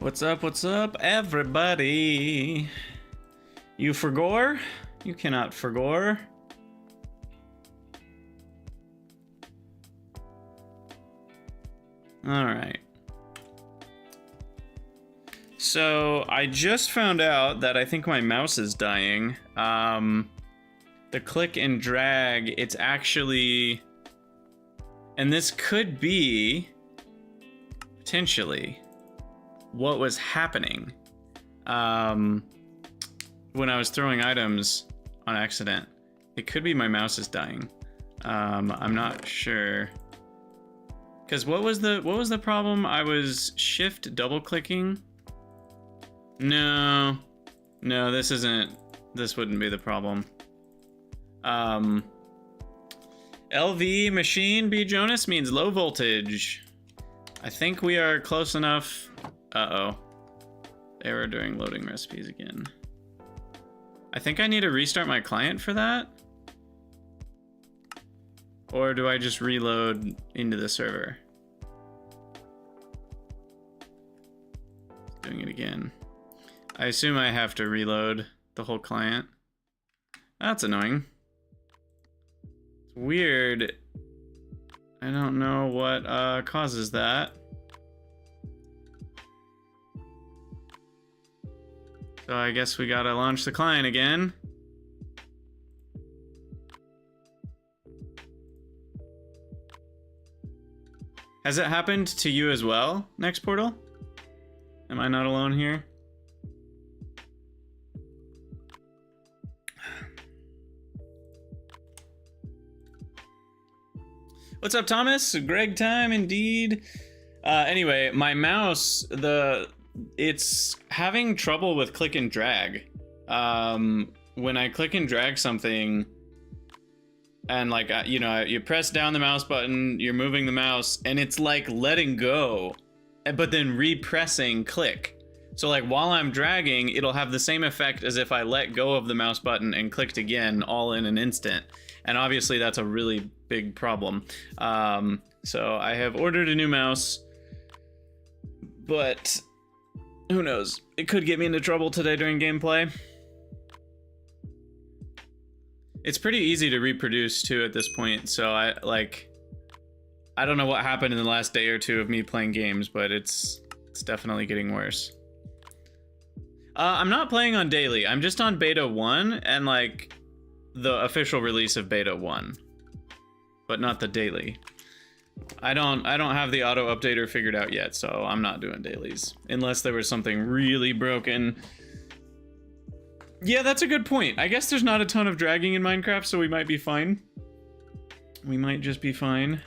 What's up, everybody? You forgore? You cannot forgore. Alright. So, I just found out that I think my mouse is dying. The click and drag, it's actually... And this could be... potentially... what was happening when I was throwing items on accident. It could be my mouse is dying. I'm not sure. Cause what was the problem? I was shift double clicking. No, this wouldn't be the problem. LV machine B Jonas means low voltage. I think we are close enough. Uh-oh. They were doing loading recipes again. I think I need to restart my client for that. Or do I just reload into the server? Doing it again. I assume I have to reload the whole client. That's annoying. It's weird. I don't know what causes that. So I guess we gotta launch the client again. Has it happened to you as well, Next Portal? Am I not alone here? What's up, Thomas? Greg time, indeed. Anyway, my mouse, it's having trouble with click and drag. When I click and drag something, and like, you know, you press down the mouse button, you're moving the mouse, and it's like letting go, but then repressing click. So like while I'm dragging, it'll have the same effect as if I let go of the mouse button and clicked again, all in an instant. And obviously that's a really big problem. So I have ordered a new mouse, but who knows? It could get me into trouble today during gameplay. It's pretty easy to reproduce too at this point, so I don't know what happened in the last day or two of me playing games, but it's definitely getting worse. I'm not playing on daily. I'm just on beta 1 and like the official release of beta 1, but not the daily. I don't have the auto updater figured out yet, so I'm not doing dailies unless there was something really broken. Yeah, that's a good point. I guess there's not a ton of dragging in Minecraft, so we might be fine. We might just be fine.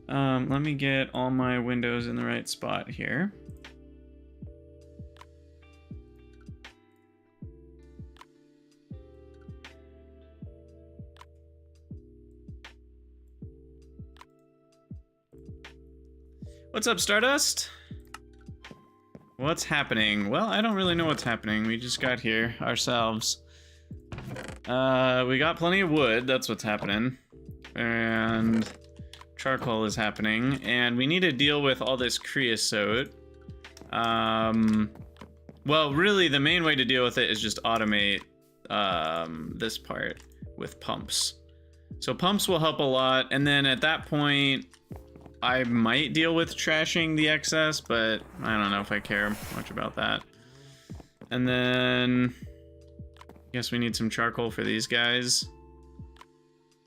Let me get all my windows in the right spot here. What's up, Stardust? What's happening? Well, I don't really know what's happening. We just got here ourselves. We got plenty of wood, that's what's happening. And charcoal is happening. And we need to deal with all this creosote. Well, really, the main way to deal with it is just automate this part with pumps. So pumps will help a lot. And then at that point, I might deal with trashing the excess, but I don't know if I care much about that. And then I guess we need some charcoal for these guys.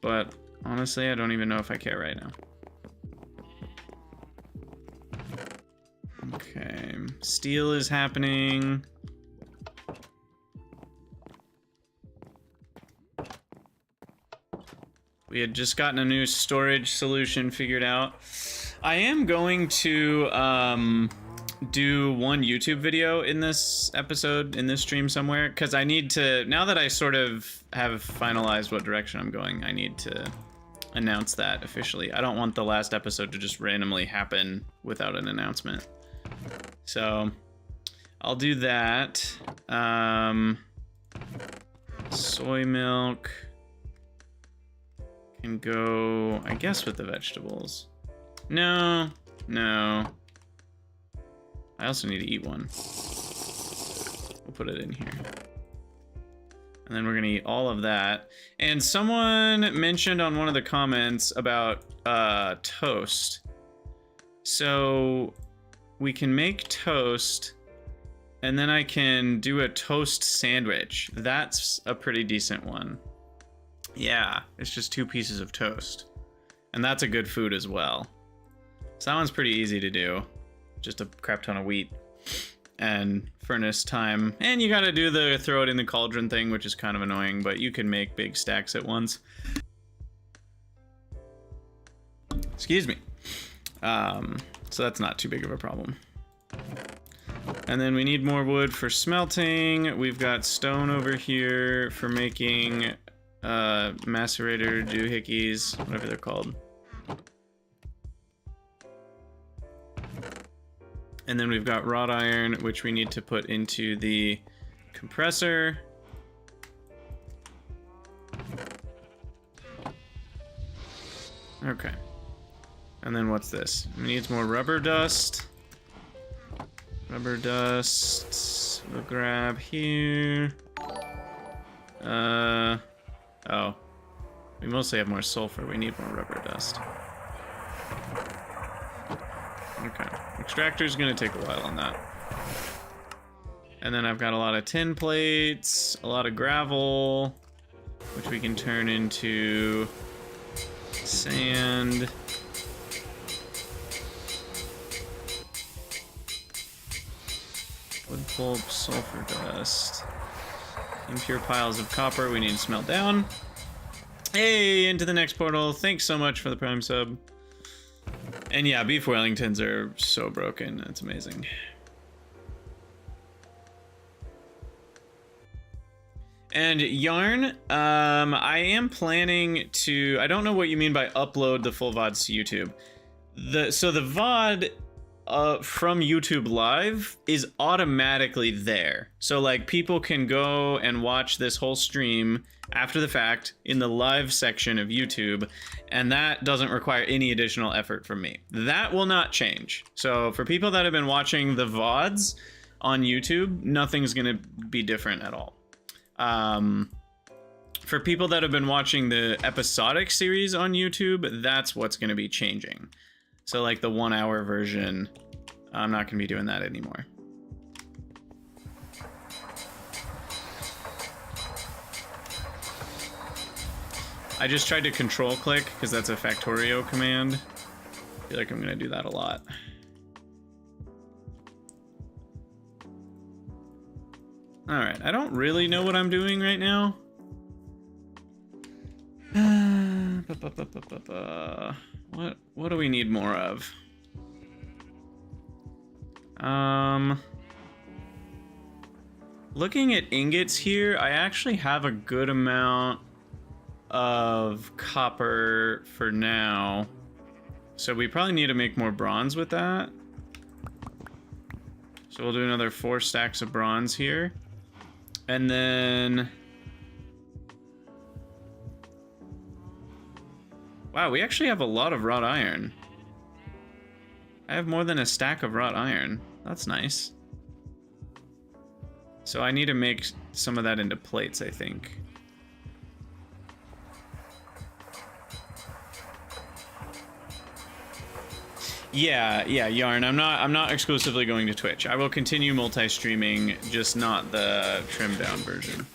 But honestly, I don't even know if I care right now. Okay, steel is happening. We had just gotten a new storage solution figured out. I am going to do one YouTube video in this episode, in this stream somewhere, because I need to, now that I sort of have finalized what direction I'm going, I need to announce that officially. I don't want the last episode to just randomly happen without an announcement. So I'll do that. Soy milk can go, I guess, with the vegetables. No. I also need to eat one. We'll put it in here. And then we're gonna eat all of that. And someone mentioned on one of the comments about toast. So we can make toast, and then I can do a toast sandwich. That's a pretty decent one. Yeah, it's just 2 pieces of toast. And that's a good food as well. So that one's pretty easy to do. Just a crap ton of wheat and furnace time. And you gotta do the throw it in the cauldron thing, which is kind of annoying, but you can make big stacks at once. Excuse me. So that's not too big of a problem. And then we need more wood for smelting. We've got stone over here for making macerator doohickeys, whatever they're called. And then we've got wrought iron, which we need to put into the compressor. Okay. And then what's this? It needs more rubber dust. Rubber dust. We'll grab here. Oh. We mostly have more sulfur. We need more rubber dust. Okay. Extractor's gonna take a while on that. And then I've got a lot of tin plates, a lot of gravel, which we can turn into sand. Wood pulp, sulfur dust. Impure piles of copper we need to smelt down. Hey, into the next portal. Thanks so much for the Prime sub. And yeah, beef Wellingtons are so broken. It's amazing. And yarn, I am planning to, I don't know what you mean by upload the full VODs to YouTube. So the VOD from YouTube Live is automatically there. So like people can go and watch this whole stream after the fact in the live section of YouTube, and that doesn't require any additional effort from me. That will not change. So for people that have been watching the VODs on YouTube, nothing's gonna be different at all. For people that have been watching the episodic series on YouTube, that's what's gonna be changing. So like the 1 hour version, I'm not gonna be doing that anymore. I just tried to control click because that's a Factorio command. I feel like I'm gonna do that a lot. All right, I don't really know what I'm doing right now. What do we need more of? Looking at ingots here, I actually have a good amount of copper for now. So we probably need to make more bronze with that. So we'll do another 4 stacks of bronze here. And then... Wow, we actually have a lot of wrought iron. I have more than a stack of wrought iron. That's nice. So I need to make some of that into plates, I think. Yeah, yarn. I'm not exclusively going to Twitch. I will continue multi-streaming, just not the trimmed down version.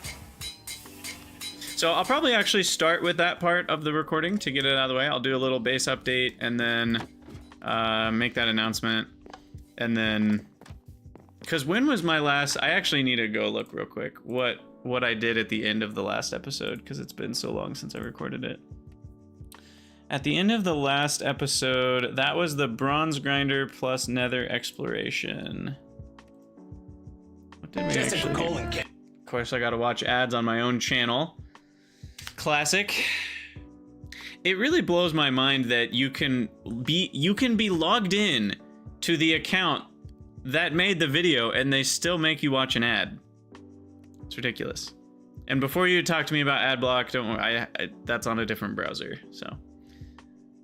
So I'll probably actually start with that part of the recording to get it out of the way. I'll do a little base update and then make that announcement. And then, because when was my last? I actually need to go look real quick what I did at the end of the last episode, because it's been so long since I recorded it. At the end of the last episode, that was the bronze grinder plus nether exploration. What did we actually do? Of course, I gotta watch ads on my own channel. Classic. It really blows my mind that you can be logged in to the account that made the video and they still make you watch an ad. It's ridiculous. And before you talk to me about ad block, don't worry, that's on a different browser, so.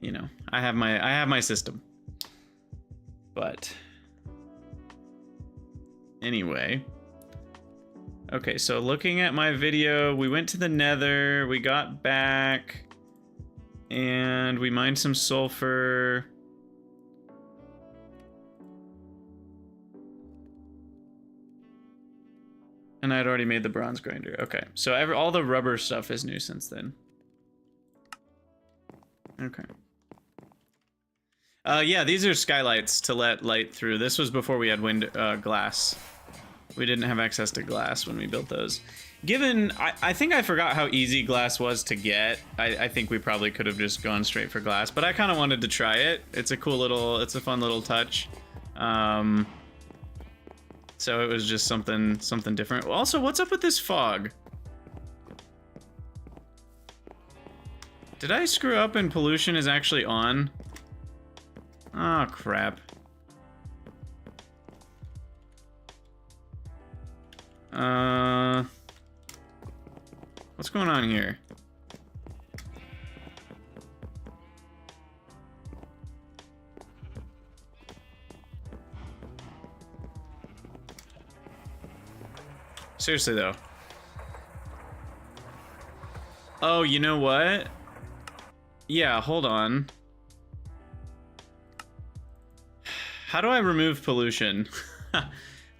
You know, I have my system. But Anyway. Okay, so looking at my video, we went to the Nether, we got back, and we mined some sulfur. And I'd already made the bronze grinder. Okay, so all the rubber stuff is new since then. Okay. Yeah, these are skylights to let light through. This was before we had glass. We didn't have access to glass when we built those. Given, I think I forgot how easy glass was to get. I think we probably could have just gone straight for glass, but I kind of wanted to try it. It's a cool little, it's a fun little touch. So it was just something different. Also, what's up with this fog? Did I screw up and pollution is actually on? Oh, crap. What's going on here? Seriously, though. Oh, you know what? Yeah, hold on. How do I remove pollution?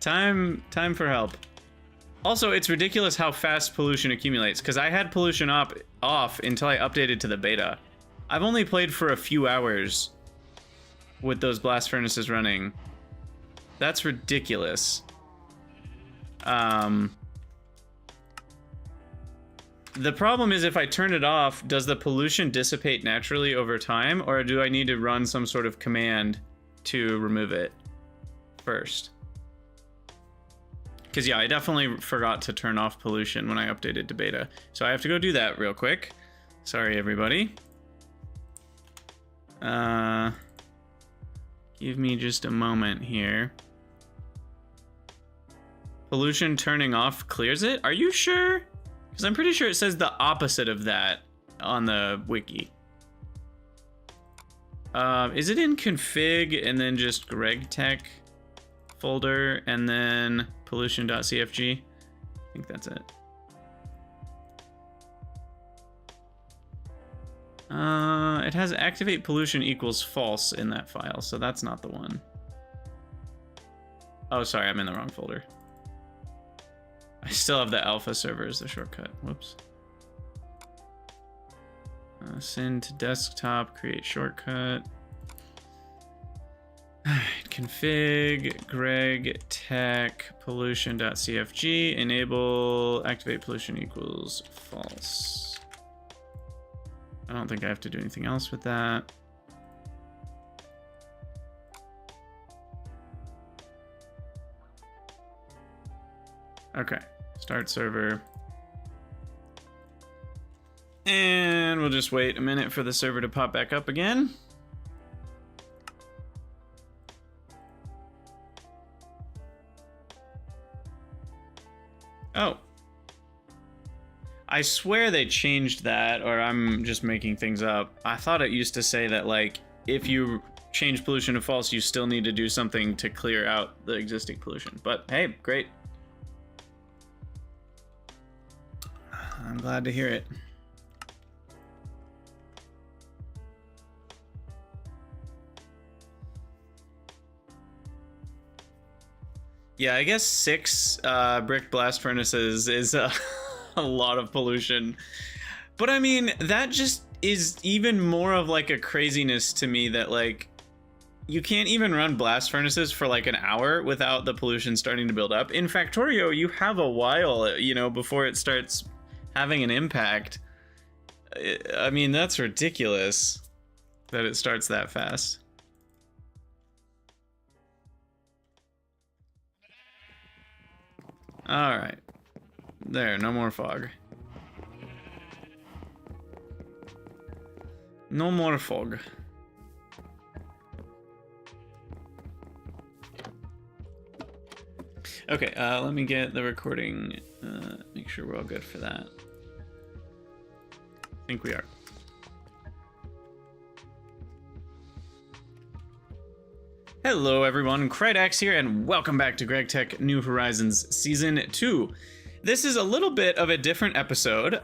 Time for help. Also, it's ridiculous how fast pollution accumulates, because I had pollution off until I updated to the beta. I've only played for a few hours with those blast furnaces running. That's ridiculous. The problem is if I turn it off, does the pollution dissipate naturally over time, or do I need to run some sort of command to remove it first? Because yeah, I definitely forgot to turn off pollution when I updated to beta. So I have to go do that real quick. Sorry, everybody. Give me just a moment here. Pollution turning off clears it? Are you sure? Because I'm pretty sure it says the opposite of that on the wiki. Is it in config and then just Gregtech folder and then pollution.cfg? I think that's it. It has activate pollution equals false in that file, so that's not the one. Oh, sorry, I'm in the wrong folder. I still have the alpha server as the shortcut. Whoops. Send to desktop, create shortcut. Alright, config Gregtech pollution.cfg, enable activate pollution equals false. I don't think I have to do anything else with that. Okay, start server. And we'll just wait a minute for the server to pop back up again. Oh. I swear they changed that, or I'm just making things up. I thought it used to say that, like, if you change pollution to false, you still need to do something to clear out the existing pollution. But hey, great. I'm glad to hear it. Yeah, I guess 6 brick blast furnaces is a lot of pollution. But I mean, that just is even more of like a craziness to me that like you can't even run blast furnaces for like an hour without the pollution starting to build up. In Factorio, you have a while, you know, before it starts having an impact. I mean, that's ridiculous that it starts that fast. All right, there, no more fog. No more fog. Okay, let me get the recording, make sure we're all good for that. I think we are. Hello everyone, Gregtech here, and welcome back to Gregtech New Horizons Season 2. This is a little bit of a different episode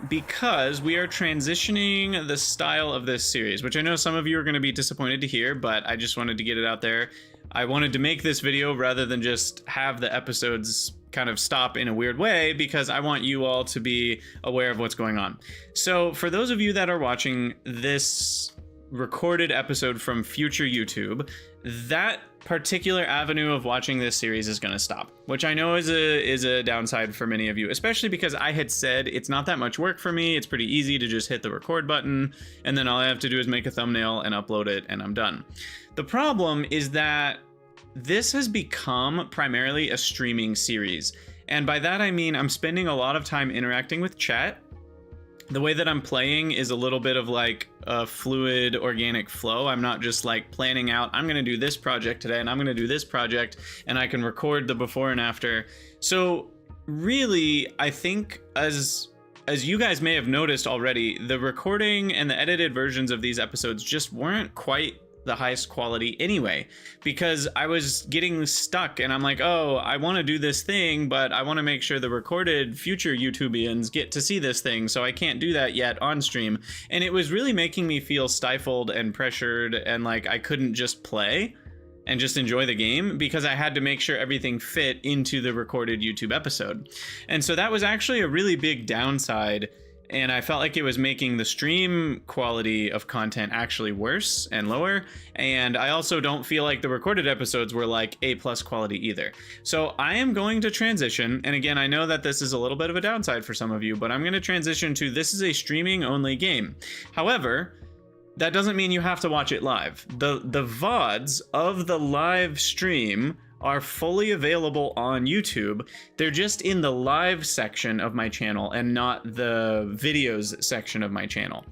because we are transitioning the style of this series, which I know some of you are going to be disappointed to hear, but I just wanted to get it out there. I wanted to make this video rather than just have the episodes kind of stop in a weird way because I want you all to be aware of what's going on. So for those of you that are watching this recorded episode from future YouTube, that particular avenue of watching this series is going to stop, which I know is a downside for many of you, especially because I had said it's not that much work for me. It's pretty easy to just hit the record button, and then all I have to do is make a thumbnail and upload it, and I'm done. The problem is that this has become primarily a streaming series, and by that I mean I'm spending a lot of time interacting with chat. The way that I'm playing is a little bit of like a fluid, organic flow. I'm not just like planning out, I'm going to do this project today and I'm going to do this project, and I can record the before and after. So really, I think as you guys may have noticed already, the recording and the edited versions of these episodes just weren't quite the highest quality anyway, because I was getting stuck and I'm like, oh, I want to do this thing, but I want to make sure the recorded future YouTubians get to see this thing, so I can't do that yet on stream. And it was really making me feel stifled and pressured, and like I couldn't just play and just enjoy the game because I had to make sure everything fit into the recorded YouTube episode. And so that was actually a really big downside, and I felt like it was making the stream quality of content actually worse and lower. And I also don't feel like the recorded episodes were like A+ quality either. So I am going to transition, and again, I know that this is a little bit of a downside for some of you, but I'm going to transition to this is a streaming only game. However, that doesn't mean you have to watch it live. The VODs of the live stream are fully available on YouTube. They're just in the live section of my channel and not the videos section of my channel.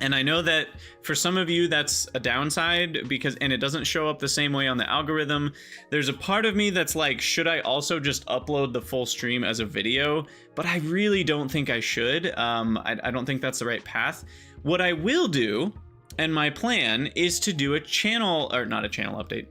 And I know that for some of you that's a downside and it doesn't show up the same way on the algorithm. There's a part of me that's like, should I also just upload the full stream as a video? But I really don't think I should. I don't think that's the right path. What I will do, and my plan, is to do a channel, or not a channel update,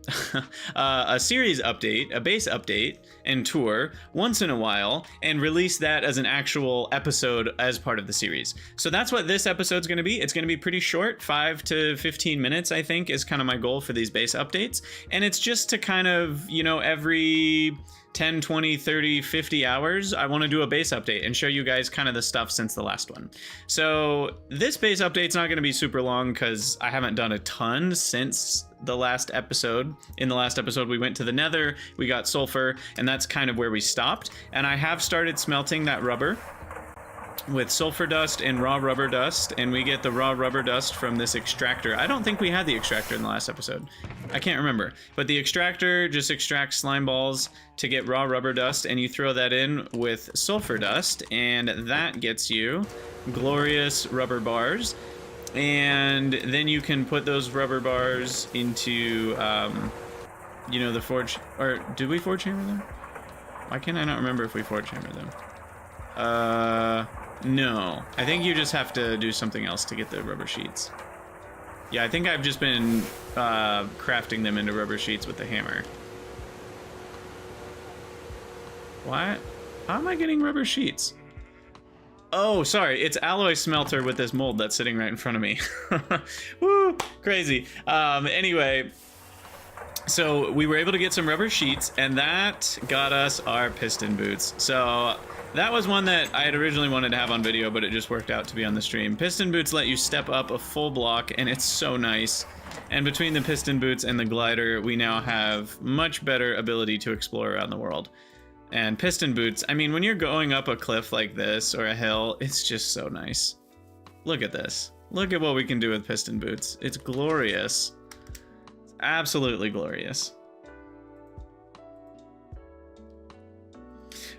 a series update, a base update and tour once in a while, and release that as an actual episode as part of the series. So that's what this episode's going to be. It's going to be pretty short, 5 to 15 minutes, I think, is kind of my goal for these base updates. And it's just to kind of, you know, every 10, 20, 30, 50 hours, I want to do a base update and show you guys kind of the stuff since the last one. So this base update's not going to be super long because I haven't done a ton since the last episode. In the last episode, we went to the Nether, we got sulfur, and that's kind of where we stopped. And I have started smelting that rubber with sulfur dust and raw rubber dust, and we get the raw rubber dust from this extractor. I don't think we had the extractor in the last episode. I can't remember, but the extractor just extracts slime balls to get raw rubber dust, and you throw that in with sulfur dust, and that gets you glorious rubber bars. And then you can put those rubber bars into, you know, the forge, or did we forge hammer them? Why can I not remember if we forge hammer them? No, I think you just have to do something else to get the rubber sheets. Yeah, I think I've just been crafting them into rubber sheets with the hammer. What? How am I getting rubber sheets? Oh, sorry, it's alloy smelter with this mold that's sitting right in front of me. Woo, crazy. Anyway, so we were able to get some rubber sheets, and that got us our piston boots. So that was one that I had originally wanted to have on video, but it just worked out to be on the stream. Piston boots let you step up a full block, and it's so nice. And between the piston boots and the glider, we now have much better ability to explore around the world. And piston boots, I mean, when you're going up a cliff like this or a hill, it's just so nice. Look at this. Look at what we can do with piston boots. It's glorious. It's absolutely glorious.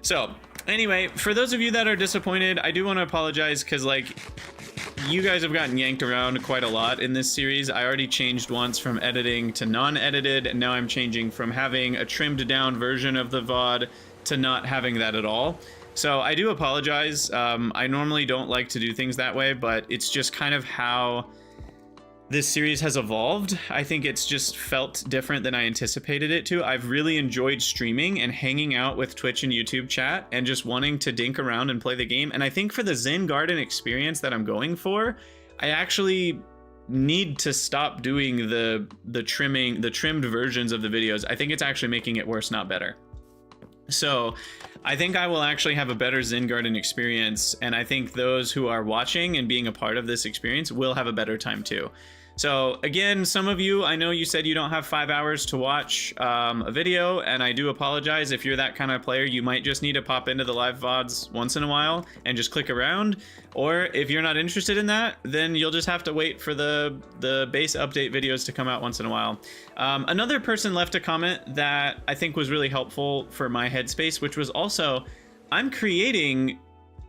So, anyway, for those of you that are disappointed, I do want to apologize because, like, you guys have gotten yanked around quite a lot in this series. I already changed once from editing to non-edited, and now I'm changing from having a trimmed down version of the VOD to not having that at all. So I do apologize. I normally don't like to do things that way, but it's just kind of how this series has evolved. I think it's just felt different than I anticipated it to. I've really enjoyed streaming and hanging out with Twitch and YouTube chat and just wanting to dink around and play the game. And I think for the Zen Garden experience that I'm going for, I actually need to stop doing the trimmed versions of the videos. I think it's actually making it worse, not better. So I think I will actually have a better Zen Garden experience, and I think those who are watching and being a part of this experience will have a better time too. So again, some of you, I know you said you don't have 5 hours to watch a video, and I do apologize. If you're that kind of player, you might just need to pop into the live VODs once in a while and just click around. Or if you're not interested in that, then you'll just have to wait for the base update videos to come out once in a while. Another person left a comment that I think was really helpful for my headspace, which was also, I'm creating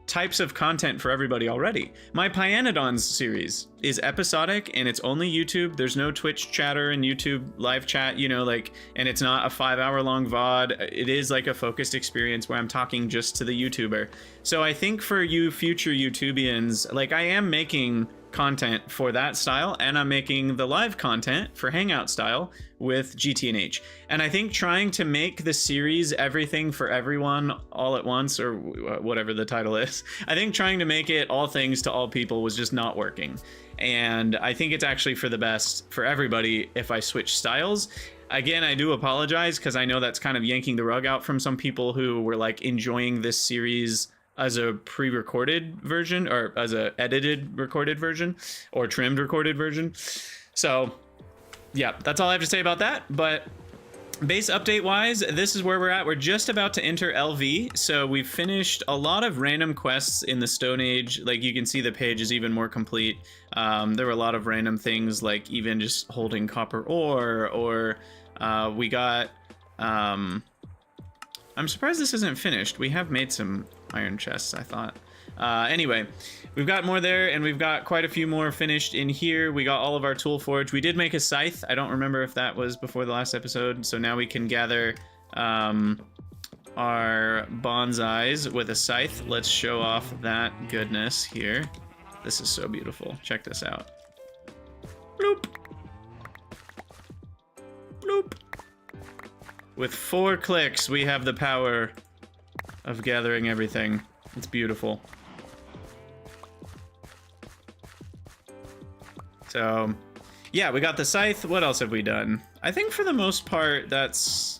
types of content for everybody already. My Pyanodons series is episodic and it's only YouTube. There's no Twitch chatter and YouTube live chat, you know, like, and it's not a 5 hour long VOD. It is like a focused experience where I'm talking just to the YouTuber. So I think for you future YouTubians, like, I am making content for that style, and I'm making the live content for Hangout style with GTNH. And I think trying to make the series everything for everyone all at once, or whatever the title is, I think trying to make it all things to all people was just not working. And I think it's actually for the best for everybody if I switch styles. Again, I do apologize because I know that's kind of yanking the rug out from some people who were like enjoying this series as a pre-recorded version, or as a edited recorded version, or trimmed recorded version. So yeah, that's all I have to say about that. But base update wise, this is where we're at. We're just about to enter LV. So we've finished a lot of random quests in the Stone Age. Like, you can see the page is even more complete. There were a lot of random things, like even just holding copper ore, or we got, I'm surprised this isn't finished. We have made some iron chests, I thought. Anyway, we've got more there, and we've got quite a few more finished in here. We got all of our tool forge. We did make a scythe. I don't remember if that was before the last episode. So now we can gather our bonsais with a scythe. Let's show off that goodness here. This is so beautiful. Check this out. Bloop. Bloop. With 4 clicks, we have the power of gathering everything. It's beautiful. So yeah, we got the scythe. What else have we done? I think for the most part, that's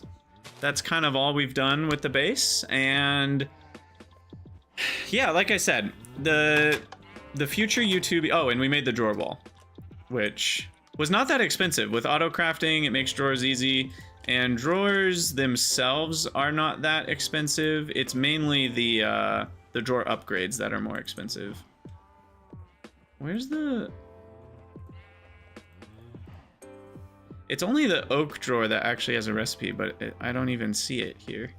kind of all we've done with the base. And yeah, like I said, the future YouTube, oh, and we made the drawer wall, which was not that expensive. With auto crafting, it makes drawers easy. And drawers themselves are not that expensive. It's mainly the drawer upgrades that are more expensive. Where's the... It's only the oak drawer that actually has a recipe, but I don't even see it here.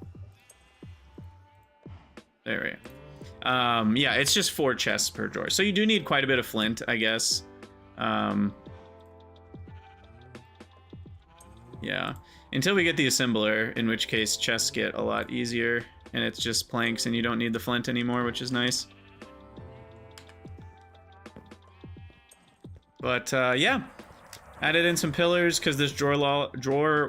There we go. Yeah, it's just 4 chests per drawer. So you do need quite a bit of flint, I guess. Yeah. Until we get the assembler, in which case chests get a lot easier, and it's just planks and you don't need the flint anymore, which is nice. But yeah, added in some pillars because this drawer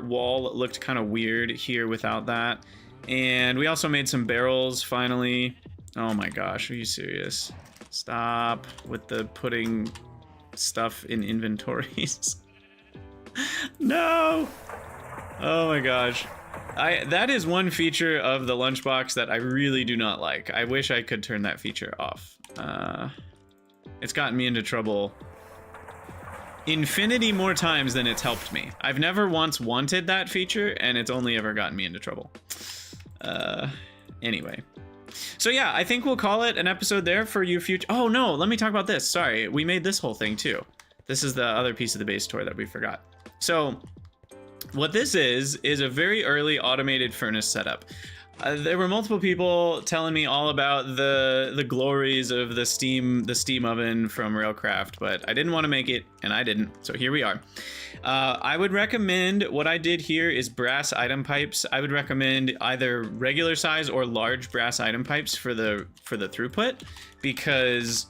wall looked kind of weird here without that. And we also made some barrels finally. Oh my gosh, are you serious? Stop with the putting stuff in inventories. No! Oh my gosh. That is one feature of the lunchbox that I really do not like. I wish I could turn that feature off. It's gotten me into trouble infinity more times than it's helped me. I've never once wanted that feature, and it's only ever gotten me into trouble. Anyway. So yeah, I think we'll call it an episode there for you future... Oh no, let me talk about this. Sorry, we made this whole thing too. This is the other piece of the base tour that we forgot. So what this is a very early automated furnace setup. There were multiple people telling me all about the glories of the steam oven from Railcraft, but I didn't want to make it, and I didn't, so here we are. I would recommend, what I did here is brass item pipes. I would recommend either regular size or large brass item pipes for the throughput, because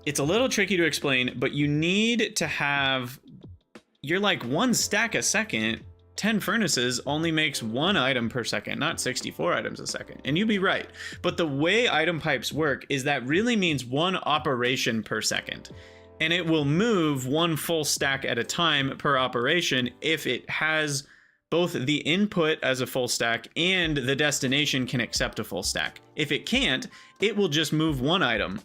it's a little tricky to explain, but you need to have, you're like 1 stack a second. 10 furnaces only makes 1 item per second, not 64 items a second. And you'd be right. But the way item pipes work is that really means 1 operation per second. And it will move 1 full stack at a time per operation if it has both the input as a full stack and the destination can accept a full stack. If it can't, it will just move 1 item.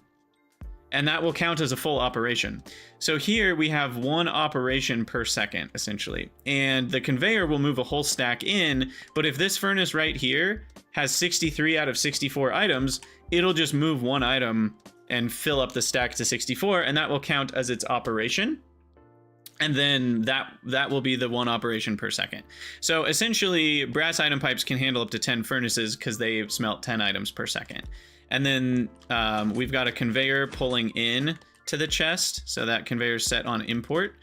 And that will count as a full operation. So here we have 1 operation per second, essentially. And the conveyor will move a whole stack in, but if this furnace right here has 63 out of 64 items, it'll just move 1 item and fill up the stack to 64, and that will count as its operation. And then that will be the 1 operation per second. So essentially, brass item pipes can handle up to 10 furnaces because they smelt 10 items per second. And then we've got a conveyor pulling in to the chest. So that conveyor is set on import.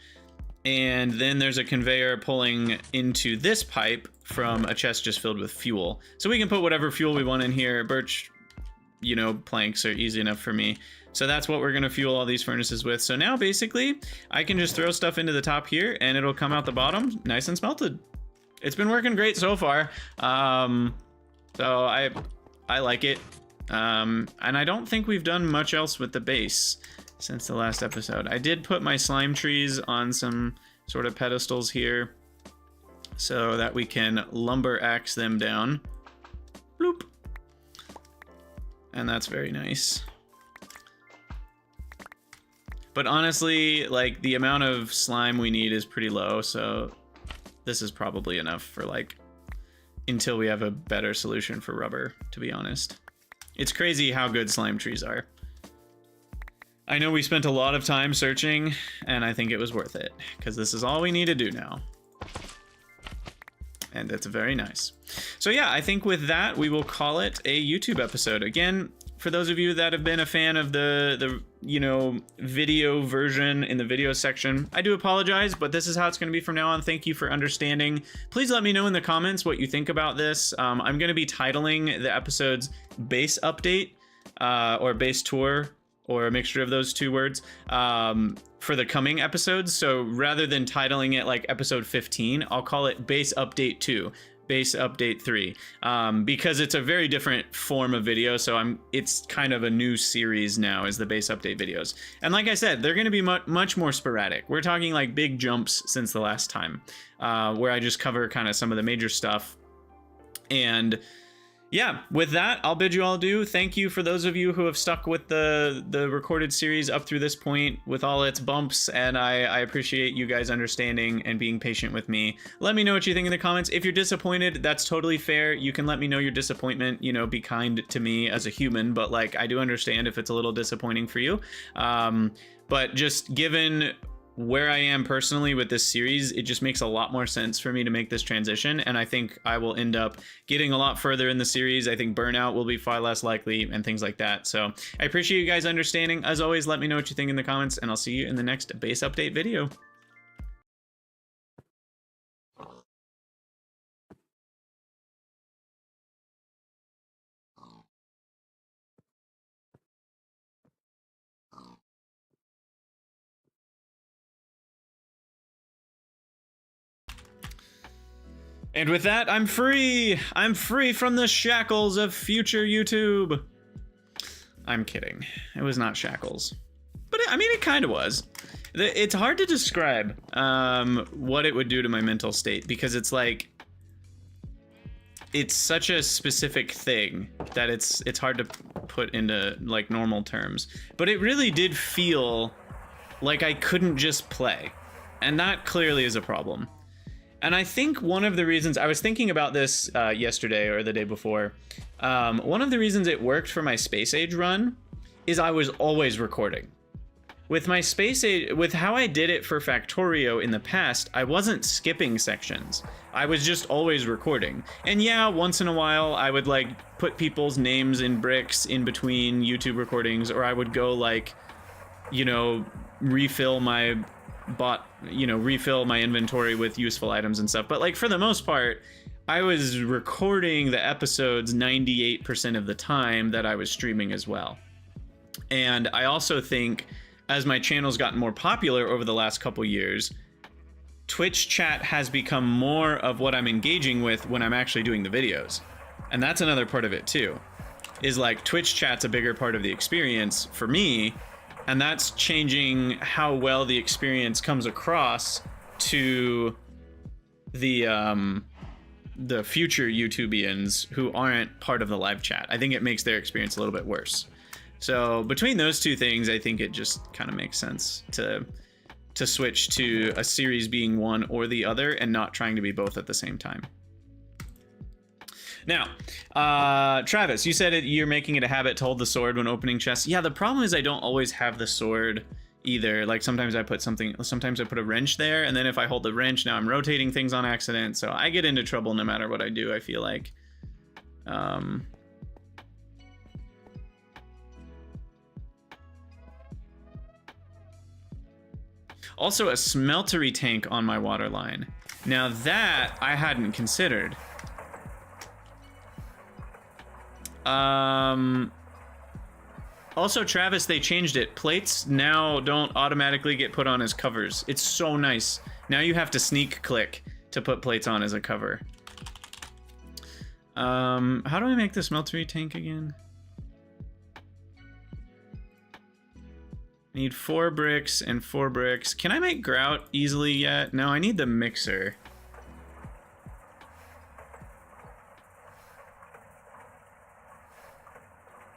And then there's a conveyor pulling into this pipe from a chest just filled with fuel. So we can put whatever fuel we want in here. Birch, planks are easy enough for me. So that's what we're going to fuel all these furnaces with. So now basically I can just throw stuff into the top here and it'll come out the bottom nice and smelted. It's been working great so far. So I like it. And I don't think we've done much else with the base since the last episode. I did put my slime trees on some sort of pedestals here so that we can lumber axe them down. Bloop. And that's very nice. But honestly, like, the amount of slime we need is pretty low, so this is probably enough for, like, until we have a better solution for rubber, to be honest. It's crazy how good slime trees are. I know we spent a lot of time searching, and I think it was worth it, because this is all we need to do now. And it's very nice. So yeah, I think with that, we will call it a YouTube episode. Again, for those of you that have been a fan of the video version in the video section, I do apologize, but this is how it's going to be from now on. Thank you for understanding. Please let me know in the comments what you think about this. I'm going to be titling the episodes Base Update or Base Tour, or a mixture of those 2 words, for the coming episodes. So rather than titling it like episode 15, I'll call it Base Update 2. Base Update 3, because it's a very different form of video, so it's kind of a new series now, is the Base Update videos. And like I said, they're going to be much more sporadic. We're talking like big jumps since the last time, where I just cover kind of some of the major stuff. And yeah, with that, I'll bid you all adieu. Thank you for those of you who have stuck with the recorded series up through this point with all its bumps, and I appreciate you guys understanding and being patient with me. Let me know what you think in the comments. If you're disappointed, that's totally fair. You can let me know your disappointment, be kind to me as a human, but like, I do understand if it's a little disappointing for you. But just given where I am personally with this series, it just makes a lot more sense for me to make this transition, and I think I will end up getting a lot further in the series. I think burnout will be far less likely and things like that. So I appreciate you guys understanding. As always, let me know what you think in the comments, and I'll see you in the next base update video. And with that, I'm free! I'm free from the shackles of future YouTube! I'm kidding. It was not shackles. But it kind of was. It's hard to describe what it would do to my mental state, because it's like, it's such a specific thing that it's hard to put into like normal terms. But it really did feel like I couldn't just play. And that clearly is a problem. And I think one of the reasons, I was thinking about this yesterday or the day before, one of the reasons it worked for my Space Age run is I was always recording. With my Space Age, with how I did it for Factorio in the past, I wasn't skipping sections. I was just always recording. And yeah, once in a while I would like put people's names in bricks in between YouTube recordings, or I would go like, refill my refill my inventory with useful items and stuff. But like, for the most part, I was recording the episodes 98% of the time that I was streaming as well. And I also think as my channel's gotten more popular over the last couple years, Twitch chat has become more of what I'm engaging with when I'm actually doing the videos. And that's another part of it too, is like Twitch chat's a bigger part of the experience for me, and that's changing how well the experience comes across to the future YouTubians who aren't part of the live chat. I think it makes their experience a little bit worse. So between those two things, I think it just kind of makes sense to switch to a series being one or the other and not trying to be both at the same time. Now, Travis, you said you're making it a habit to hold the sword when opening chests. Yeah, the problem is I don't always have the sword either. Like sometimes I put a wrench there, and then if I hold the wrench, now I'm rotating things on accident. So I get into trouble no matter what I do, I feel like. Also, a smeltery tank on my water line. Now that I hadn't considered. Also, Travis, they changed it. Plates now don't automatically get put on as covers. It's so nice. Now you have to sneak click to put plates on as a cover. How do I make the smeltery tank again? I need 4 bricks and 4 bricks. Can I make grout easily yet? No, I need the mixer.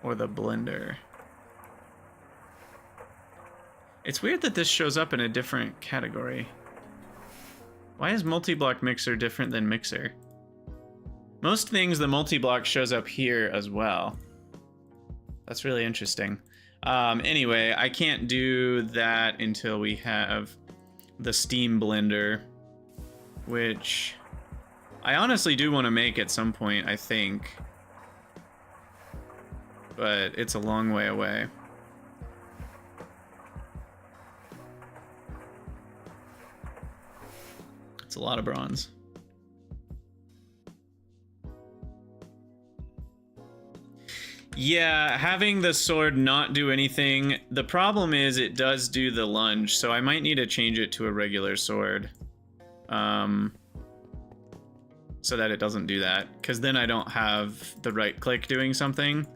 Or the blender. It's weird that this shows up in a different category. Why is multi-block mixer different than mixer? Most things, the multi-block shows up here as well. That's really interesting. Anyway, I can't do that until we have the steam blender, which I honestly do want to make at some point, I think. But it's a long way away. It's a lot of bronze. Yeah, having the sword not do anything. The problem is it does do the lunge, so I might need to change it to a regular sword. So that it doesn't do that. Because then I don't have the right click doing something.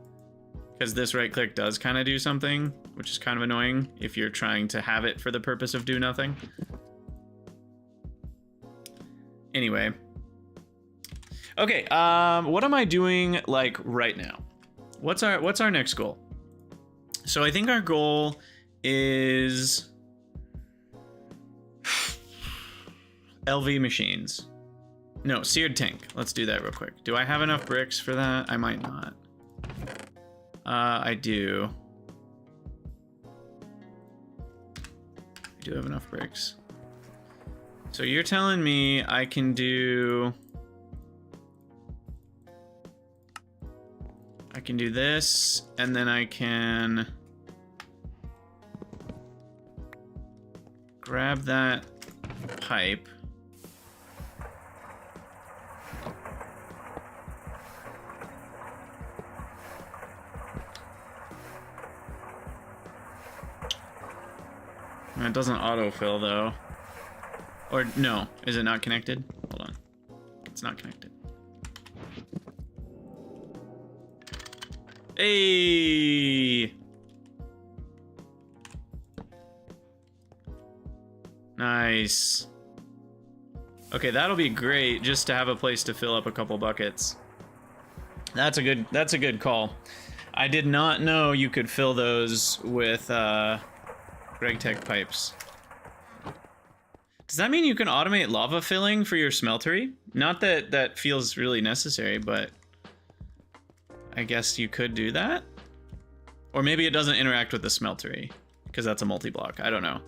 Because this right click does kind of do something, which is kind of annoying if you're trying to have it for the purpose of do nothing. Anyway. Okay, what am I doing like right now? What's our next goal? So I think our goal is LV machines. No, seared tank. Let's do that real quick. Do I have enough bricks for that? I might not. I do. I do have enough bricks. So you're telling me I can do this, and then I can grab that pipe. It doesn't autofill though. Or no, is it not connected? Hold on. It's not connected. Hey! Nice. Okay, that'll be great just to have a place to fill up a couple buckets. That's a good call. I did not know you could fill those with Gregtech pipes. Does that mean you can automate lava filling for your smeltery? Not that that feels really necessary, but I guess you could do that? Or maybe it doesn't interact with the smeltery, because that's a multi-block. I don't know.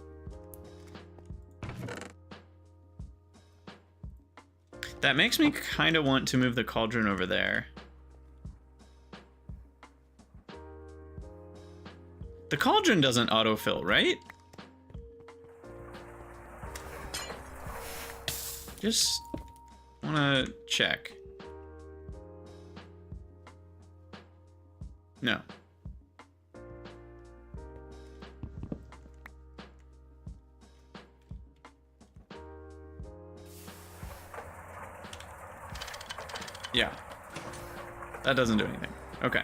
That makes me kind of want to move the cauldron over there. The cauldron doesn't autofill, right? Just wanna check. No. That doesn't do anything. Okay.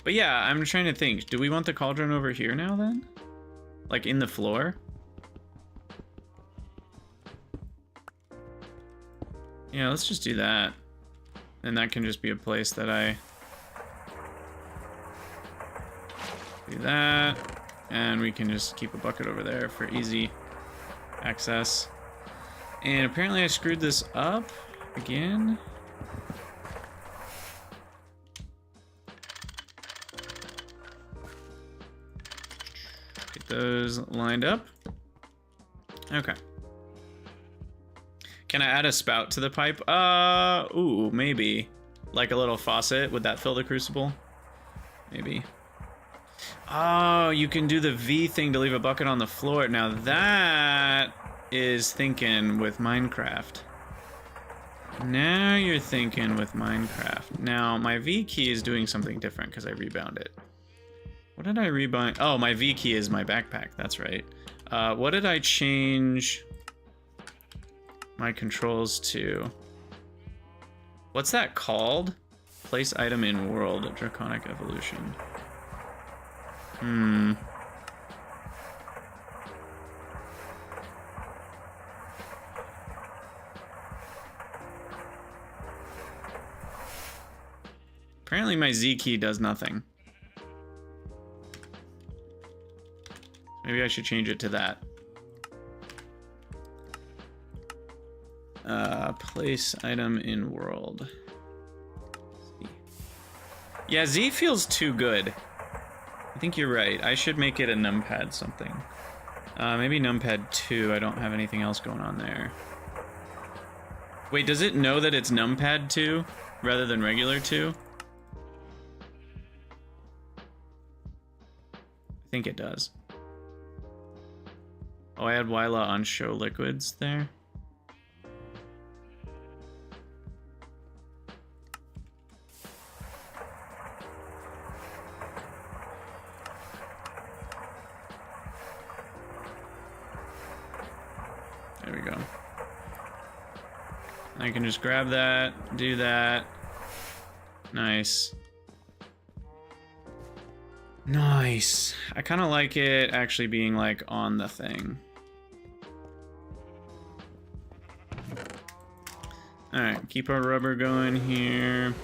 But yeah, I'm trying to think. Do we want the cauldron over here now then? Like in the floor? Yeah, let's just do that. And that can just be a place that I do that. And we can just keep a bucket over there for easy access. And apparently I screwed this up again. Get those lined up. Okay. Can I add a spout to the pipe? Ooh, maybe. Like a little faucet. Would that fill the crucible? Maybe. Oh, you can do the V thing to leave a bucket on the floor. Now that is thinking with Minecraft. Now you're thinking with Minecraft. Now my V key is doing something different because I rebound it. What did I rebind? Oh, my V key is my backpack. That's right. What did I change my controls to? What's that called? Place item in world. Draconic evolution. Apparently my Z key does nothing. Maybe I should change it to that. Place item in world. Yeah, Z feels too good. I think you're right. I should make it a numpad something. Maybe numpad 2. I don't have anything else going on there. Wait, does it know that it's numpad 2 rather than regular 2? I think it does. Oh, I had Wyla on show liquids there. There we go. I can just grab that, do that. Nice. Nice. I kind of like it actually being like on the thing. Alright, keep our rubber going here.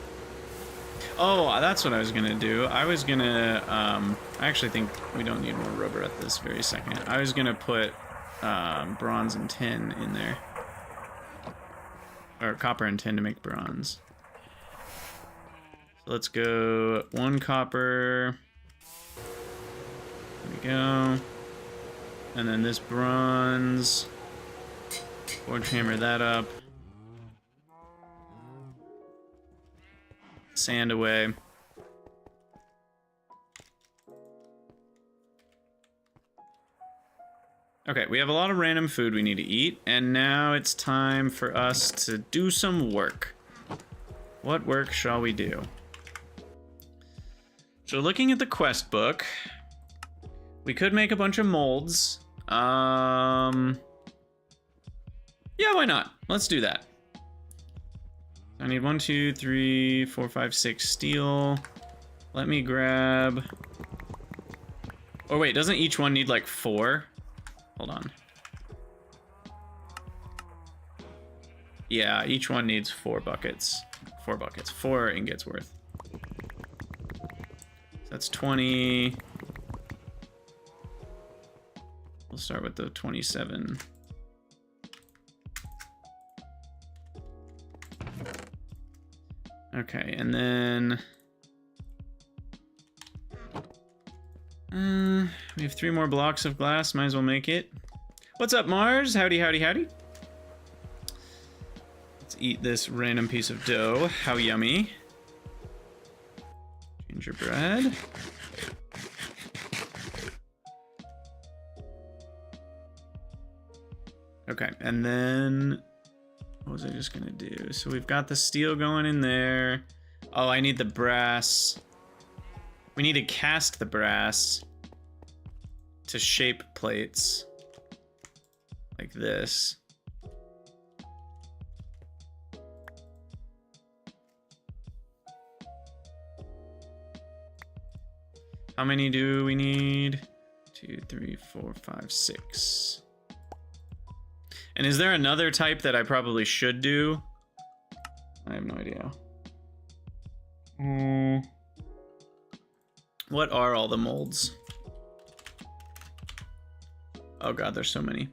Oh, that's what I was gonna do. I was gonna, I actually think we don't need more rubber at this very second. I was gonna put bronze and tin in there. Or copper and tin to make bronze. So let's go 1 copper. There we go. And then this bronze. Forge hammer that up. Sand away. Okay, we have a lot of random food we need to eat, and now it's time for us to do some work. What work shall we do? So looking at the quest book, we could make a bunch of molds. Yeah, why not? Let's do that. I need 1, 2, 3, 4, 5, 6 steel. Let me grab... Oh wait, doesn't each one need like 4? Hold on. Yeah, each one needs 4 buckets. 4 buckets. 4 ingots worth. So that's 20. We'll start with the 27. Okay, and then... we have 3 more blocks of glass. Might as well make it. What's up, Mars? Howdy, howdy, howdy. Let's eat this random piece of dough. How yummy. Gingerbread. Okay, and then... What was I just gonna do? So we've got the steel going in there. Oh, I need the brass. We need to cast the brass. to shape plates like this. How many do we need? 2, 3, 4, 5, 6. And is there another type that I probably should do? I have no idea. What are all the molds? Oh god, there's so many.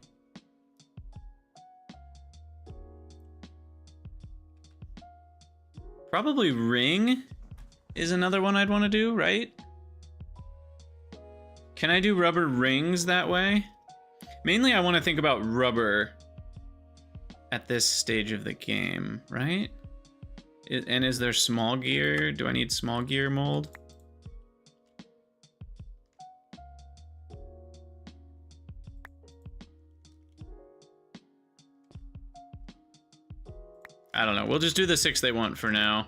Probably ring is another one I'd want to do, right? Can I do rubber rings that way? Mainly I want to think about rubber at this stage of the game, right? And is there small gear? Do I need small gear mold? I don't know. We'll just do the 6 they want for now.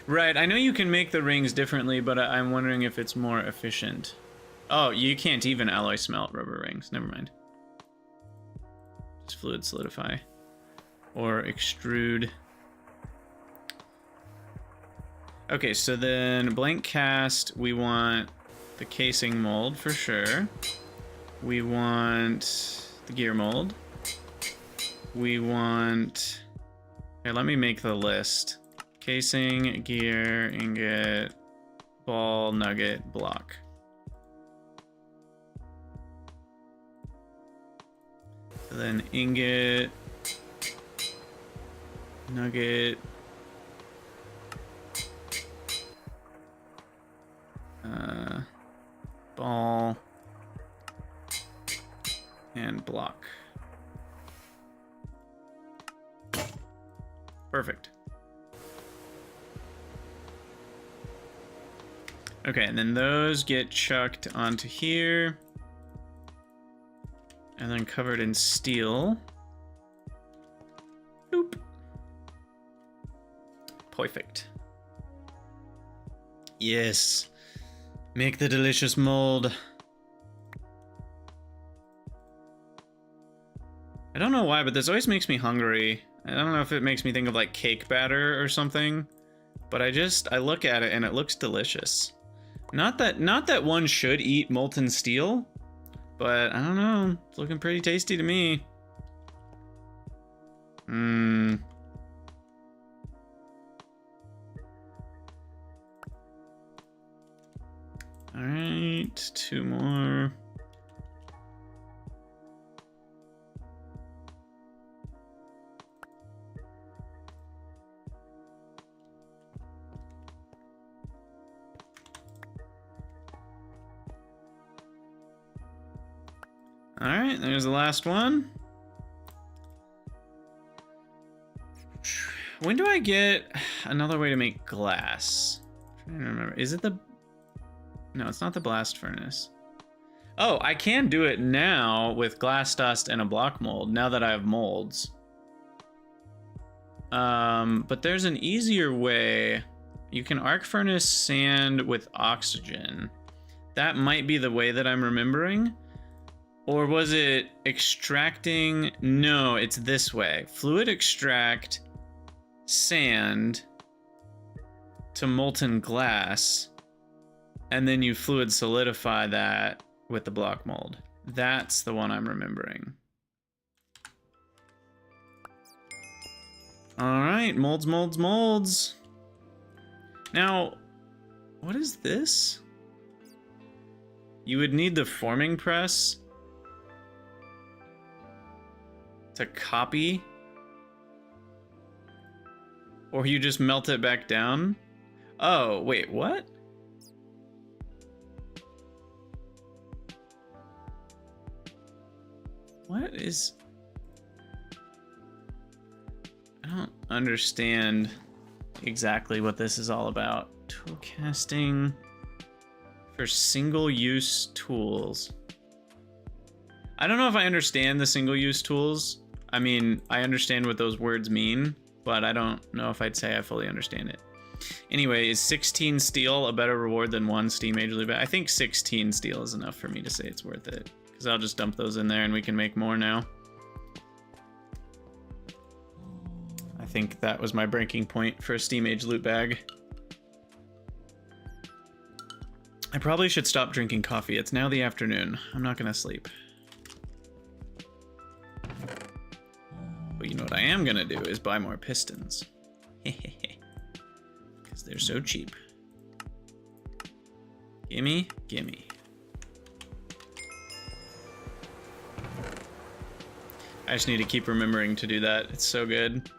Right, I know you can make the rings differently, but I'm wondering if it's more efficient. Oh, you can't even alloy smelt rubber rings. Never mind. Just fluid solidify. Or extrude. Okay, so then blank cast, we want the casing mold for sure. We want the gear mold. We want... Here, let me make the list. Casing, gear, ingot, ball, nugget, block. Then ingot, nugget, ball, and block. Perfect. Okay, and then those get chucked onto here. And then covered in steel. Boop. Perfect. Yes. Make the delicious mold. I don't know why, but this always makes me hungry. I don't know if it makes me think of like cake batter or something, but I look at it and it looks delicious. Not that one should eat molten steel, but I don't know. It's looking pretty tasty to me. All right, 2 more. All right, there's the last one. When do I get another way to make glass? I'm trying to remember. Is it the... No, it's not the blast furnace. Oh, I can do it now with glass dust and a block mold, now that I have molds. But there's an easier way. You can arc furnace sand with oxygen. That might be the way that I'm remembering. Or was it extracting? No, it's this way. Fluid extract sand to molten glass, and then you fluid solidify that with the block mold. That's the one I'm remembering. All right, molds, molds, molds. Now, what is this? You would need the forming press to copy, or you just melt it back down. Oh, wait, what? What is... I don't understand exactly what this is all about. Tool casting for single-use tools. I don't know if I understand the single-use tools. I mean, I understand what those words mean, but I don't know if I'd say I fully understand it. Anyway, is 16 steel a better reward than 1 steam age loot bag? I think 16 steel is enough for me to say it's worth it. Because I'll just dump those in there and we can make more now. I think that was my breaking point for a steam age loot bag. I probably should stop drinking coffee. It's now the afternoon. I'm not gonna sleep. But you know what I am gonna do is buy more pistons. Because they're so cheap. Gimme, gimme. I just need to keep remembering to do that. It's so good.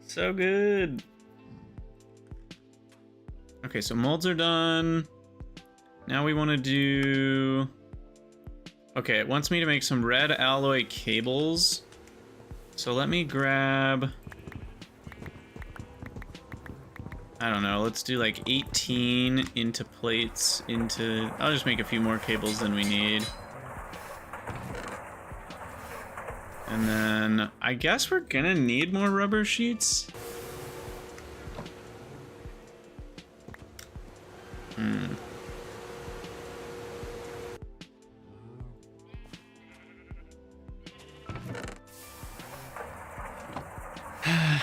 So good. Okay, so molds are done. Now we want to do... Okay, it wants me to make some red alloy cables. So let me grab... I don't know, let's do like 18 into plates, into... I'll just make a few more cables than we need. And then I guess we're gonna need more rubber sheets.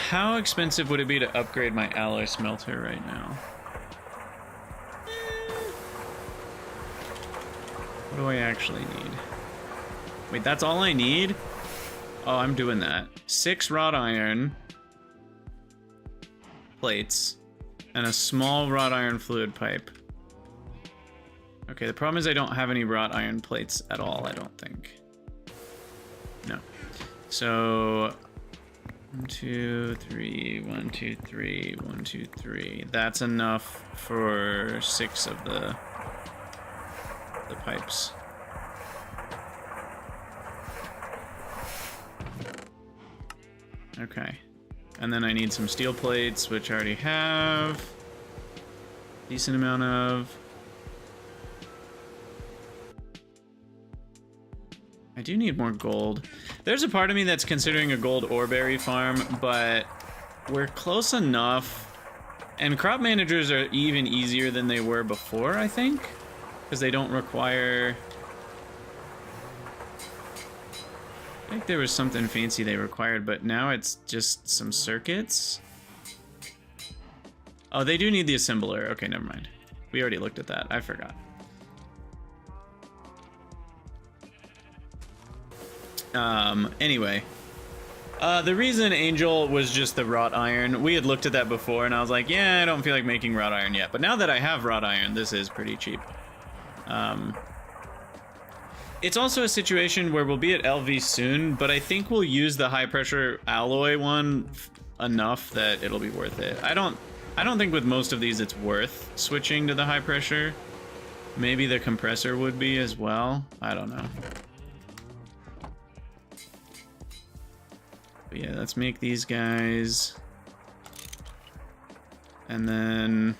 How expensive would it be to upgrade my alloy smelter right now? What do I actually need? Wait, that's all I need? Oh, I'm doing that. 6 wrought iron plates and a small wrought iron fluid pipe. Okay, the problem is I don't have any wrought iron plates at all, I don't think. No. So 1, 2, 3, 1, 2, 3, 1, 2, 3. That's enough for 6 of the pipes. Okay. And then I need some steel plates, which I already have. Decent amount of. I do need more gold. There's a part of me that's considering a gold ore berry farm, but we're close enough. And crop managers are even easier than they were before, I think. Because they don't require... I think there was something fancy they required, but now it's just some circuits. Oh, they do need the assembler. Okay, never mind. We already looked at that. I forgot. Anyway. The reason Angel was just the wrought iron, we had looked at that before, and I was like, yeah, I don't feel like making wrought iron yet. But now that I have wrought iron, this is pretty cheap. It's also a situation where we'll be at LV soon, but I think we'll use the high pressure alloy one enough that it'll be worth it. I don't think with most of these it's worth switching to the high pressure. Maybe the compressor would be as well. I don't know. But yeah, let's make these guys. And then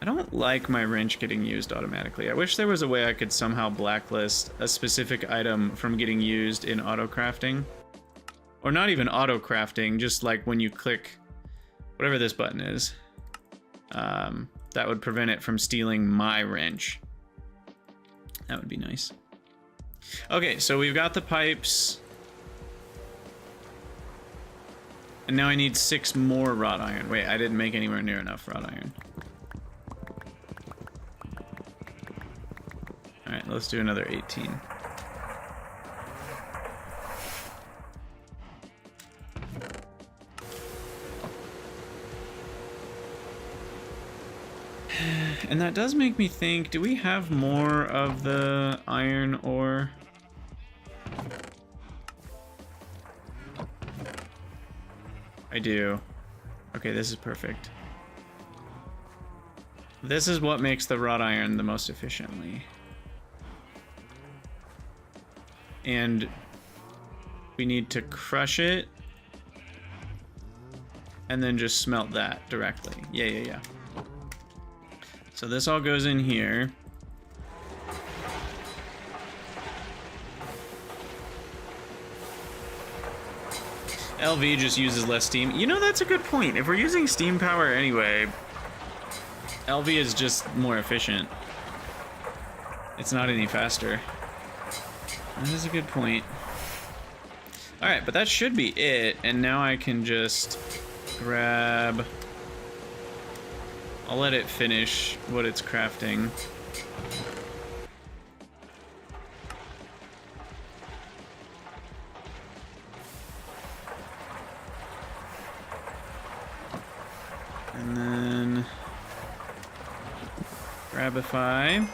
I don't like my wrench getting used automatically. I wish there was a way I could somehow blacklist a specific item from getting used in auto crafting. Or not even auto crafting, just like when you click whatever this button is. That would prevent it from stealing my wrench. That would be nice. Okay, so we've got the pipes. And now I need 6 more wrought iron. Wait, I didn't make anywhere near enough wrought iron. Alright, let's do another 18. And that does make me think, do we have more of the iron ore? I do. Okay, this is perfect. This is what makes the wrought iron the most efficiently. And we need to crush it and then just smelt that directly. Yeah. So this all goes in here. LV just uses less steam. You know, that's a good point. If we're using steam power anyway, LV is just more efficient. It's not any faster. That is a good point. Alright, but that should be it. And now I can just grab... I'll let it finish what it's crafting. And then Grabify.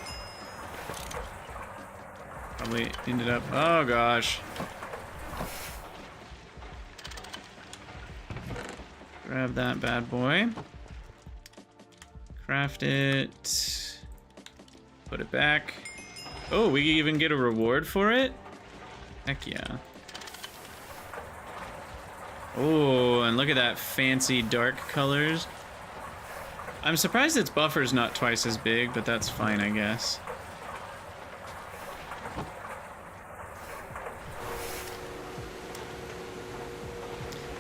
Probably ended up, oh gosh. Grab that bad boy. Craft it. Put it back. Oh, we even get a reward for it? Heck yeah. Oh, and look at that fancy dark colors. I'm surprised its buffer's not twice as big, but that's fine, I guess.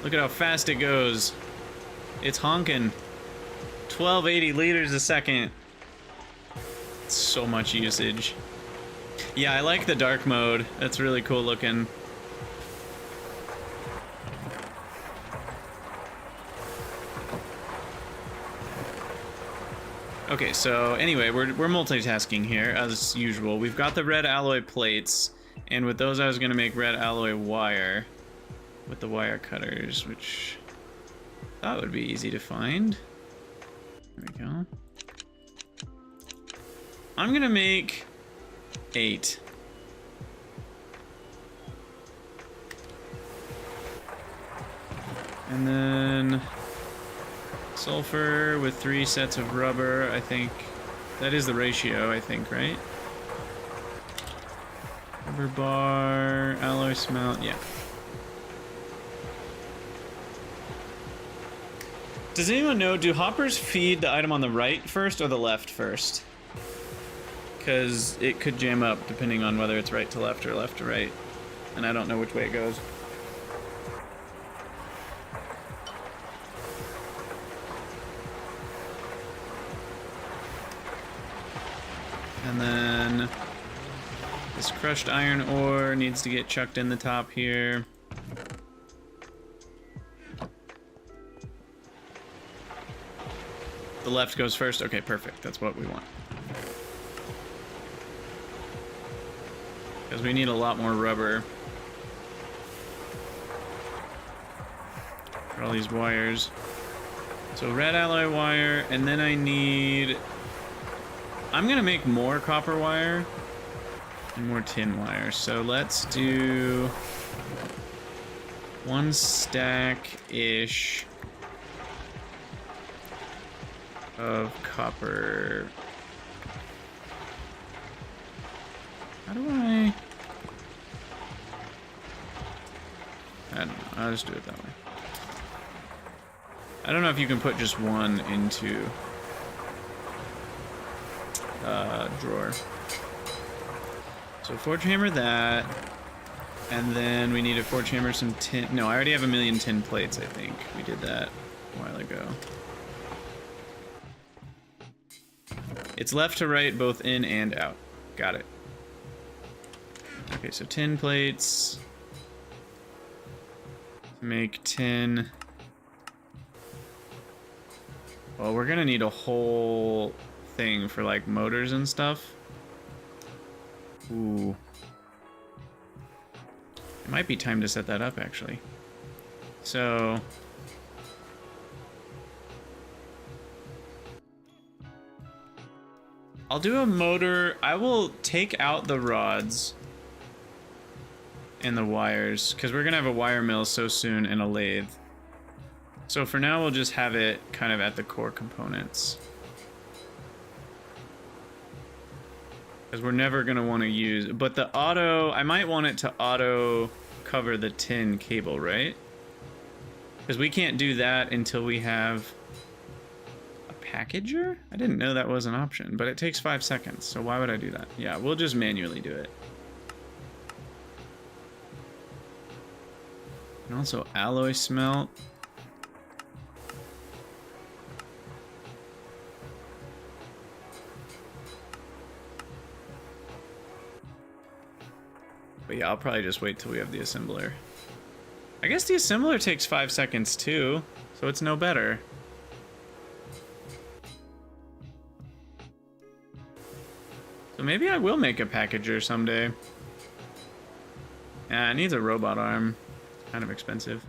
Look at how fast it goes. It's honking. 1280 liters a second. It's so much usage. Yeah, I like the dark mode. That's really cool looking. Okay, so anyway, we're multitasking here as usual. We've got the red alloy plates, and with those I was gonna make red alloy wire with the wire cutters, which I thought would be easy to find. There we go. I'm gonna make 8. And then sulfur with 3 sets of rubber, I think. That is the ratio, I think, right? Rubber bar, alloy smelt, yeah. Does anyone know, do hoppers feed the item on the right first or the left first? Because it could jam up depending on whether it's right to left or left to right. And I don't know which way it goes. And then this crushed iron ore needs to get chucked in the top here. The left goes first? Okay, perfect. That's what we want. Because we need a lot more rubber. For all these wires. So red alloy wire, and then I need... I'm gonna make more copper wire and more tin wire. So let's do 1 stack-ish of copper. How do I don't know. I'll just do it that way. I don't know if you can put just one into drawer. So forge hammer that, and then we need to forge hammer some tin. No, I already have 1,000,000 tin plates, I think. We did that a while ago. It's left to right, both in and out. Got it. Okay, so 10 plates. Make 10. Well, we're gonna need a whole thing for like motors and stuff. Ooh. It might be time to set that up actually. So I'll do a motor. I will take out the rods and the wires because we're gonna have a wire mill so soon and a lathe. So for now we'll just have it kind of at the core components. Because we're never gonna want to use, but the auto, I might want it to auto cover the tin cable, right? Because we can't do that until we have a packager? I didn't know that was an option, but it takes 5 seconds, so why would I do that? Yeah, we'll just manually do it. And also alloy smelt. But yeah, I'll probably just wait till we have the assembler. I guess the assembler takes 5 seconds too, so it's no better. So maybe I will make a packager someday. Yeah, it needs a robot arm. Kind of expensive.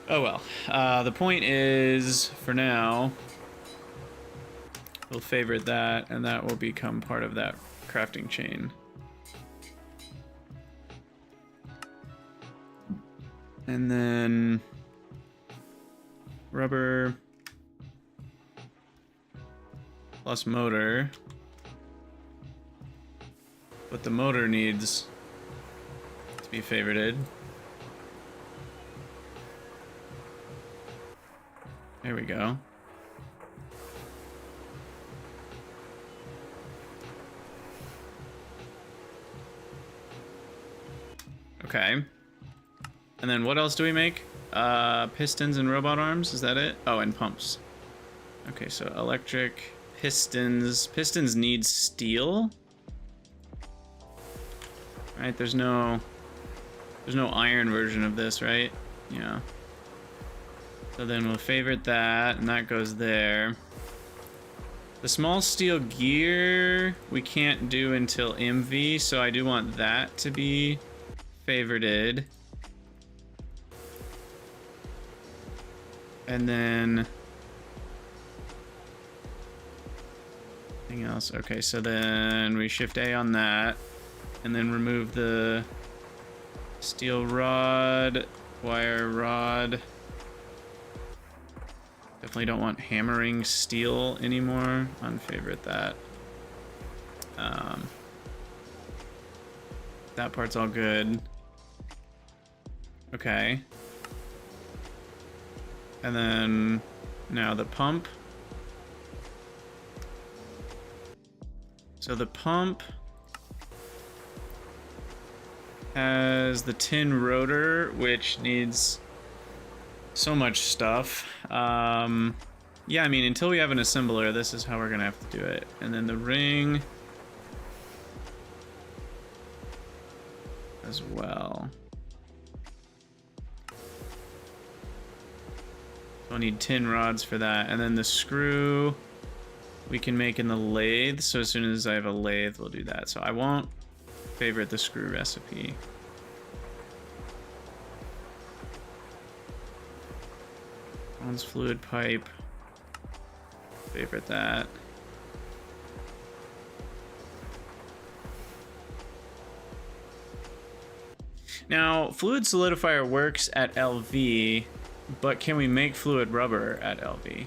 Oh well. The point is, for now, we'll favorite that, and that will become part of that crafting chain. And then rubber plus motor. But the motor needs to be favorited. There we go. Okay. And then what else do we make? Pistons and robot arms, is that it? Oh, and pumps. Okay, so electric, pistons. Pistons need steel. Right, there's no iron version of this, right? Yeah. So then we'll favorite that, and that goes there. The small steel gear we can't do until MV, so I do want that to be favorited. And then anything else? Okay, so then we shift A on that, and then remove the steel rod, wire rod. Definitely don't want hammering steel anymore. Unfavorite that. That part's all good. Okay. And then now the pump. So the pump has the tin rotor, which needs so much stuff. Yeah, I mean, until we have an assembler, this is how we're gonna have to do it. And then the ring as well. We'll need tin rods for that. And then the screw we can make in the lathe. So as soon as I have a lathe, we'll do that. So I won't favorite the screw recipe. Bronze fluid pipe. Favorite that. Now, fluid solidifier works at LV, but can we make fluid rubber at LV?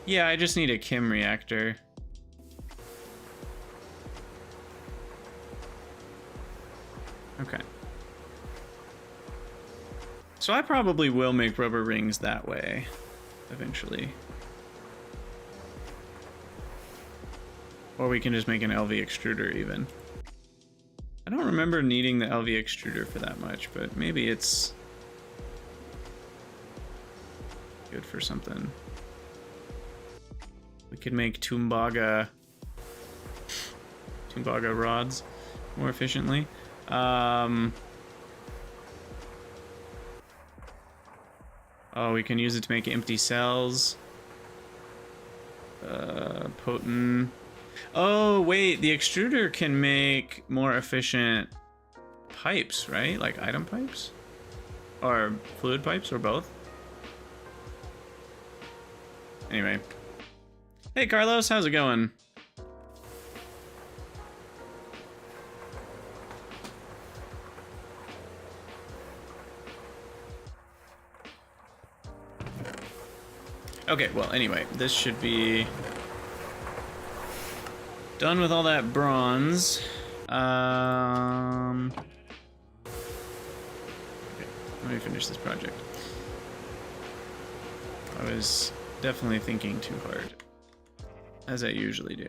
Yeah, I just need a chem reactor. Okay. So I probably will make rubber rings that way, eventually. Or we can just make an LV extruder even. I don't remember needing the LV extruder for that much, but maybe it's good for something. We could make Tumbaga rods more efficiently. Oh, we can use it to make empty cells. Potent. Oh, wait, the extruder can make more efficient pipes, right? Like item pipes? Or fluid pipes, or both? Anyway. Hey, Carlos, how's it going? Okay, well, anyway, this should be done with all that bronze. Okay, let me finish this project. I was definitely thinking too hard, as I usually do.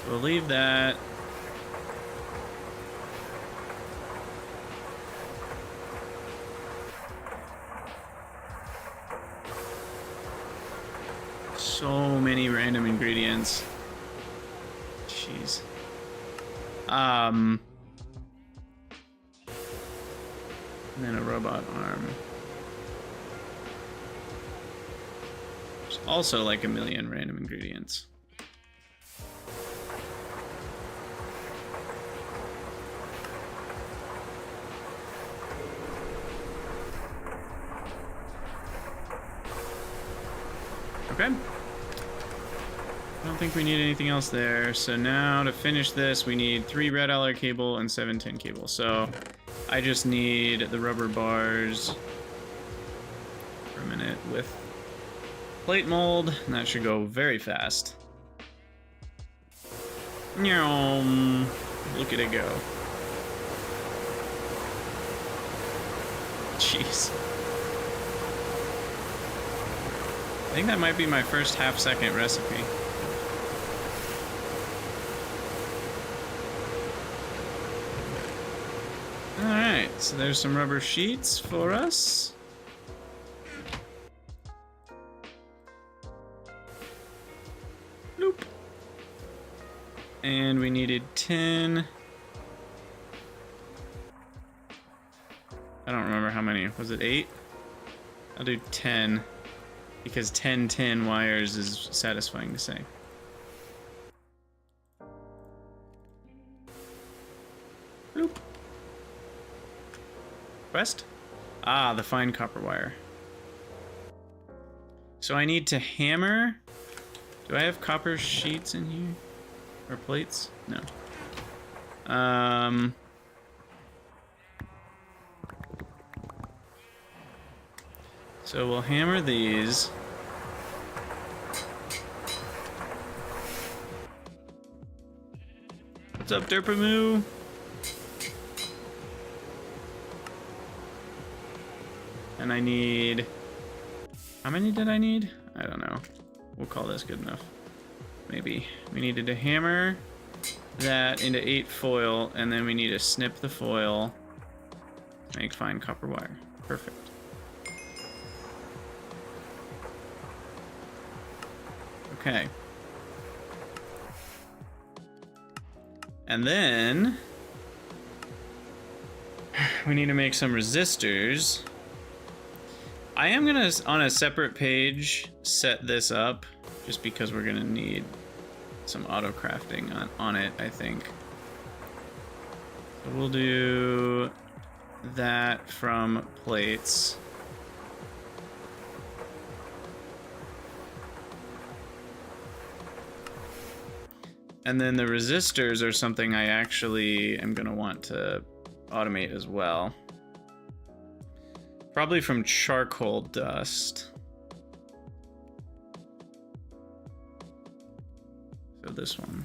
we'll leave that. So many random ingredients. Jeez. And then a robot arm. There's also like a million random ingredients. Okay. I don't think we need anything else there. So now to finish this, we need 3 red alloy cable and 7 tin cable. So I just need the rubber bars for a minute with plate mold, and that should go very fast. Look at it go. Jeez. I think that might be my first half-second recipe. Alright, so there's some rubber sheets for us. Bloop. And we needed 10. I don't remember how many. Was it 8? I'll do 10. Because 10 tin wires is satisfying to say. Bloop. Quest? Ah, the fine copper wire. So I need to hammer. Do I have copper sheets in here? Or plates? No. So we'll hammer these. What's up, Derpamoo? And I need... How many did I need? I don't know. We'll call this good enough. Maybe. We needed to hammer that into 8 foil, and then we need to snip the foil to make fine copper wire. Perfect. Okay. And then we need to make some resistors. I am gonna, on a separate page, set this up just because we're gonna need some auto crafting on it, I think. So we'll do that from plates. And then the resistors are something I actually am gonna want to automate as well. Probably from charcoal dust. So this one.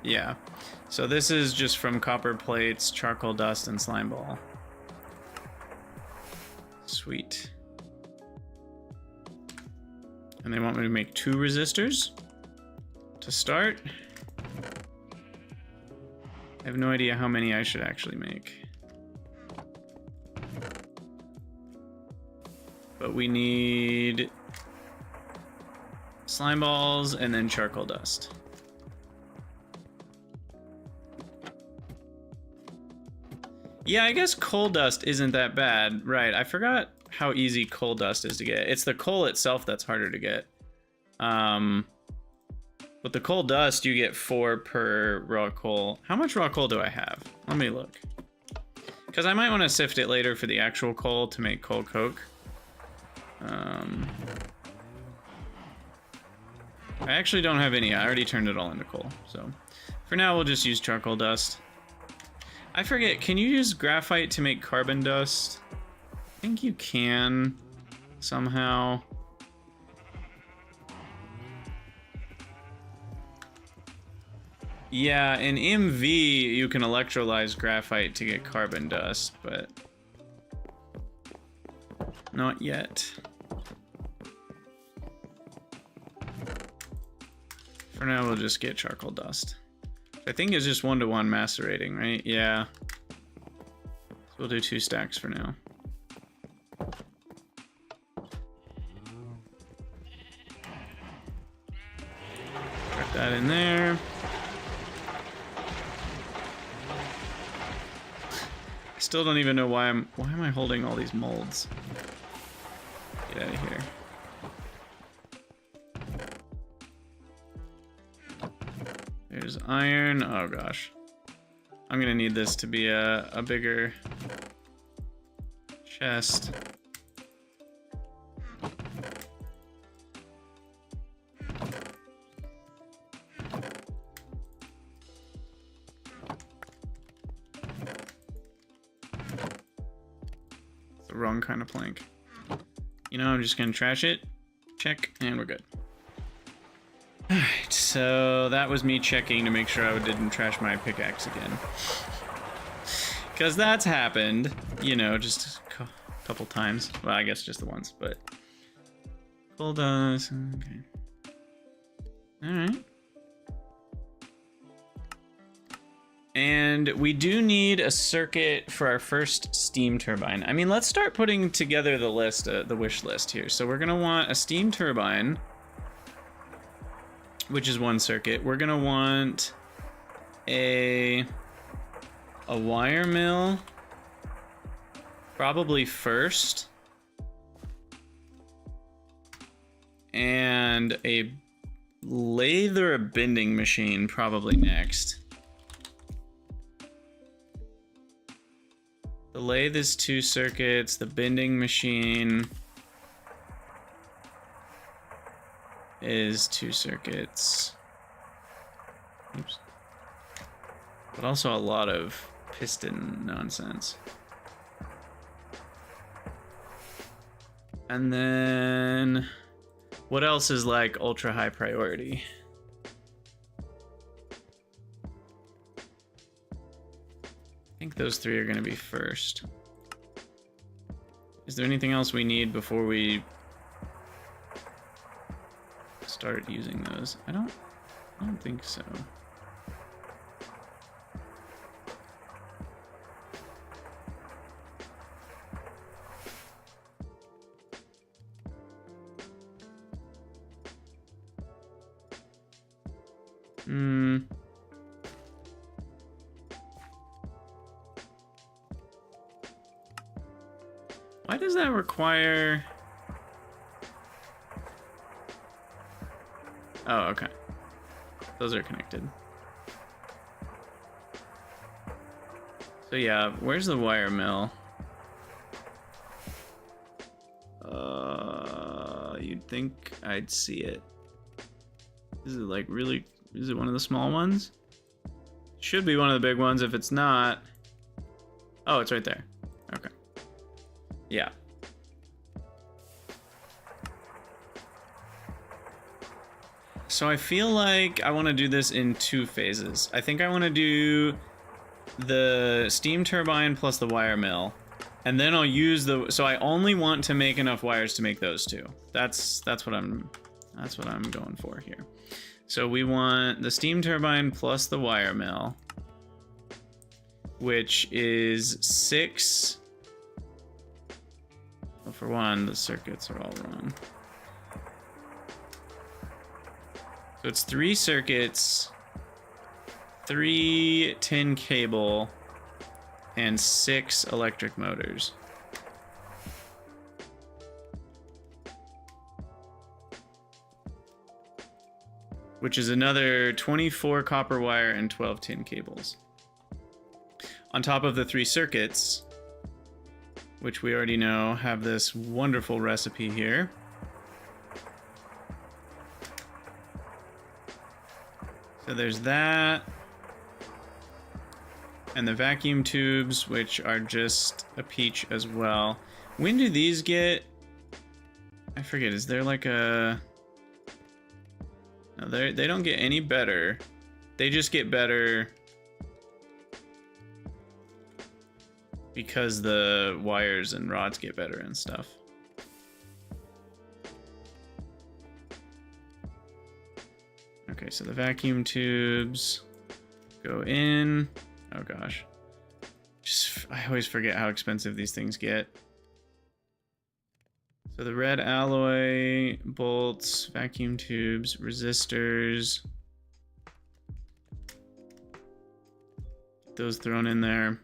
Yeah. So this is just from copper plates, charcoal dust, and slime ball. Sweet. And they want me to make 2 resistors to start. I have no idea how many I should actually make. But we need slime balls and then charcoal dust. Yeah, I guess coal dust isn't that bad. Right, I forgot how easy coal dust is to get. It's the coal itself that's harder to get. With the coal dust, you get 4 per raw coal. How much raw coal do I have? Let me look. Because I might want to sift it later for the actual coal to make coal coke. I actually don't have any. I already turned it all into coal. So for now, we'll just use charcoal dust. I forget, can you use graphite to make carbon dust? I think you can somehow. Yeah, in MV, you can electrolyze graphite to get carbon dust, but Not yet. For now, we'll just get charcoal dust. I think it's just 1-to-1 macerating, right? Yeah. So we'll do 2 stacks for now. Put that in there. I still don't even know why am I holding all these molds? Get out of here. There's iron. Oh gosh. I'm gonna need this to be a bigger chest. It's the wrong kind of plank. You know, I'm just gonna trash it. Check, and we're good. Alright, so that was me checking to make sure I didn't trash my pickaxe again. Because that's happened, you know, just a couple times. Well, I guess just the once, but... Full dust, okay. Alright. And we do need a circuit for our first steam turbine. I mean, let's start putting together the list, the wish list here. So we're gonna want a steam turbine, which is 1 circuit. We're gonna want a wire mill, probably first, and a lathe or a bending machine probably next. The lathe is 2 circuits, the bending machine is 2 circuits. Oops. But also a lot of piston nonsense. And then what else is like ultra high priority? I think those 3 are going to be first. Is there anything else we need before we start using those? I don't think so. Why does that require... Oh, okay. Those are connected. So yeah, where's the wire mill? You'd think I'd see it. Is it like really... Is it one of the small ones? Should be one of the big ones if it's not. Oh, it's right there. Okay. Yeah. So I feel like I want to do this in 2 phases. I think I want to do the steam turbine plus the wire mill, and then I'll use the... So I only want to make enough wires to make those 2. That's what I'm going for here. So we want the steam turbine plus the wire mill, which is 6. Well, for one, the circuits are all wrong. So it's 3 circuits, 3 tin cable, and 6 electric motors. Which is another 24 copper wire and 12 tin cables. On top of the 3 circuits, which we already know have this wonderful recipe here. So there's that. And the vacuum tubes, which are just a peach as well. When do these get... I forget, is there like a... No, they don't get any better. They just get better because the wires and rods get better and stuff. so the vacuum tubes go in. Oh gosh. I always forget how expensive these things get. So the red alloy, bolts, vacuum tubes, resistors. Those thrown in there.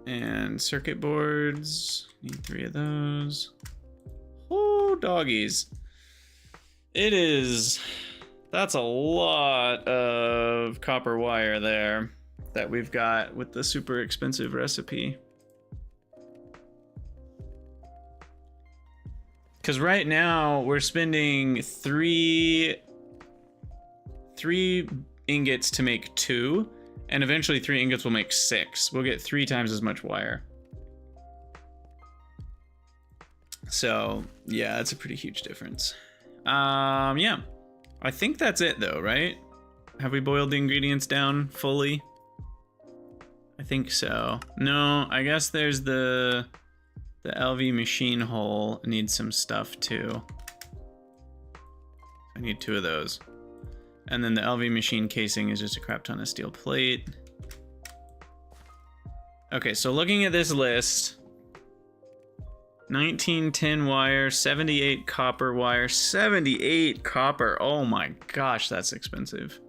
And circuit boards. Need 3 of those. Oh, doggies. That's a lot of copper wire there that we've got with the super expensive recipe. Because right now we're spending three ingots to make 2, and eventually 3 ingots will make 6. We'll get 3 times as much wire. So yeah, that's a pretty huge difference. Yeah, I think that's it though, right? Have we boiled the ingredients down fully? I think so. No, I guess there's the LV machine hole needs some stuff too. I need 2 of those. And then the LV machine casing is just a crap ton of steel plate. Okay, so looking at this list, 19 tin wire, 78 copper wire, 78 copper. Oh my gosh, that's expensive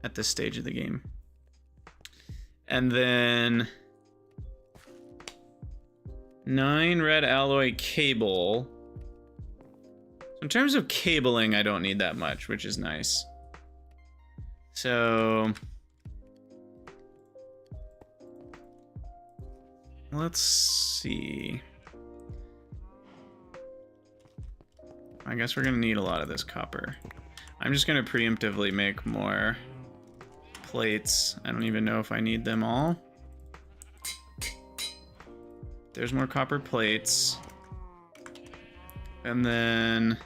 at this stage of the game. And then 9 red alloy cable. In terms of cabling, I don't need that much, which is nice. So let's see. I guess we're gonna need a lot of this copper. I'm just gonna preemptively make more plates. I don't even know if I need them all. There's more copper plates. And then,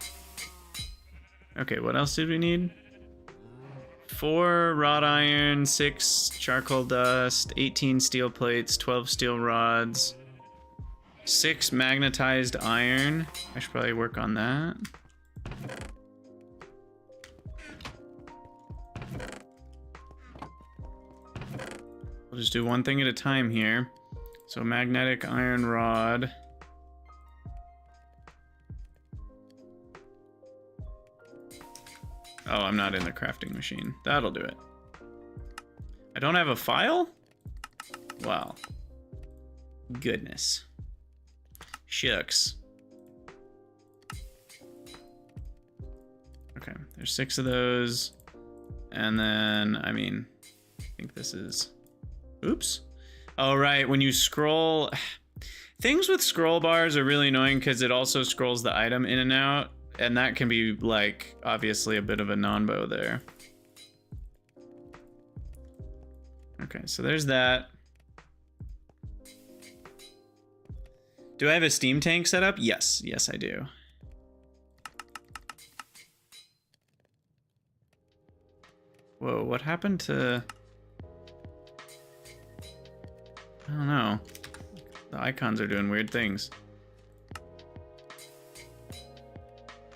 okay, what else did we need? 4 wrought iron, 6 charcoal dust, 18 steel plates, 12 steel rods, 6 magnetized iron. I should probably work on that. We'll just do one thing at a time here. So magnetic iron rod. Oh, I'm not in the crafting machine. That'll do it. I don't have a file? Wow. Goodness. Shucks. Okay, there's 6 of those. And then, I mean, I think this is... Oops. Oh, right, when you scroll... Things with scroll bars are really annoying because it also scrolls the item in and out. And that can be, like, obviously a bit of a non-bo there. Okay, so there's that. Do I have a steam tank set up? Yes, yes I do. Whoa, what happened to... I don't know. The icons are doing weird things.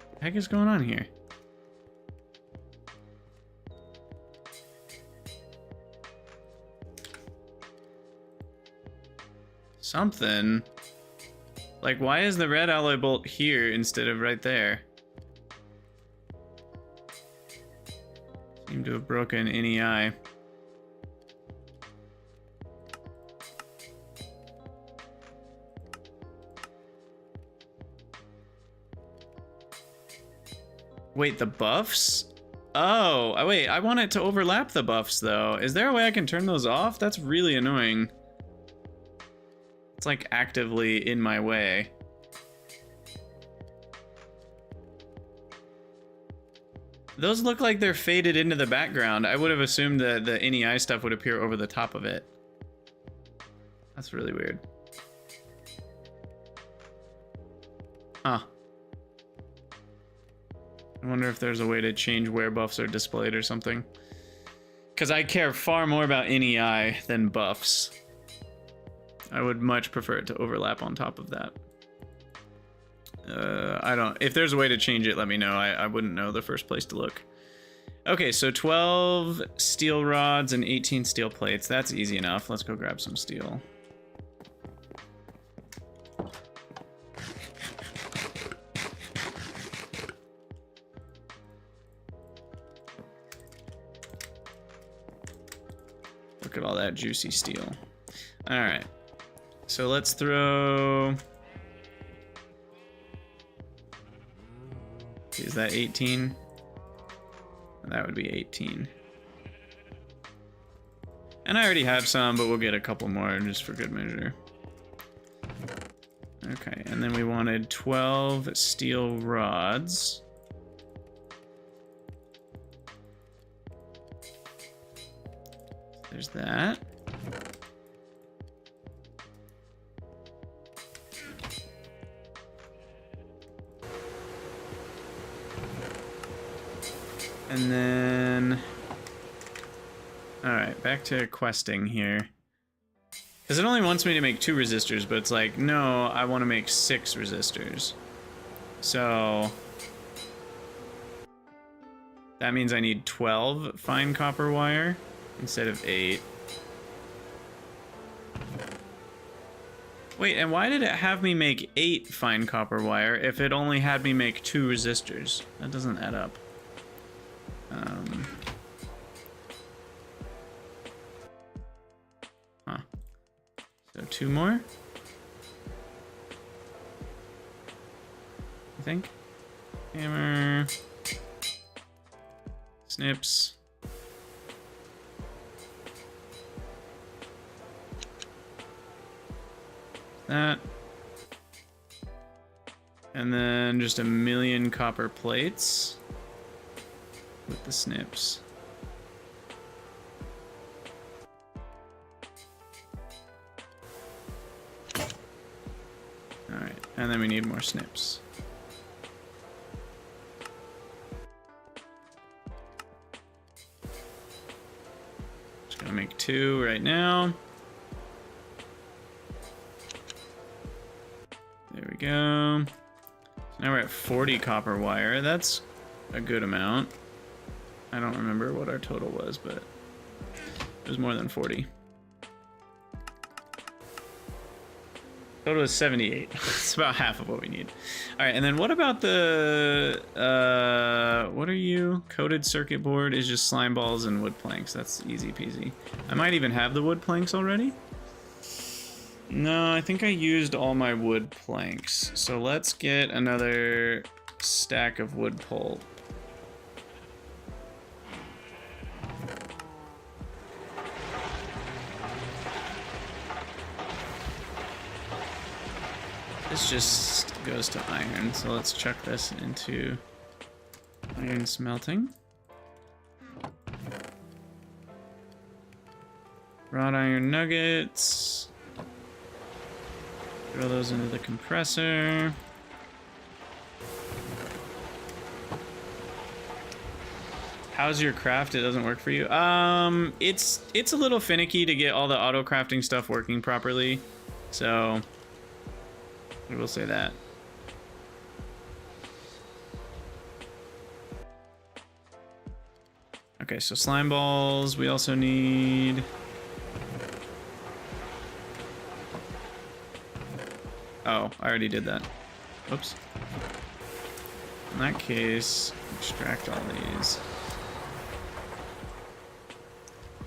What the heck is going on here? Something. Like, why is the red alloy bolt here instead of right there? Seem to have broken any eye. Wait, the buffs? Oh, wait, I want it to overlap the buffs though. Is there a way I can turn those off? That's really annoying. It's like actively in my way. Those look like they're faded into the background. I would have assumed that the NEI stuff would appear over the top of it. That's really weird. Huh. I wonder if there's a way to change where buffs are displayed or something. Because I care far more about NEI than buffs. I would much prefer it to overlap on top of that. I don't... If there's a way to change it, let me know. I wouldn't know the first place to look. Okay, so 12 steel rods and 18 steel plates. That's easy enough. Let's go grab some steel. Look at all that juicy steel. All right, so let's throw... Is that 18? That would be 18. And I already have some, but we'll get a couple more just for good measure. Okay, and then we wanted 12 steel rods. There's that. And then, all right, back to questing here. Because it only wants me to make 2 resistors, but it's like, no, I want to make 6 resistors. So that means I need 12 fine copper wire instead of 8. Wait, and why did it have me make 8 fine copper wire if it only had me make 2 resistors? That doesn't add up. So 2 more, I think. Hammer, snips. That. And then just a million copper plates with the snips. All right, and then we need more snips. Just gonna make 2 right now. There we go. So now we're at 40 copper wire. That's a good amount. I don't remember what our total was, but it was more than 40. Total is 78. It's about half of what we need. All right, and then what about the, what are you? Coated circuit board is just slime balls and wood planks. That's easy peasy. I might even have the wood planks already. No, I think I used all my wood planks. So let's get another stack of wood pulp. This just goes to iron, so let's chuck this into iron smelting. Wrought iron nuggets. Throw those into the compressor. How's your craft? It doesn't work for you? It's a little finicky to get all the auto crafting stuff working properly, so I will say that. Okay, so slime balls, we also need... Oh, I already did that. Oops. In that case, extract all these.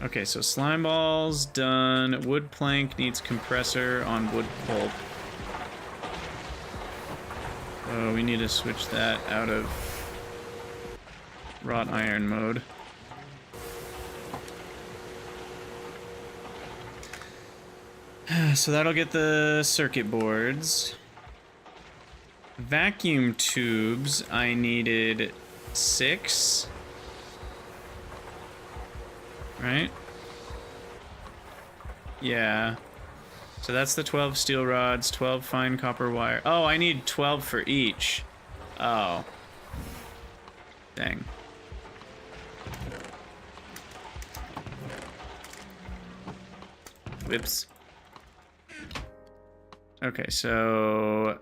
Okay, so slime balls done. Wood plank needs compressor on wood pulp. So we need to switch that out of wrought iron mode. So that'll get the circuit boards. Vacuum tubes, I needed 6. Right? Yeah. So that's the 12 steel rods, 12 fine copper wire. Oh, I need 12 for each. Oh. Dang. Whoops. Okay, so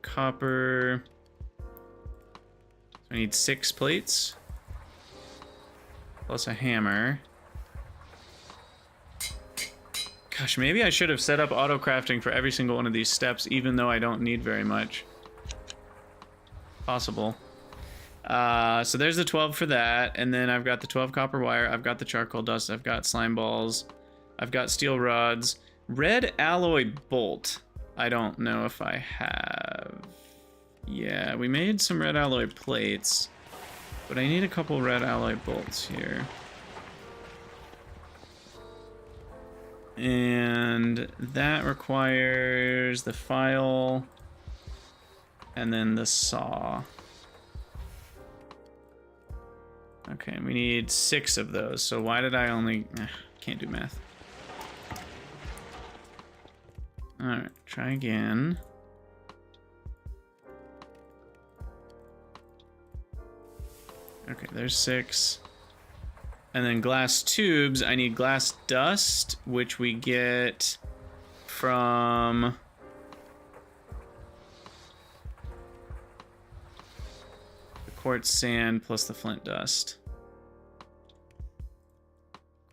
copper. I need 6 plates. Plus a hammer. Gosh, maybe I should have set up auto crafting for every single one of these steps, even though I don't need very much. Possible. So there's the 12 for that, and then I've got the 12 copper wire, I've got the charcoal dust, I've got slime balls, I've got steel rods. Red alloy bolt. I don't know if I have. Yeah, we made some red alloy plates, but I need a couple red alloy bolts here. And that requires the file and then the saw. Okay, we need 6 of those. So why did I only... can't do math. Alright, try again. Okay, there's 6. And then glass tubes, I need glass dust, which we get from... the quartz sand plus the flint dust.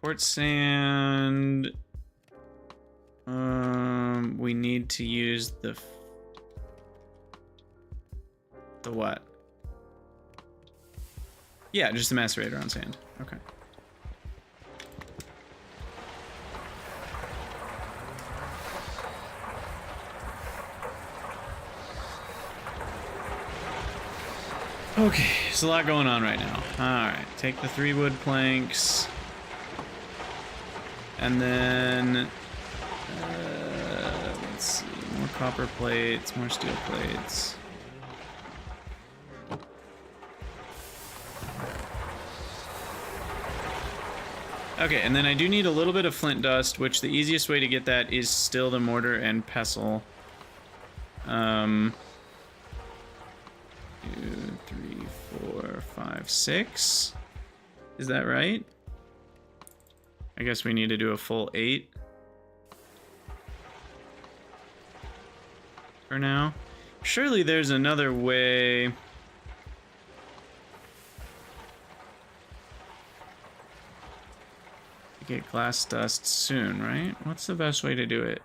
Quartz sand... we need to use the what? Yeah, just the macerator on sand. Okay. Okay, there's a lot going on right now. Alright, take the 3 wood planks. And then... let's see, more copper plates, more steel plates. Okay, and then I do need a little bit of flint dust, which the easiest way to get that is still the mortar and pestle. 2, 3, 4, 5, 6. Is that right? I guess we need to do a full 8. For now. Surely there's another way. To get glass dust soon, right? What's the best way to do it?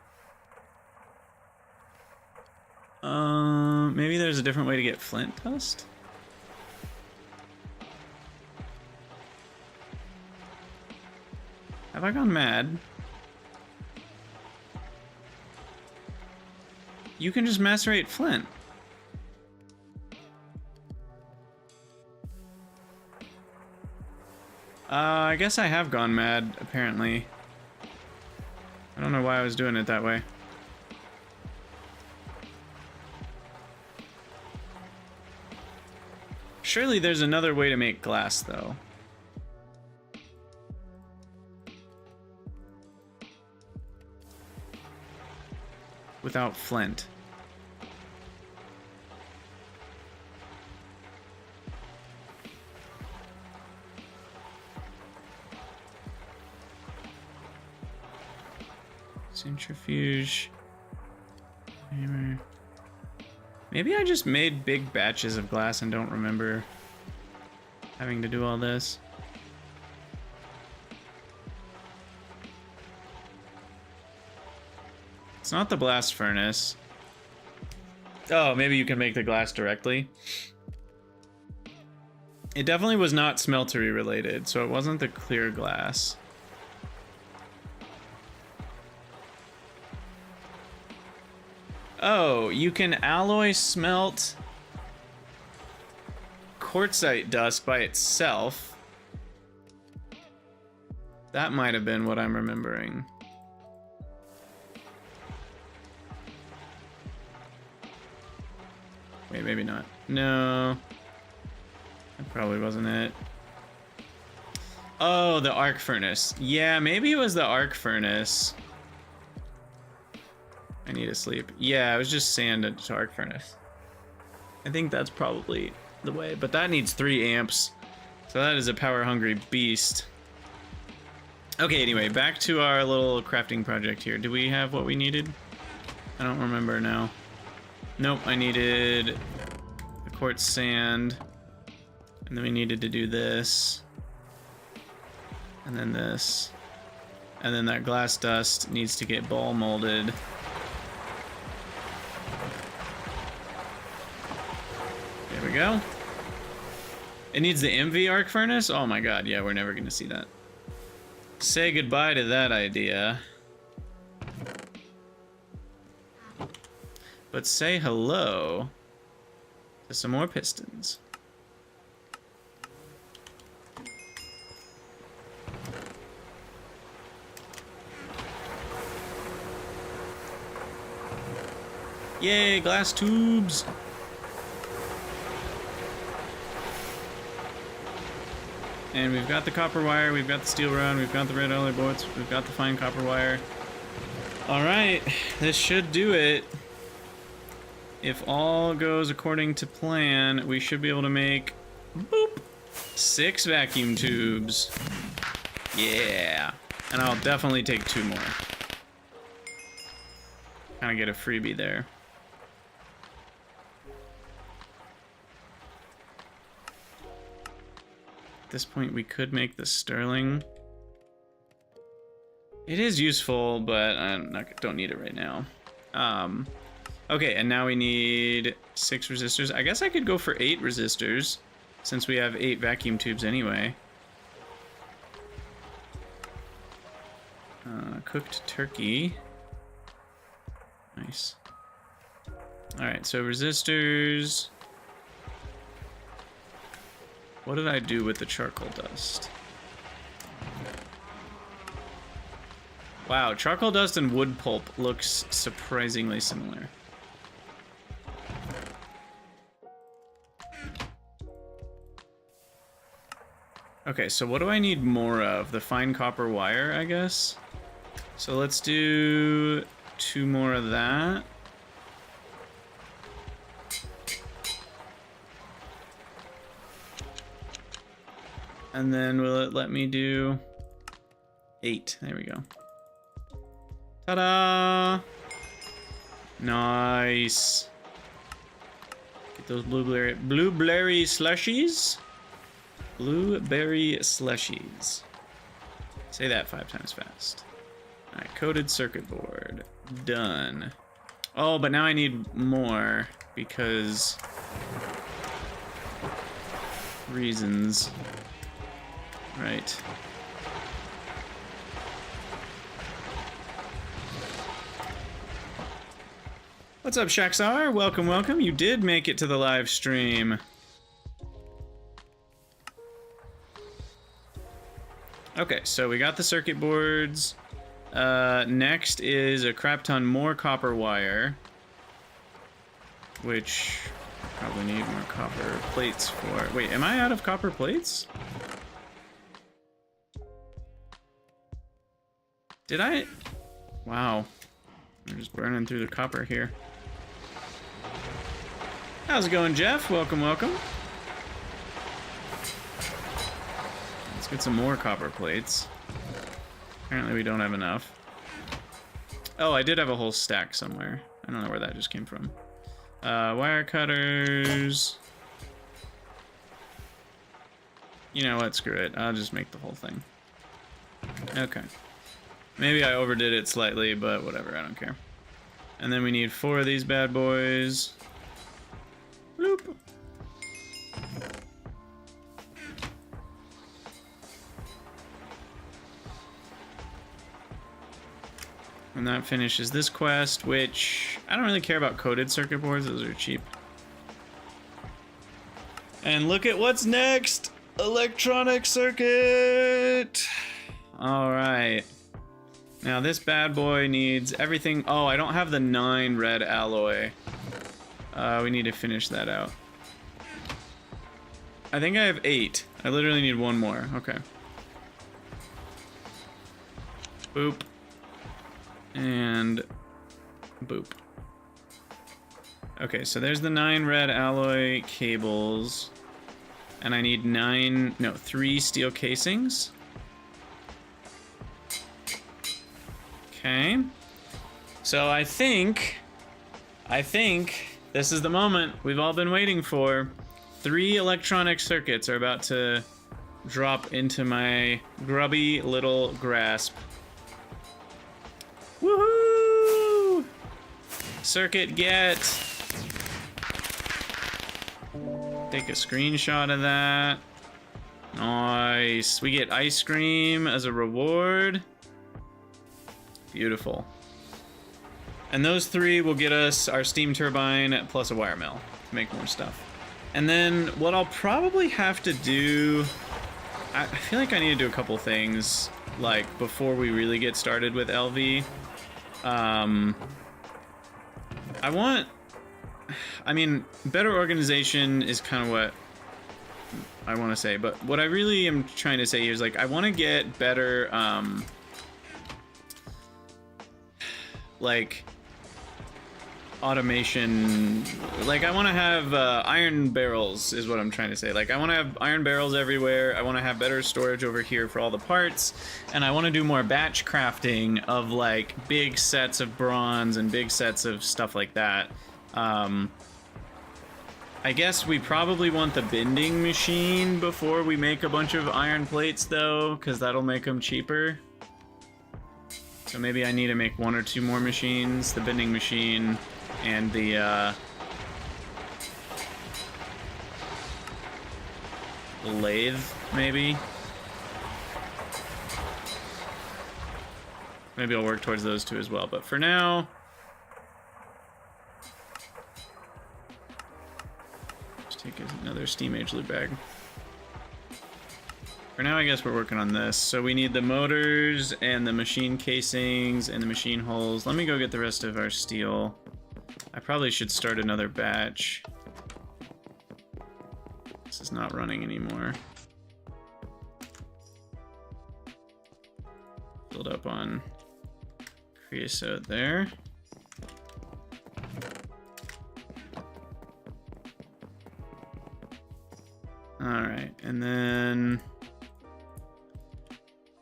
Maybe there's a different way to get flint dust? Have I gone mad? You can just macerate flint. I guess I have gone mad, apparently. I don't know why I was doing it that way. Surely there's another way to make glass, though. Without flint. Centrifuge. Hammer. Maybe I just made big batches of glass and don't remember having to do all this. It's not the blast furnace. Oh, maybe you can make the glass directly. It definitely was not smeltery related, so it wasn't the clear glass. Oh, you can alloy smelt quartzite dust by itself. That might have been what I'm remembering. Wait, maybe not. No. That probably wasn't it. Oh, the arc furnace. Yeah, maybe it was the arc furnace. I need to sleep. Yeah, it was just sand and arc furnace. I think that's probably the way, but that needs 3 amps. So that is a power-hungry beast. Okay, anyway, back to our little crafting project here. Do we have what we needed? I don't remember now. Nope, I needed the quartz sand. And then we needed to do this. And then this. And then that glass dust needs to get ball molded. There we go. It needs the MV arc furnace? Oh my god, yeah, we're never gonna see that. Say goodbye to that idea. But say hello to some more pistons. Yay, glass tubes! And we've got the copper wire, we've got the steel rod, we've got the red alloy bolts, we've got the fine copper wire. Alright, this should do it. If all goes according to plan, we should be able to make, boop, 6 vacuum tubes. Yeah. And I'll definitely take 2 more. Kind of get a freebie there. At this point, we could make the sterling. It is useful, but don't need it right now. Okay, and now we need 6 resistors. I guess I could go for 8 resistors, since we have 8 vacuum tubes anyway. Cooked turkey. Nice. Alright, so resistors. What did I do with the charcoal dust? Wow, charcoal dust and wood pulp looks surprisingly similar. Okay, so what do I need more of? The fine copper wire, I guess? So let's do 2 more of that. And then will it let me do 8? There we go. Ta-da! Nice. Get those blueberry slushies. Blueberry slushies. Say that 5 times fast. Alright, coated circuit board. Done. Oh, but now I need more because reasons. Right. What's up, Shaxar? Welcome, welcome. You did make it to the live stream. Okay, so we got the circuit boards. Next is a crap ton more copper wire, which probably need more copper plates for. Wait, am I out of copper plates? Did I? Wow. I'm just burning through the copper here. How's it going, Jeff? Welcome, welcome. Let's get some more copper plates. Apparently we don't have enough. Oh, I did have a whole stack somewhere. I don't know where that just came from. Wire cutters. You know what? Screw it. I'll just make the whole thing. Okay. Maybe I overdid it slightly, but whatever, I don't care. And then we need 4 of these bad boys. Bloop. And that finishes this quest, which I don't really care about coated circuit boards, those are cheap. And look at what's next! Electronic circuit! Alright. Now this bad boy needs everything. Oh, I don't have the 9 red alloy. We need to finish that out. I think I have 8. I literally need 1 more. Okay. Boop. And boop. Okay, so there's the 9 red alloy cables. And I need 3 steel casings. Okay. So I think This is the moment we've all been waiting for. 3 electronic circuits are about to drop into my grubby little grasp. Woohoo! Circuit get. Take a screenshot of that. Nice. We get ice cream as a reward. Beautiful. And those 3 will get us our steam turbine plus a wire mill to make more stuff. And then what I'll probably have to do, I feel like I need to do a couple things like before we really get started with LV. I mean, better organization is kind of what I want to say, but what I really am trying to say here is like I want to get better like automation. Like I want to have iron barrels is what I'm trying to say. Like I want to have iron barrels everywhere. I want to have better storage over here for all the parts, and I want to do more batch crafting of like big sets of bronze and big sets of stuff like that. I guess we probably want the bending machine before we make a bunch of iron plates though, because that'll make them cheaper. So maybe I need to make 1 or 2 more machines, the bending machine and the lathe, maybe. Maybe I'll work towards those 2 as well, but for now, just take another steam age loot bag. For now, I guess we're working on this. So we need the motors and the machine casings and the machine holes. Let me go get the rest of our steel. I probably should start another batch. This is not running anymore. Build up on creosote there. All right, and then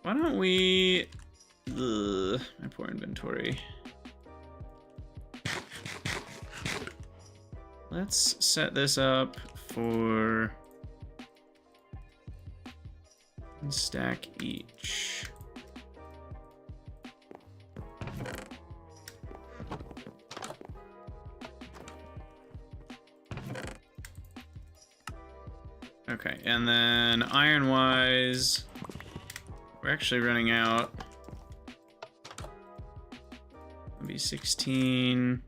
why don't we... Ugh, my poor inventory. Let's set this up for 1 stack each. Okay, and then iron-wise, we're actually running out. It'll be 16,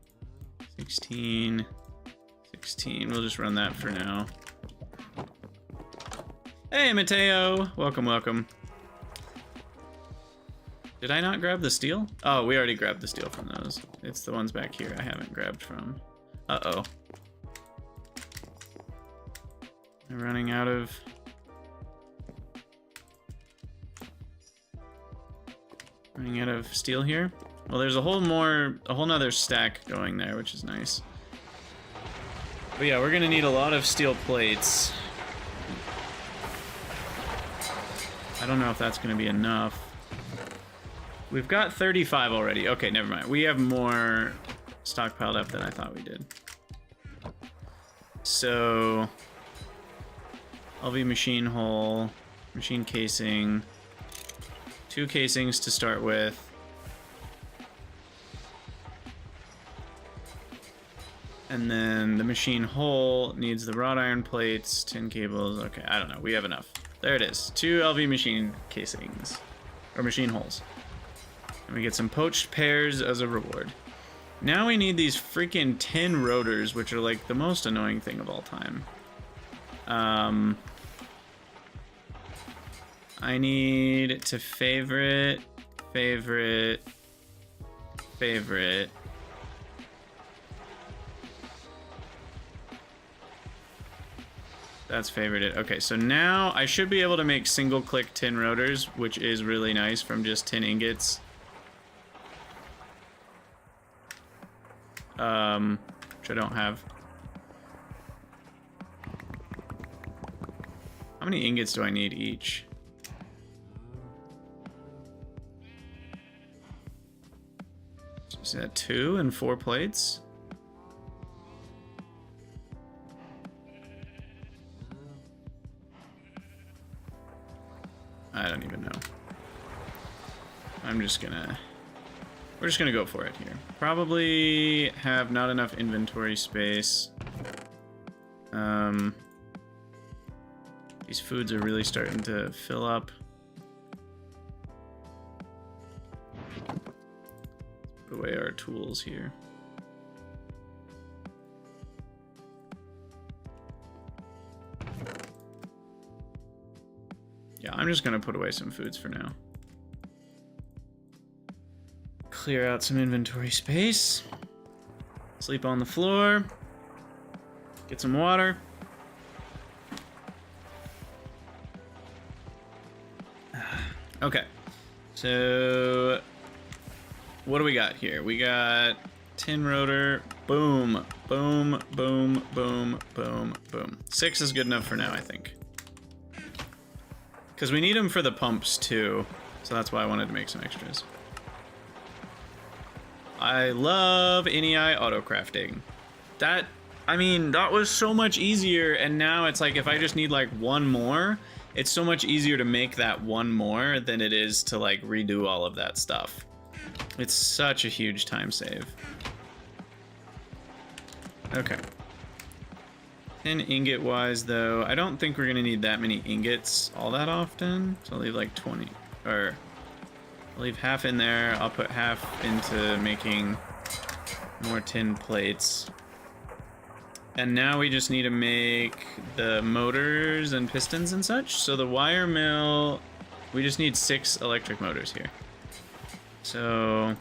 16, 16. We'll just run that for now. Hey, Mateo! Welcome, welcome. Did I not grab the steel? Oh, we already grabbed the steel from those. It's the ones back here I haven't grabbed from. Uh-oh. We're running out of... Running out of steel here. Well, there's a whole nother stack going there, which is nice. But yeah, we're gonna need a lot of steel plates. I don't know if that's gonna be enough. We've got 35 already. Okay, never mind. We have more stockpiled up than I thought we did. So, LV machine hull, machine casing, 2 casings to start with. And then the machine hull needs the wrought iron plates, tin cables. Okay, I don't know. We have enough. There it is. 2 LV machine casings, or machine hulls. And we get some poached pears as a reward. Now we need these freaking tin rotors, which are like the most annoying thing of all time. I need to favorite. That's favorited. Okay, so now I should be able to make single click tin rotors, which is really nice from just tin ingots. Which I don't have. How many ingots do I need each? Is that 2 and 4 plates? I don't even know. We're just gonna go for it here. Probably have not enough inventory space. These foods are really starting to fill up. Put away our tools here. Yeah, I'm just gonna put away some foods for now. Clear out some inventory space. Sleep on the floor. Get some water. Okay, so what do we got here? We got tin rotor. Boom, boom, boom, boom, boom, boom. 6 is good enough for now, I think. Because we need them for the pumps too, so that's why I wanted to make some extras. I love NEI auto crafting. That was so much easier, and now it's like if I just need like one more, it's so much easier to make that one more than it is to like redo all of that stuff. It's such a huge time save. Okay. And ingot wise though, I don't think we're gonna need that many ingots all that often. So I'll leave like 20, or I'll leave half in there. I'll put half into making more tin plates. And now we just need to make the motors and pistons and such. So the wire mill, we just need 6 electric motors here. So,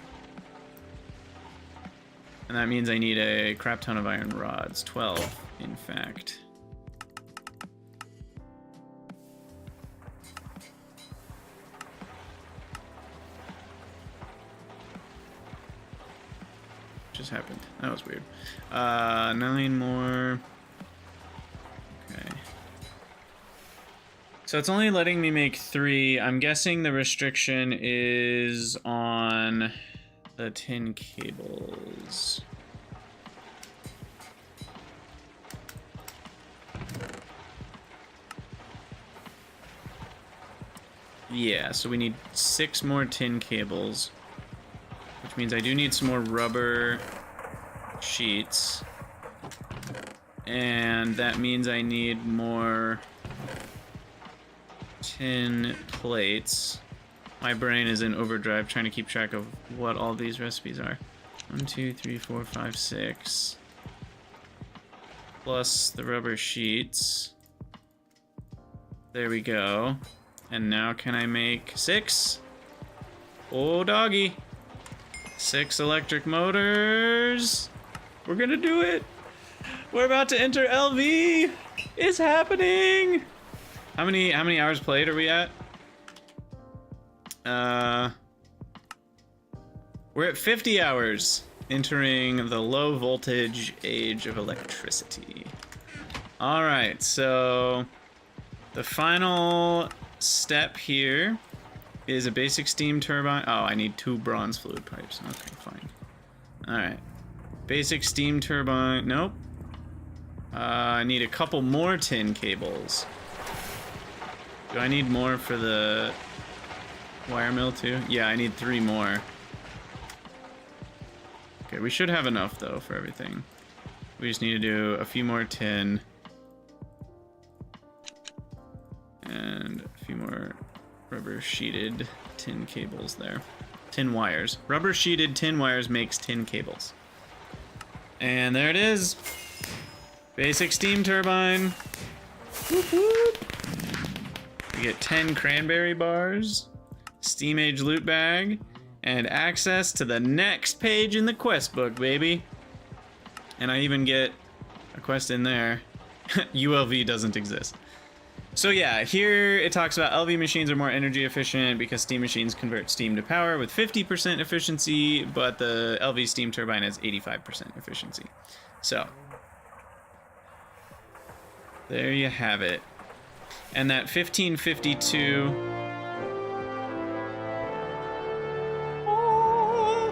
and that means I need a crap ton of iron rods, 12 in fact. Just happened. That was weird. 9 more. Okay. So it's only letting me make 3. I'm guessing the restriction is on the tin cables. Yeah, so we need 6 more tin cables. Which means I do need some more rubber sheets. And that means I need more tin plates. My brain is in overdrive trying to keep track of what all these recipes are. 1, 2, 3, 4, 5, 6. Plus the rubber sheets. There we go. And now can I make 6? Oh, doggy. 6 electric motors. We're gonna do it. We're about to enter LV. It's happening. How many hours played are we at? We're at 50 hours, entering the low voltage age of electricity. All right, so the final step here is a basic steam turbine. Oh, I need 2 bronze fluid pipes. Okay, fine. All right. Basic steam turbine. Nope. I need a couple more tin cables. Do I need more for the wire mill too? Yeah, I need 3 more. Okay, we should have enough though for everything. We just need to do a few more tin. And a few more rubber sheeted tin cables there. Tin wires. Rubber sheeted tin wires makes tin cables. And there it is. Basic steam turbine. Whoop whoop. We get 10 cranberry bars, steam age loot bag, and access to the next page in the quest book, baby. And I even get a quest in there. ULV doesn't exist. So yeah, here it talks about LV machines are more energy efficient because steam machines convert steam to power with 50% efficiency, but the LV steam turbine has 85% efficiency. So there you have it. And that 1552. Oh,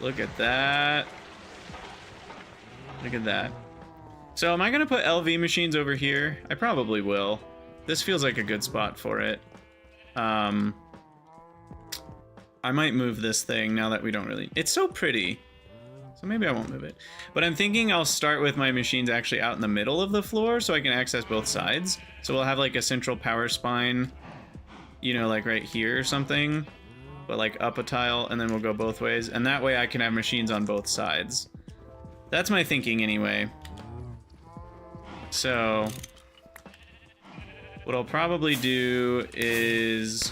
look at that. Look at that. So am I gonna put LV machines over here? I probably will. This feels like a good spot for it. I might move this thing now that we don't really... It's so pretty. So maybe I won't move it. But I'm thinking I'll start with my machines actually out in the middle of the floor so I can access both sides. So we'll have like a central power spine, you know, like right here or something. But like up a tile, and then we'll go both ways. And that way I can have machines on both sides. That's my thinking anyway. So what I'll probably do is...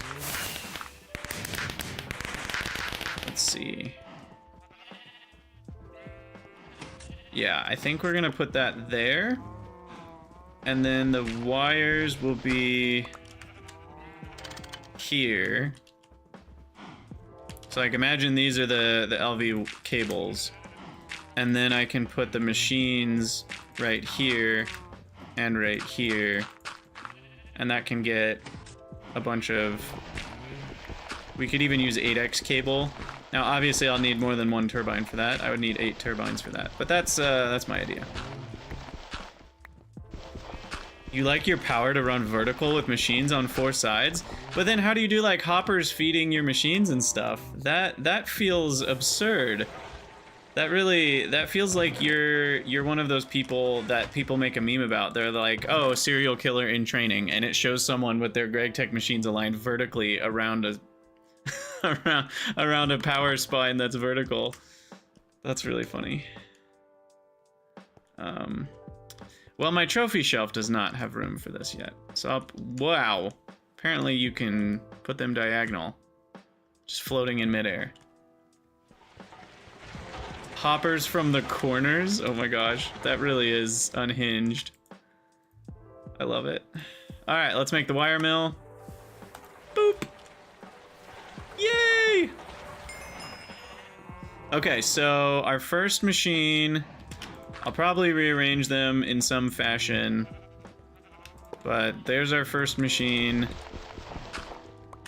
Let's see. Yeah, I think we're gonna put that there. And then the wires will be here. So like imagine these are the LV cables. And then I can put the machines right here and right here. And that can get a bunch of... We could even use 8x cable. Now, obviously, I'll need more than one turbine for that. I would need 8 turbines for that. But that's my idea. You like your power to run vertical with machines on 4 sides? But then how do you do, like, hoppers feeding your machines and stuff? That feels absurd. That feels like you're one of those people that people make a meme about. They're like, oh, serial killer in training. And it shows someone with their Gregtech machines aligned vertically around a... around a power spine that's vertical. That's really funny. Well, my trophy shelf does not have room for this yet. So, wow. Apparently you can put them diagonal. Just floating in midair. Hoppers from the corners? Oh my gosh, that really is unhinged. I love it. Alright, let's make the wire mill. Boop! Yay! Okay, so our first machine, I'll probably rearrange them in some fashion, but there's our first machine,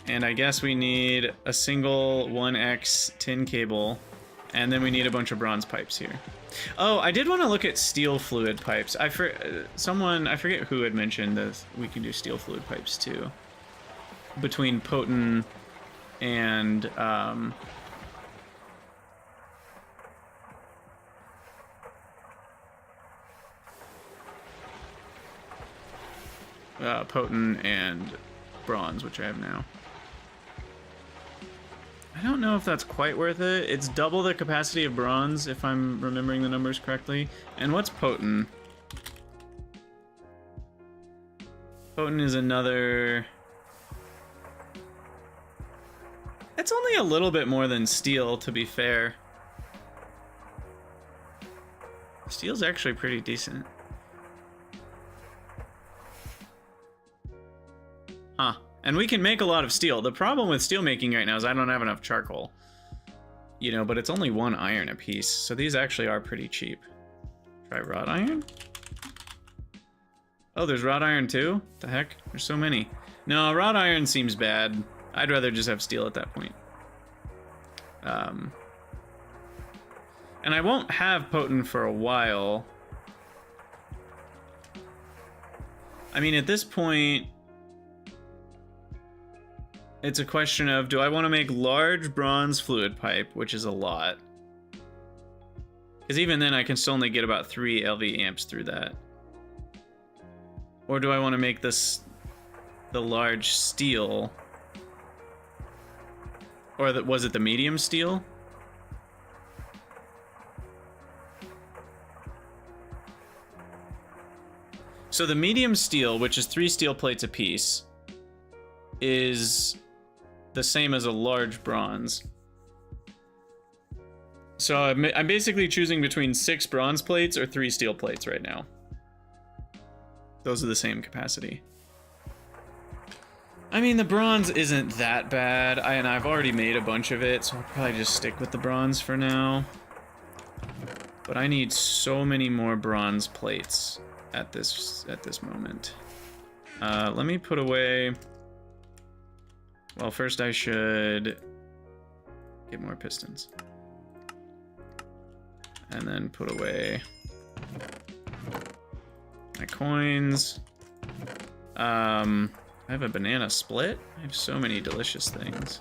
and I guess we need a single 1x tin cable, and then we need a bunch of bronze pipes here. Oh, I did want to look at steel fluid pipes. I forget who had mentioned that we can do steel fluid pipes too, between potent and potent and bronze, which I have now. I don't know if that's quite worth it. It's double the capacity of bronze, if I'm remembering the numbers correctly. And what's potent? Potent is another... It's only a little bit more than steel, to be fair. Steel's actually pretty decent. Huh. And we can make a lot of steel. The problem with steel making right now is I don't have enough charcoal. You know, but it's only 1 iron a piece, so these actually are pretty cheap. Try wrought iron? Oh, there's wrought iron too? What the heck? There's so many. No, wrought iron seems bad. I'd rather just have steel at that point. And I won't have potent for a while. I mean, at this point, it's a question of, do I want to make large bronze fluid pipe, which is a lot. Because even then, I can still only get about 3 LV amps through that. Or do I want to make this the large steel? Or was it the medium steel? So the medium steel, which is 3 steel plates apiece, is the same as a large bronze. So I'm basically choosing between 6 bronze plates or 3 steel plates right now. Those are the same capacity. I mean, the bronze isn't that bad, and I've already made a bunch of it, so I'll probably just stick with the bronze for now. But I need so many more bronze plates at this moment. Let me put away... Well, first I should get more pistons. And then put away my coins. I have a banana split. I have so many delicious things.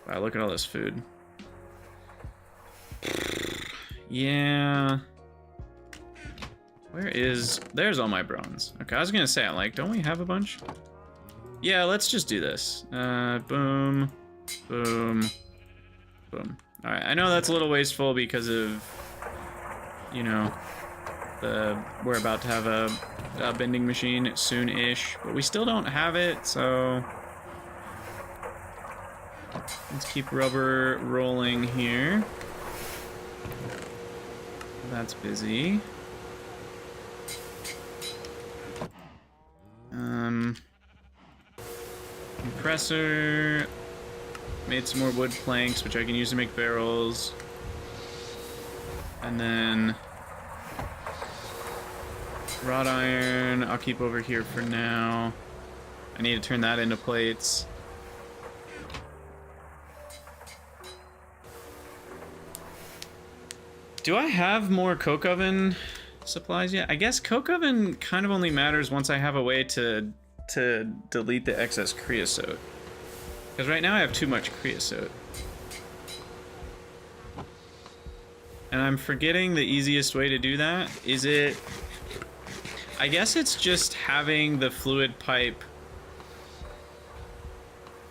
Wow, look at all this food. Yeah. There's all my bronze. Okay, I was gonna say, I'm like, don't we have a bunch? Yeah, let's just do this. Boom, boom, boom. All right, I know that's a little wasteful because of, you know, we're about to have a bending machine soon-ish, but we still don't have it, so let's keep rubber rolling here. That's busy. Compressor. Made some more wood planks, which I can use to make barrels. And then wrought iron, I'll keep over here for now. I need to turn that into plates. Do I have more coke oven supplies yet? I guess coke oven kind of only matters once I have a way to delete the excess creosote. Because right now I have too much creosote. And I'm forgetting the easiest way to do that. Is it... I guess it's just having the fluid pipe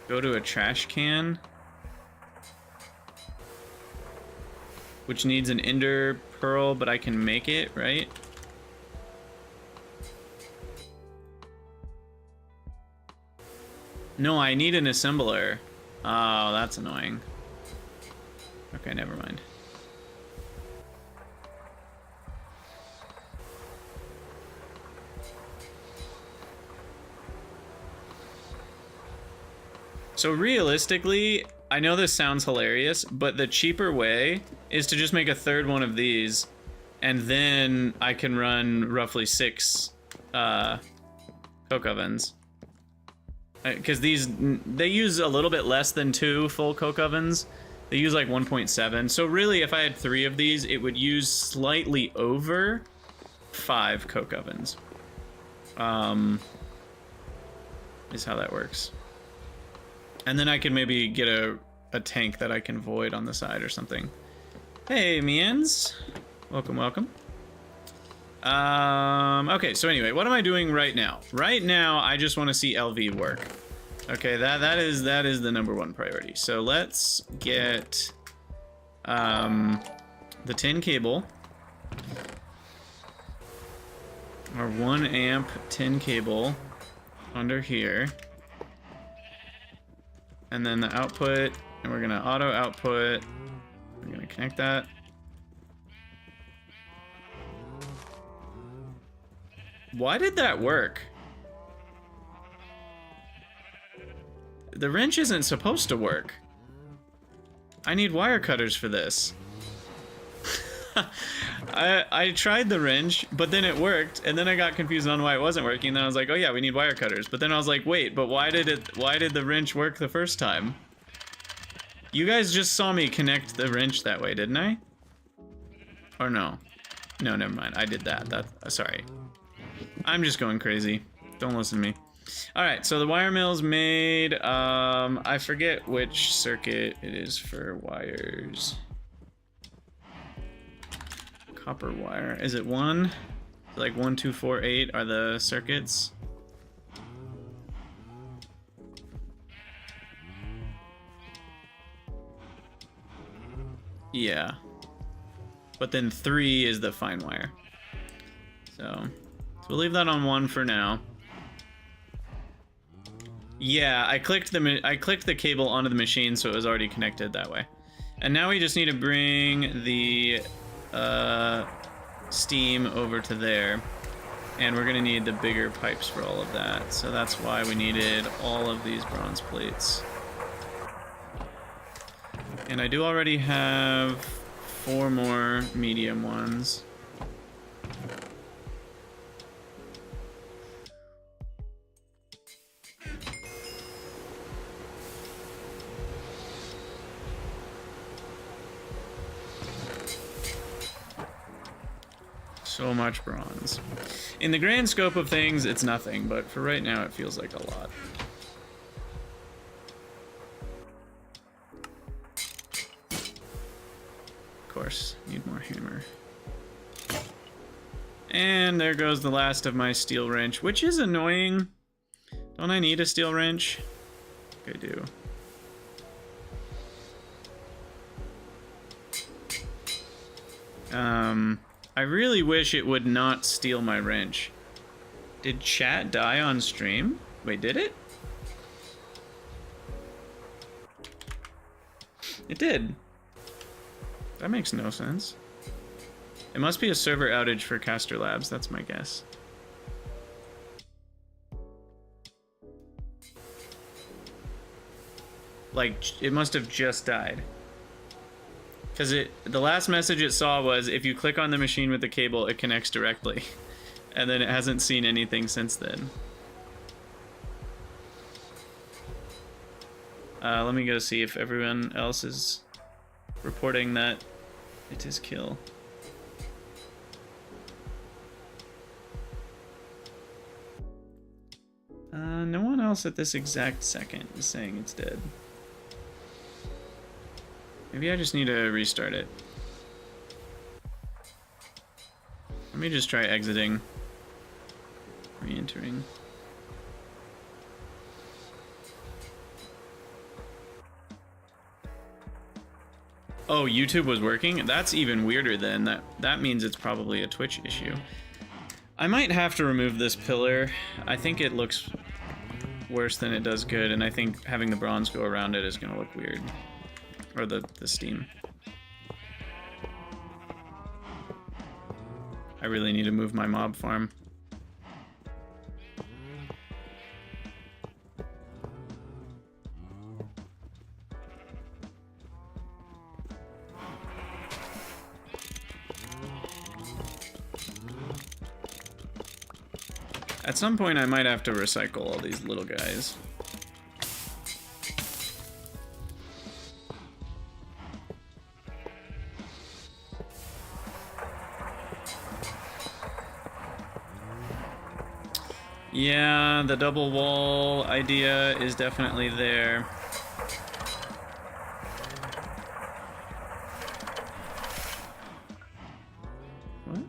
go to a trash can. Which needs an ender pearl, but I can make it, right? No, I need an assembler. Oh, that's annoying. Okay, never mind. So realistically, I know this sounds hilarious, but the cheaper way is to just make a third one of these, and then I can run roughly 6 coke ovens. Because they use a little bit less than 2 full coke ovens. They use like 1.7. So really, if I had 3 of these, it would use slightly over 5 coke ovens. Is how that works. And then I can maybe get a tank that I can void on the side or something. Hey, Mians. Welcome, welcome. Okay, so anyway, what am I doing right now? Right now, I just want to see LV work. Okay, that is the #1 priority. So let's get the tin cable. Our 1 amp tin cable under here. And then the output, and we're gonna auto output. We're gonna connect that. Why did that work? The wrench isn't supposed to work. I need wire cutters for this. I tried the wrench, but then it worked, and then I got confused on why it wasn't working. Then I was like, oh yeah, we need wire cutters. But then I was like, wait, but why did the wrench work the first time? You guys just saw me connect the wrench that way, didn't I? Or no? No, never mind. I did that. Sorry. I'm just going crazy. Don't listen to me. All right, so the wire mill's made. I forget which circuit it is for wires. Copper wire. Is it 1? Like 1, 2, 4, 8 are the circuits. Yeah. But then 3 is the fine wire. So we'll leave that on 1 for now. Yeah, I clicked the cable onto the machine, so it was already connected that way. And now we just need to bring the steam over to there, and we're gonna need the bigger pipes for all of that. So that's why we needed all of these bronze plates. And I do already have 4 more medium ones. So much bronze. In the grand scope of things, it's nothing, but for right now, it feels like a lot. Of course, need more hammer. And there goes the last of my steel wrench, which is annoying. Don't I need a steel wrench? I do. I really wish it would not steal my wrench. Did chat die on stream? Wait, did it? It did. That makes no sense. It must be a server outage for Caster Labs, that's my guess. Like, it must have just died. Because the last message it saw was, if you click on the machine with the cable, it connects directly. And then it hasn't seen anything since then. Let me go see if everyone else is reporting that it is kill. No one else at this exact second is saying it's dead. Maybe I just need to restart it. Let me just try exiting. Re-entering. Oh, YouTube was working? That's even weirder then. That means it's probably a Twitch issue. I might have to remove this pillar. I think it looks worse than it does good, and I think having the bronze go around it is gonna look weird. Or the steam. I really need to move my mob farm. At some point I might have to recycle all these little guys. Yeah, the double wall idea is definitely there. What?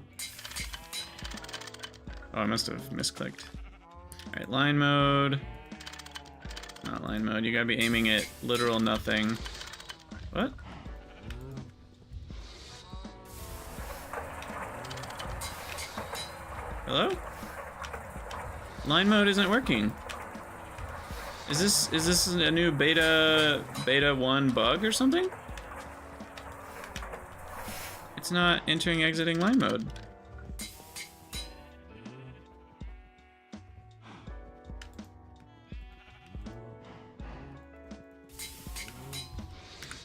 Oh, I must have misclicked. Alright, line mode. Not line mode, you gotta be aiming at literal nothing. What? Hello? Line mode isn't working. Is this a new beta 1 bug or something? It's not entering exiting line mode.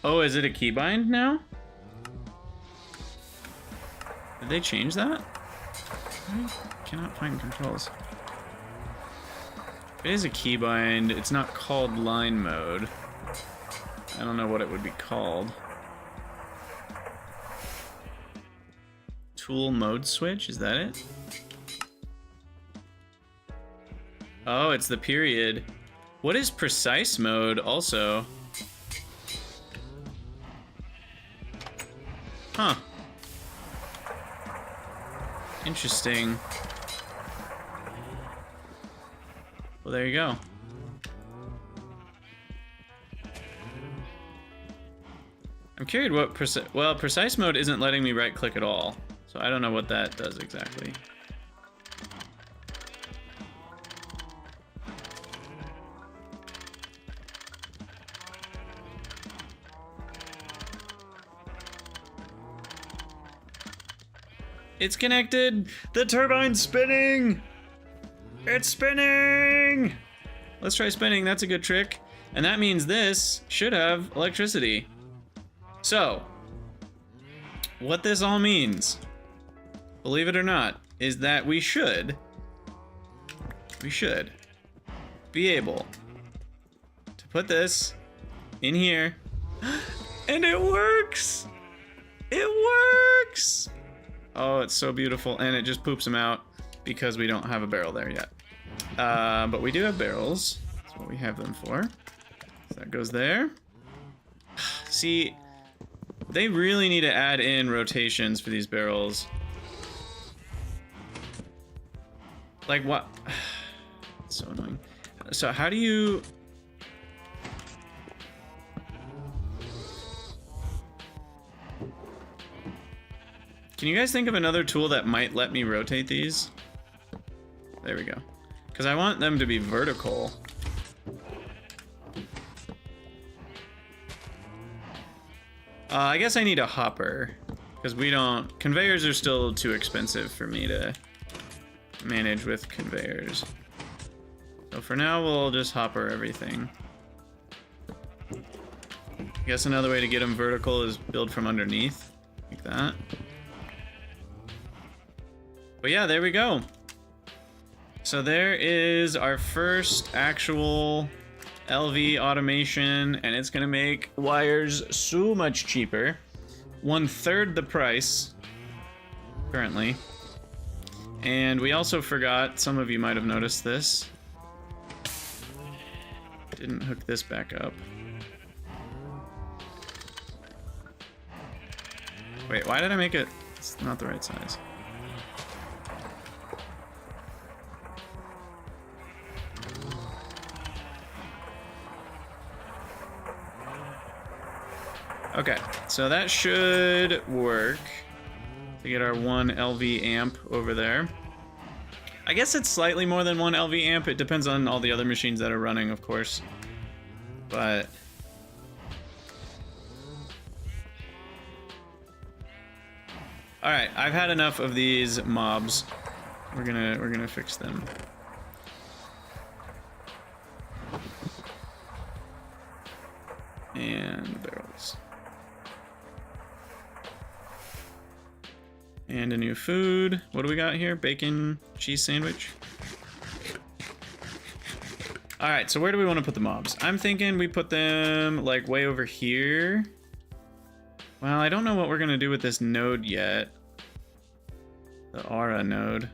Oh, is it a keybind now? Did they change that? I cannot find controls. It is a keybind. It's not called line mode. I don't know what it would be called. Tool mode switch? Is that it? Oh, it's the period. What is precise mode also? Huh. Interesting. Well, there you go. I'm curious what precise mode isn't letting me right click at all. So I don't know what that does exactly. It's connected! The turbine's spinning! It's spinning! Let's try spinning, that's a good trick. And that means this should have electricity. So, what this all means, believe it or not, is that we should be able to put this in here, and it works! It works! Oh, it's so beautiful. And it just poops them out because we don't have a barrel there yet. But we do have barrels. That's what we have them for. So that goes there. See, they really need to add in rotations for these barrels. Like what? It's so annoying. So how do you... Can you guys think of another tool that might let me rotate these? There we go. Because I want them to be vertical. I guess I need a hopper. Because we don't... Conveyors are still too expensive for me to manage with conveyors. So for now, we'll just hopper everything. I guess another way to get them vertical is build from underneath. Like that. But yeah, there we go. So there is our first actual LV automation, and it's gonna make wires so much cheaper. 1/3 the price currently. And we also forgot, some of you might have noticed this. Didn't hook this back up. Wait, why did I make it? It's not the right size. Okay, so that should work to get our 1 LV amp over there. I guess it's slightly more than 1 LV amp. It depends on all the other machines that are running, of course. But all right, I've had enough of these mobs. We're gonna fix them. And barrels. And a new food. What do we got here? Bacon, cheese sandwich. All right, so where do we want to put the mobs? I'm thinking we put them like way over here. Well, I don't know what we're gonna do with this node yet. The aura node.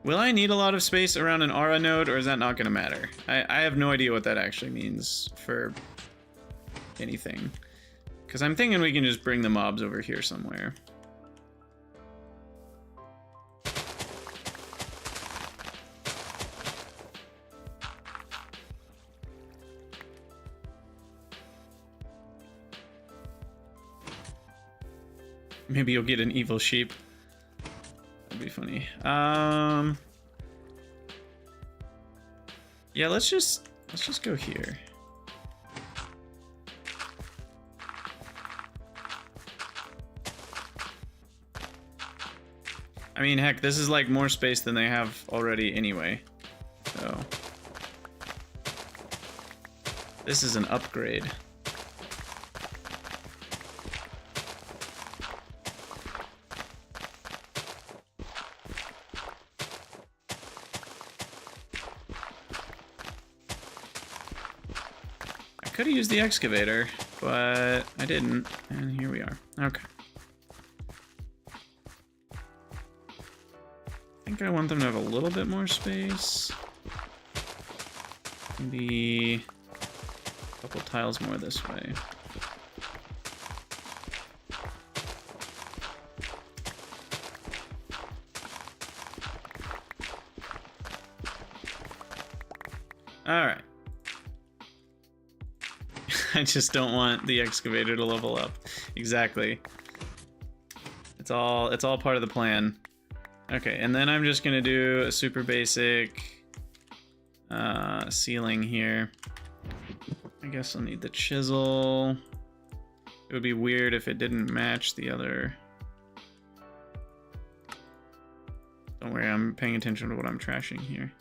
Will I need a lot of space around an aura node, or is that not gonna matter? I have no idea what that actually means for anything. Because I'm thinking we can just bring the mobs over here somewhere. Maybe you'll get an evil sheep. That'd be funny. Yeah, let's just go here. I mean, heck, this is like more space than they have already anyway. So this is an upgrade. I could have used the excavator, but I didn't, and here we are. Okay. I think I want them to have a little bit more space. Maybe a couple tiles more this way. All right. I just don't want the excavator to level up. Exactly. It's all part of the plan. Okay, and then I'm just gonna do a super basic ceiling here. I guess I'll need the chisel. It would be weird if it didn't match the other. Don't worry, I'm paying attention to what I'm trashing here.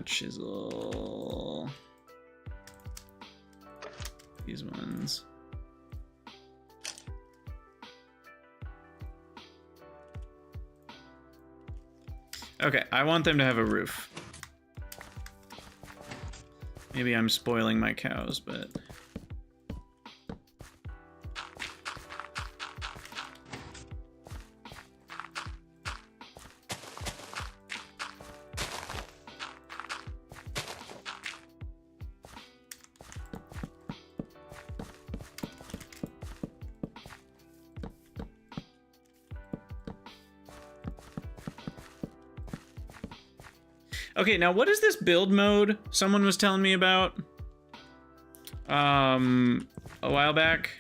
Chisel. These ones. Okay, I want them to have a roof. Maybe I'm spoiling my cows, but Okay, now what is this build mode someone was telling me about? A while back.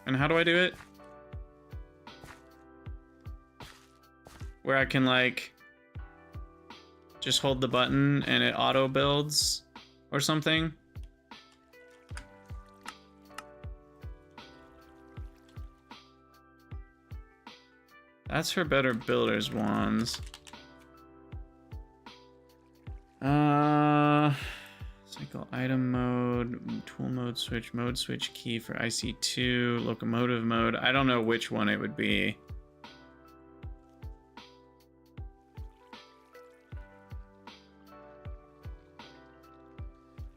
And how do I do it? Where I can like just hold the button and it auto builds or something. That's for better builders wands. Cycle item mode, tool mode switch key for IC2, locomotive mode. I don't know which one it would be.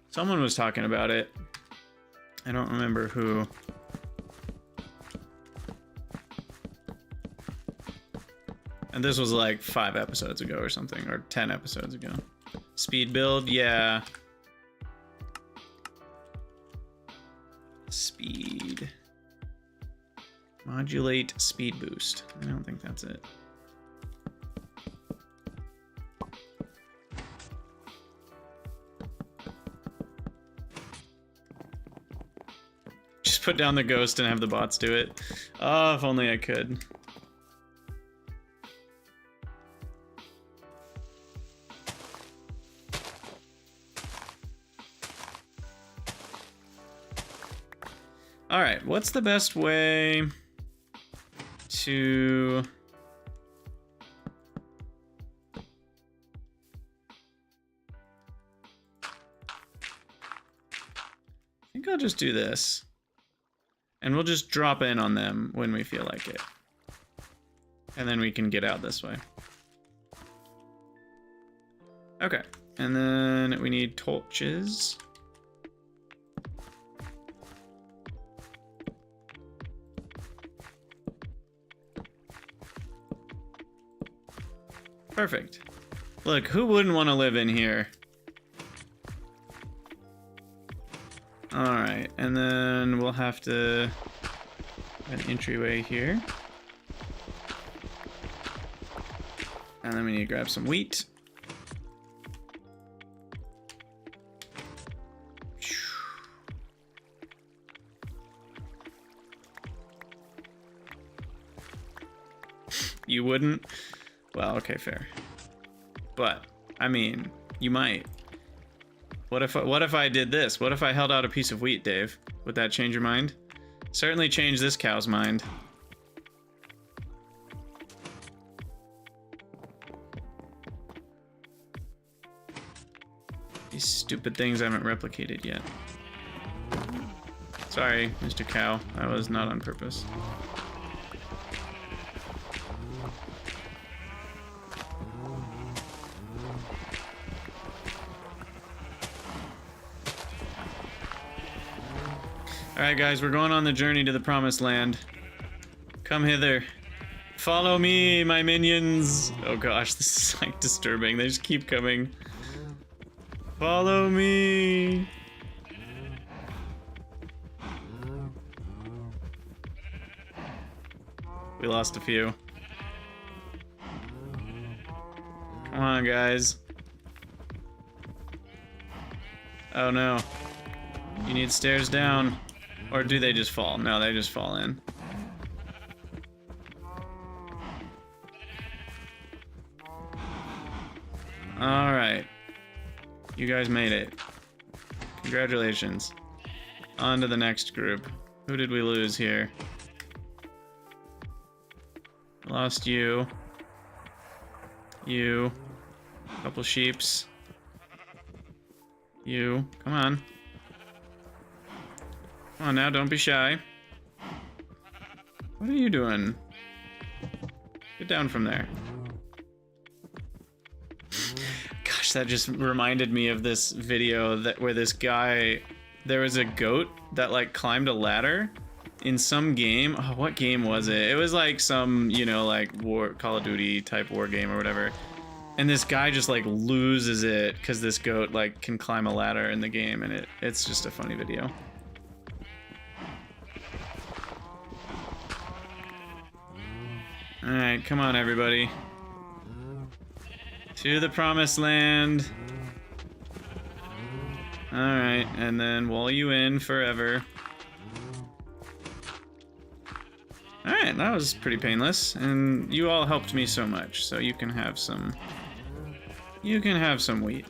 Someone was talking about it. I don't remember who. And this was like 5 episodes ago or something, or 10 episodes ago. Speed build, yeah. Speed. Modulate speed boost. I don't think that's it. Just put down the ghost and have the bots do it. Oh, if only I could. All right, what's the best way to... I think I'll just do this. And we'll just drop in on them when we feel like it. And then we can get out this way. Okay, and then we need torches. Perfect. Look, who wouldn't want to live in here? Alright, and then we'll have to have an entryway here. And then we need to grab some wheat. You wouldn't? Well, okay, fair. But, I mean, you might. What if I did this? What if I held out a piece of wheat, Dave? Would that change your mind? Certainly change this cow's mind. These stupid things I haven't replicated yet. Sorry, Mr. Cow. That was not on purpose. Alright guys, we're going on the journey to the promised land. Come hither. Follow me, my minions. Oh gosh, this is like disturbing. They just keep coming. Follow me. We lost a few. Come on, guys. Oh no. You need stairs down. Or do they just fall? No, they just fall in. Alright. You guys made it. Congratulations. On to the next group. Who did we lose here? Lost you. You. Couple sheeps. You. Come on. Come on now, don't be shy. What are you doing? Get down from there. Gosh, that just reminded me of this video where this guy, there was a goat that like climbed a ladder in some game. Oh, what game was it? It was like some, you know, like Call of Duty type war game or whatever. And this guy just like loses it because this goat like can climb a ladder in the game, and it's just a funny video. Alright, come on everybody. To the promised land. Alright, and then wall you in forever. Alright, that was pretty painless, and you all helped me so much, so you can have some... You can have some wheat.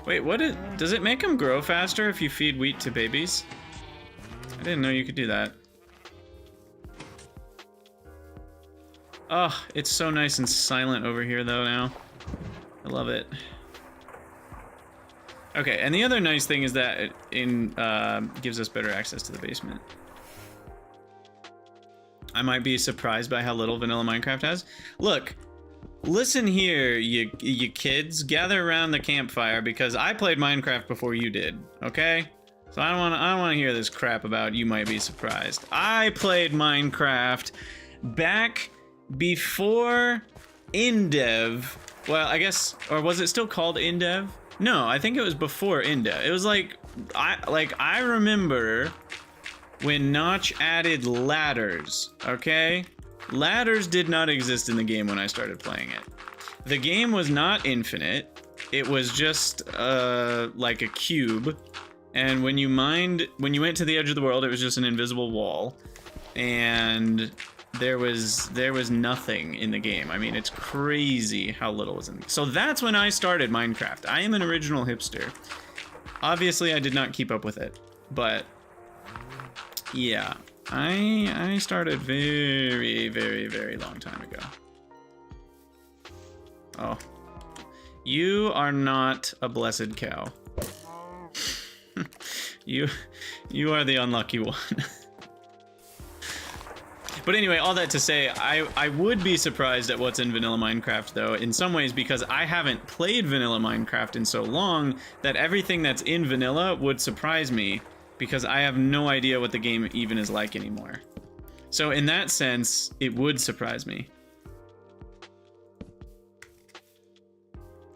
Wait, does it make them grow faster if you feed wheat to babies? I didn't know you could do that. Oh, it's so nice and silent over here though now. I love it. Okay, and the other nice thing is that it gives us better access to the basement. I might be surprised by how little vanilla Minecraft has. Look, listen here, you kids. Gather around the campfire because I played Minecraft before you did, okay? So I don't want to hear this crap about you might be surprised. I played Minecraft back before InDev. Well, I guess, or was it still called InDev? No, I think it was before InDev. It was like I remember when Notch added ladders, okay? Ladders did not exist in the game when I started playing it. The game was not infinite. It was just like a cube. And when you went to the edge of the world, it was just an invisible wall. And there was nothing in the game. I mean, it's crazy how little was in. So that's when I started Minecraft. I am an original hipster. Obviously, I did not keep up with it, but yeah, I started very, very, very long time ago. Oh, you are not a blessed cow. you are the unlucky one. But anyway, all that to say, I would be surprised at what's in vanilla Minecraft, though, in some ways, because I haven't played vanilla Minecraft in so long that everything that's in vanilla would surprise me, because I have no idea what the game even is like anymore. So in that sense, it would surprise me.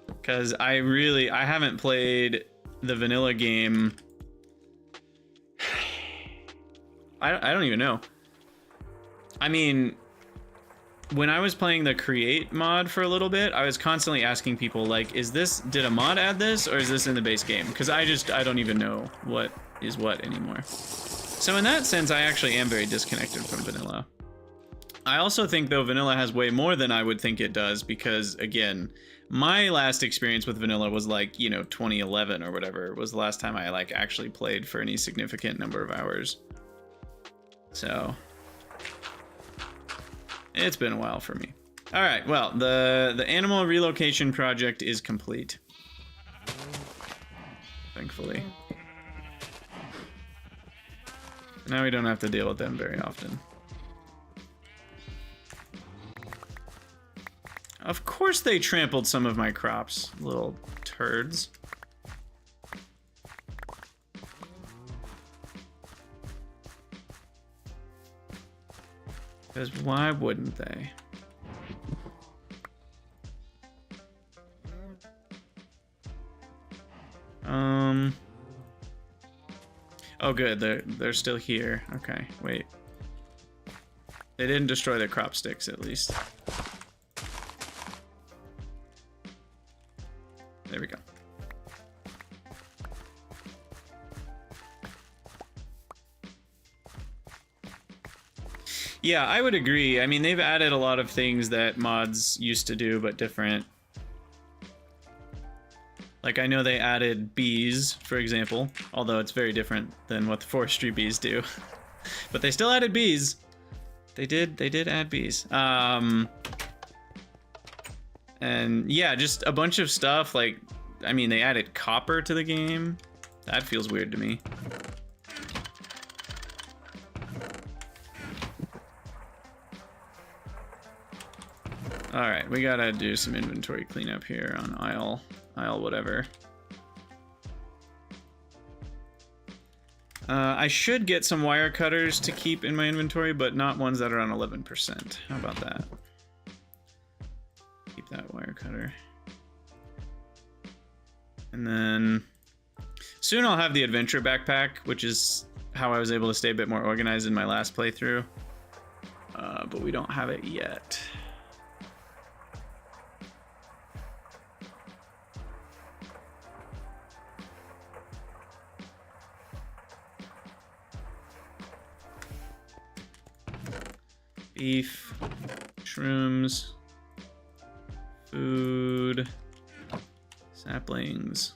Because I haven't played the vanilla game. I don't even know. I mean, when I was playing the create mod for a little bit, I was constantly asking people, like, did a mod add this, or is this in the base game? Because I don't even know what is what anymore. So in that sense, I actually am very disconnected from vanilla. I also think, though, vanilla has way more than I would think it does, because, again, my last experience with vanilla was like, 2011 or whatever was the last time I, like, actually played for any significant number of hours. So it's been a while for me. All right, well, the animal relocation project is complete. Thankfully. Now we don't have to deal with them very often. Of course they trampled some of my crops, little turds. Because why wouldn't they? Oh good, they're still here. Okay, wait. They didn't destroy the crop sticks, at least. There we go. Yeah, I would agree. I mean, they've added a lot of things that mods used to do, but different. Like, I know they added bees, for example, although it's very different than what the forestry bees do. But they still added bees. They did add bees. And yeah, just a bunch of stuff. Like, I mean, they added copper to the game. That feels weird to me. All right, we gotta do some inventory cleanup here on aisle whatever. I should get some wire cutters to keep in my inventory, but not ones that are on 11%. How about that? Keep that wire cutter. And then soon I'll have the adventure backpack, which is how I was able to stay a bit more organized in my last playthrough. But we don't have it yet. Beef, shrooms, food, saplings,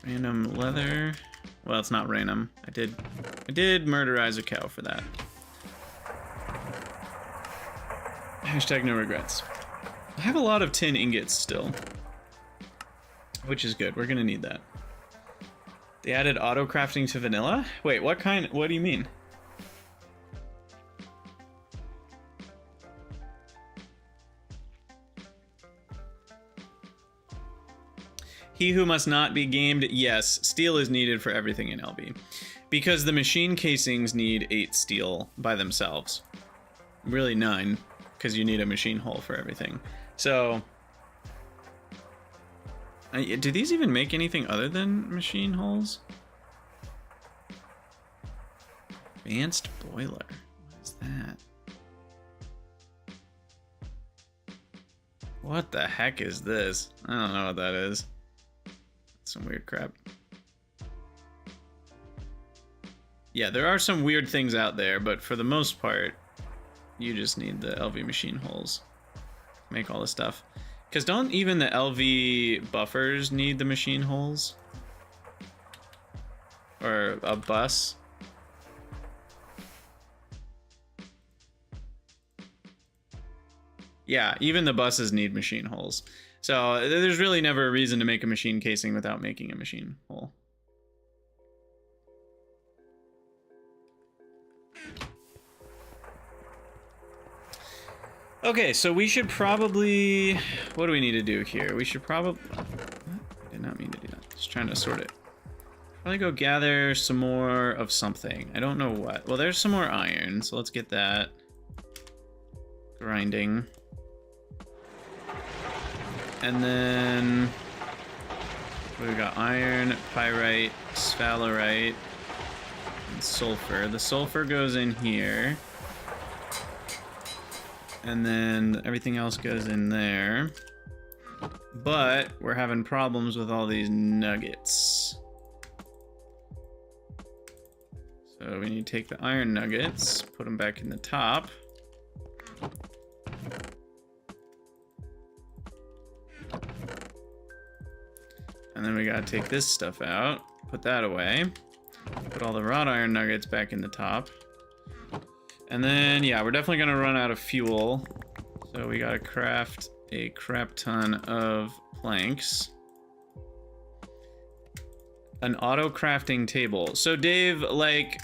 random leather. Well, it's not random. I did murderize a cow for that. Hashtag no regrets. I have a lot of tin ingots still, which is good. We're gonna need that. They added auto crafting to vanilla? Wait, what kind? What do you mean? He who must not be gamed, yes, steel is needed for everything in LB. Because the machine casings need 8 steel by themselves. Really 9, because you need a machine hull for everything. So, do these even make anything other than machine hulls? Advanced boiler, what is that? What the heck is this? I don't know what that is. Some weird crap. Yeah, there are some weird things out there, but for the most part, you just need the LV machine holes to make all this stuff. Because don't even the LV buffers need the machine holes? Or a bus? Yeah, even the buses need machine holes. So there's really never a reason to make a machine casing without making a machine hole. Okay, so we should probably... What do we need to do here? We should probably... I did not mean to do that. Just trying to sort it. Probably go gather some more of something. I don't know what. Well, there's some more iron, so let's get that. Grinding. And then we got iron, pyrite, sphalerite, and sulfur. The sulfur goes in here. And then everything else goes in there. But we're having problems with all these nuggets. So we need to take the iron nuggets, put them back in the top. And then we gotta take this stuff out, put that away, put all the wrought iron nuggets back in the top. And then, yeah, we're definitely gonna run out of fuel. So we gotta craft a crap ton of planks. An auto crafting table. So Dave, like,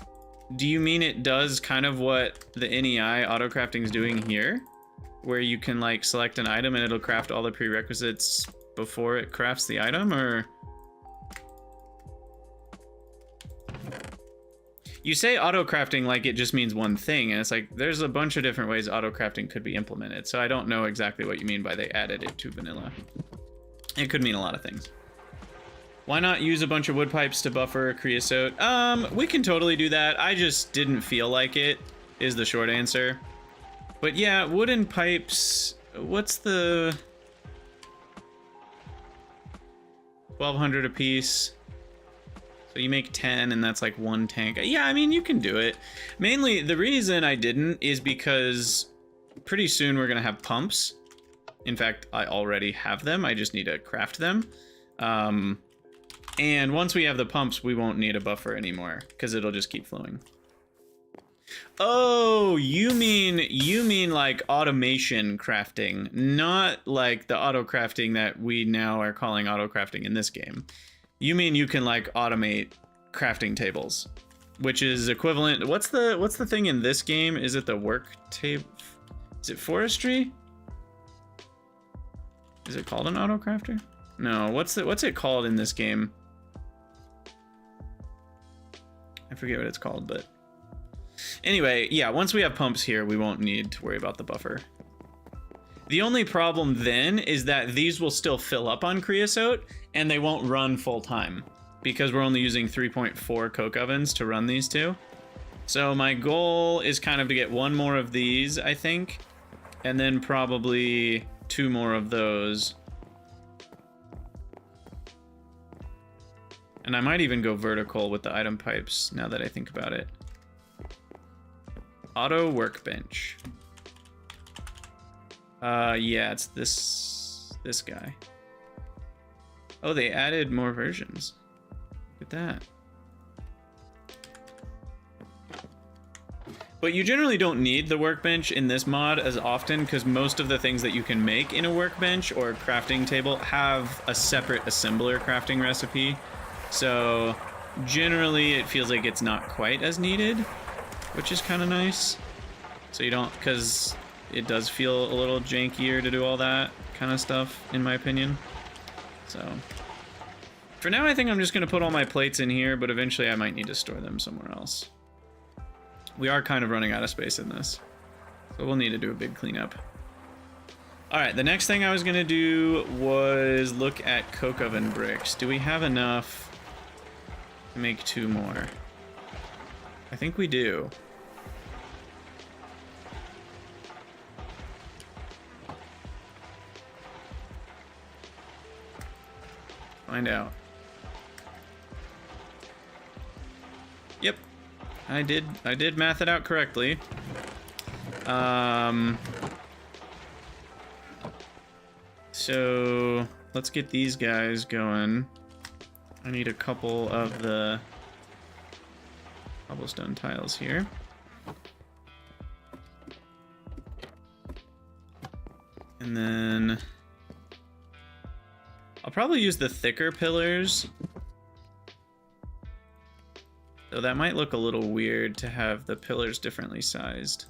do you mean it does kind of what the NEI auto crafting is doing here? Where you can like select an item and it'll craft all the prerequisites before it crafts the item, or? You say auto crafting like it just means one thing, and it's like there's a bunch of different ways auto crafting could be implemented, so I don't know exactly what you mean by they added it to vanilla. It could mean a lot of things. Why not use a bunch of wood pipes to buffer creosote? We can totally do that. I just didn't feel like it, is the short answer. But yeah, wooden pipes, what's the... 1,200 a piece. So you make 10 and that's like 1 tank. Yeah, I mean, you can do it. Mainly, the reason I didn't is because pretty soon we're gonna have pumps. In fact, I already have them. I just need to craft them. And once we have the pumps, we won't need a buffer anymore because it'll just keep flowing. Oh, you mean like automation crafting, not like the auto crafting that we now are calling auto crafting in this game. You mean you can like automate crafting tables, which is equivalent. What's the thing in this game? Is it the work table? Is it forestry? Is it called an auto crafter? No, what's it called in this game? I forget what it's called, but anyway, yeah, once we have pumps here, we won't need to worry about the buffer. The only problem then is that these will still fill up on creosote and they won't run full time because we're only using 3.4 coke ovens to run these two. So my goal is kind of to get one more of these, I think, and then probably 2 more of those. And I might even go vertical with the item pipes now that I think about it. Auto workbench. Yeah, it's this guy. Oh, they added more versions. Look at that. But you generally don't need the workbench in this mod as often because most of the things that you can make in a workbench or crafting table have a separate assembler crafting recipe. So generally it feels like it's not quite as needed, which is kind of nice. So you don't, because it does feel a little jankier to do all that kind of stuff, in my opinion. So for now, I think I'm just going to put all my plates in here, but eventually I might need to store them somewhere else. We are kind of running out of space in this, so we'll need to do a big cleanup. All right, the next thing I was going to do was look at coke oven bricks. Do we have enough to make 2 more? I think we do. Find out. Yep, I did math it out correctly. So let's get these guys going. I need a couple of the cobblestone tiles here. And then I'll probably use the thicker pillars. Though that might look a little weird to have the pillars differently sized.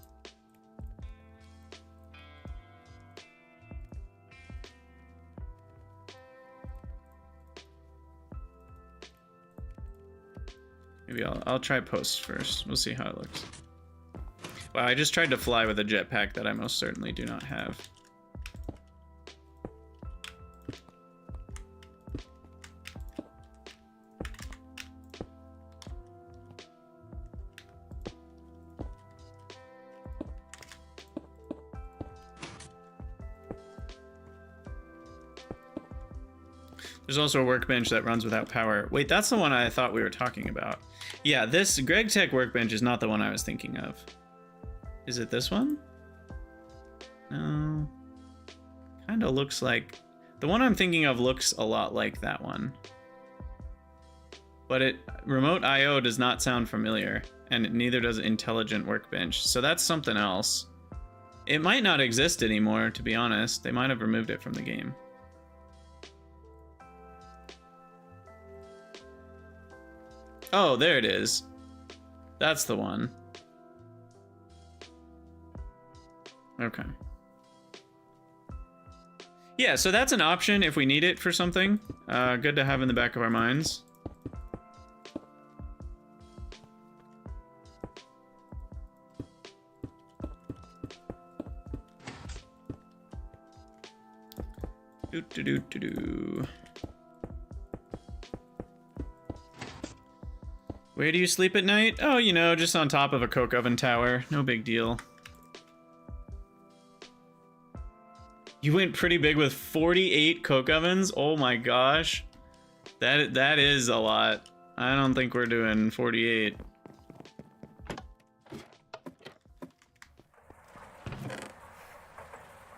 Maybe I'll try posts first. We'll see how it looks. Wow, I just tried to fly with a jetpack that I most certainly do not have. There's also a workbench that runs without power. Wait, that's the one I thought we were talking about. Yeah, this Gregtech workbench is not the one I was thinking of. Is it this one? No. Kind of looks like... The one I'm thinking of looks a lot like that one. But remote IO does not sound familiar, and neither does intelligent workbench. So that's something else. It might not exist anymore, to be honest. They might have removed it from the game. Oh, there it is. That's the one. Okay. Yeah, so that's an option if we need it for something. Good to have in the back of our minds. Do. Where do you sleep at night? Oh, you know, just on top of a coke oven tower. No big deal. You went pretty big with 48 coke ovens? Oh my gosh. That is a lot. I don't think we're doing 48.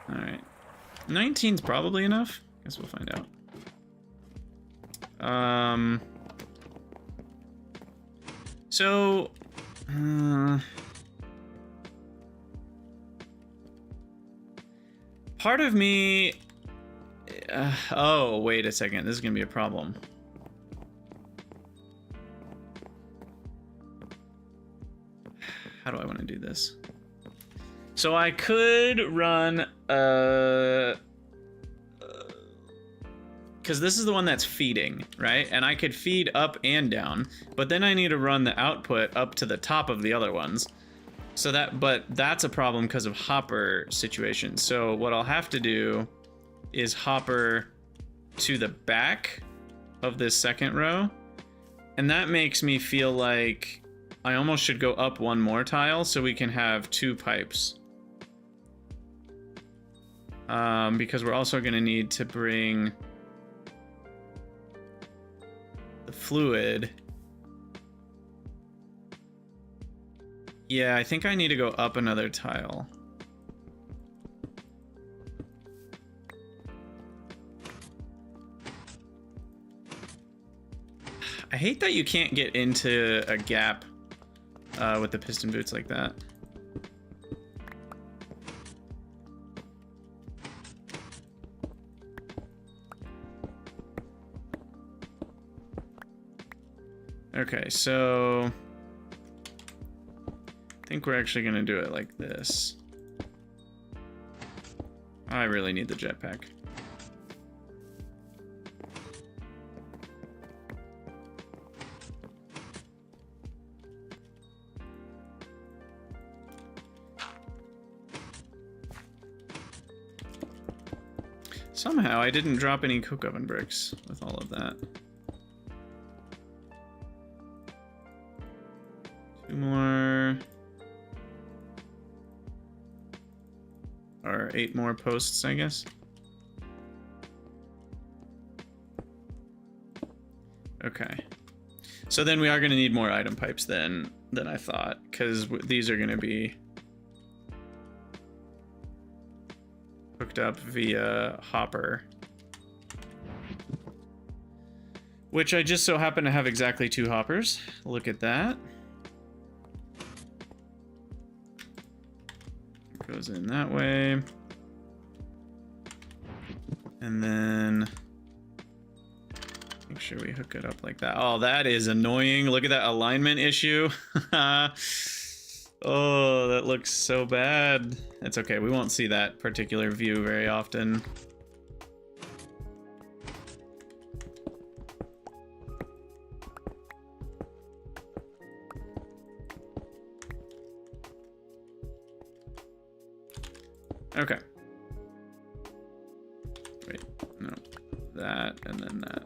Alright. 19's probably enough. Guess we'll find out. So, part of me, oh, wait a second, this is gonna be a problem. How do I want to do this? So I could run, because this is the one that's feeding, right? And I could feed up and down, but then I need to run the output up to the top of the other ones. So but that's a problem because of hopper situation. So what I'll have to do is hopper to the back of this second row. And that makes me feel like I almost should go up one more tile so we can have 2 pipes. Because we're also going to need to bring the fluid. Yeah, I think I need to go up another tile. I hate that you can't get into a gap with the piston boots like that. Okay, so I think we're actually gonna do it like this. I really need the jetpack. Somehow I didn't drop any coke oven bricks with all of that. 2 more. Or 8 more posts, I guess. Okay. So then we are going to need more item pipes than I thought, because these are going to be hooked up via hopper. Which I just so happen to have exactly 2 hoppers. Look at that. Goes in that way. And then make sure we hook it up like that. Oh, that is annoying. Look at that alignment issue. Oh, that looks so bad. It's okay. We won't see that particular view very often. Okay. Wait, no. That, and then that.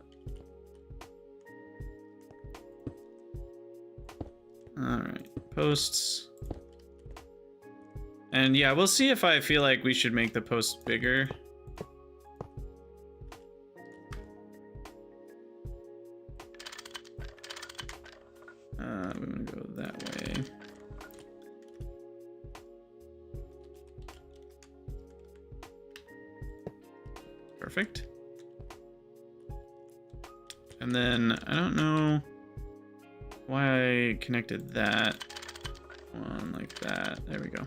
Alright, posts. And yeah, we'll see if I feel like we should make the posts bigger. We're gonna go that way. Perfect. And then I don't know why I connected that one like that. There we go.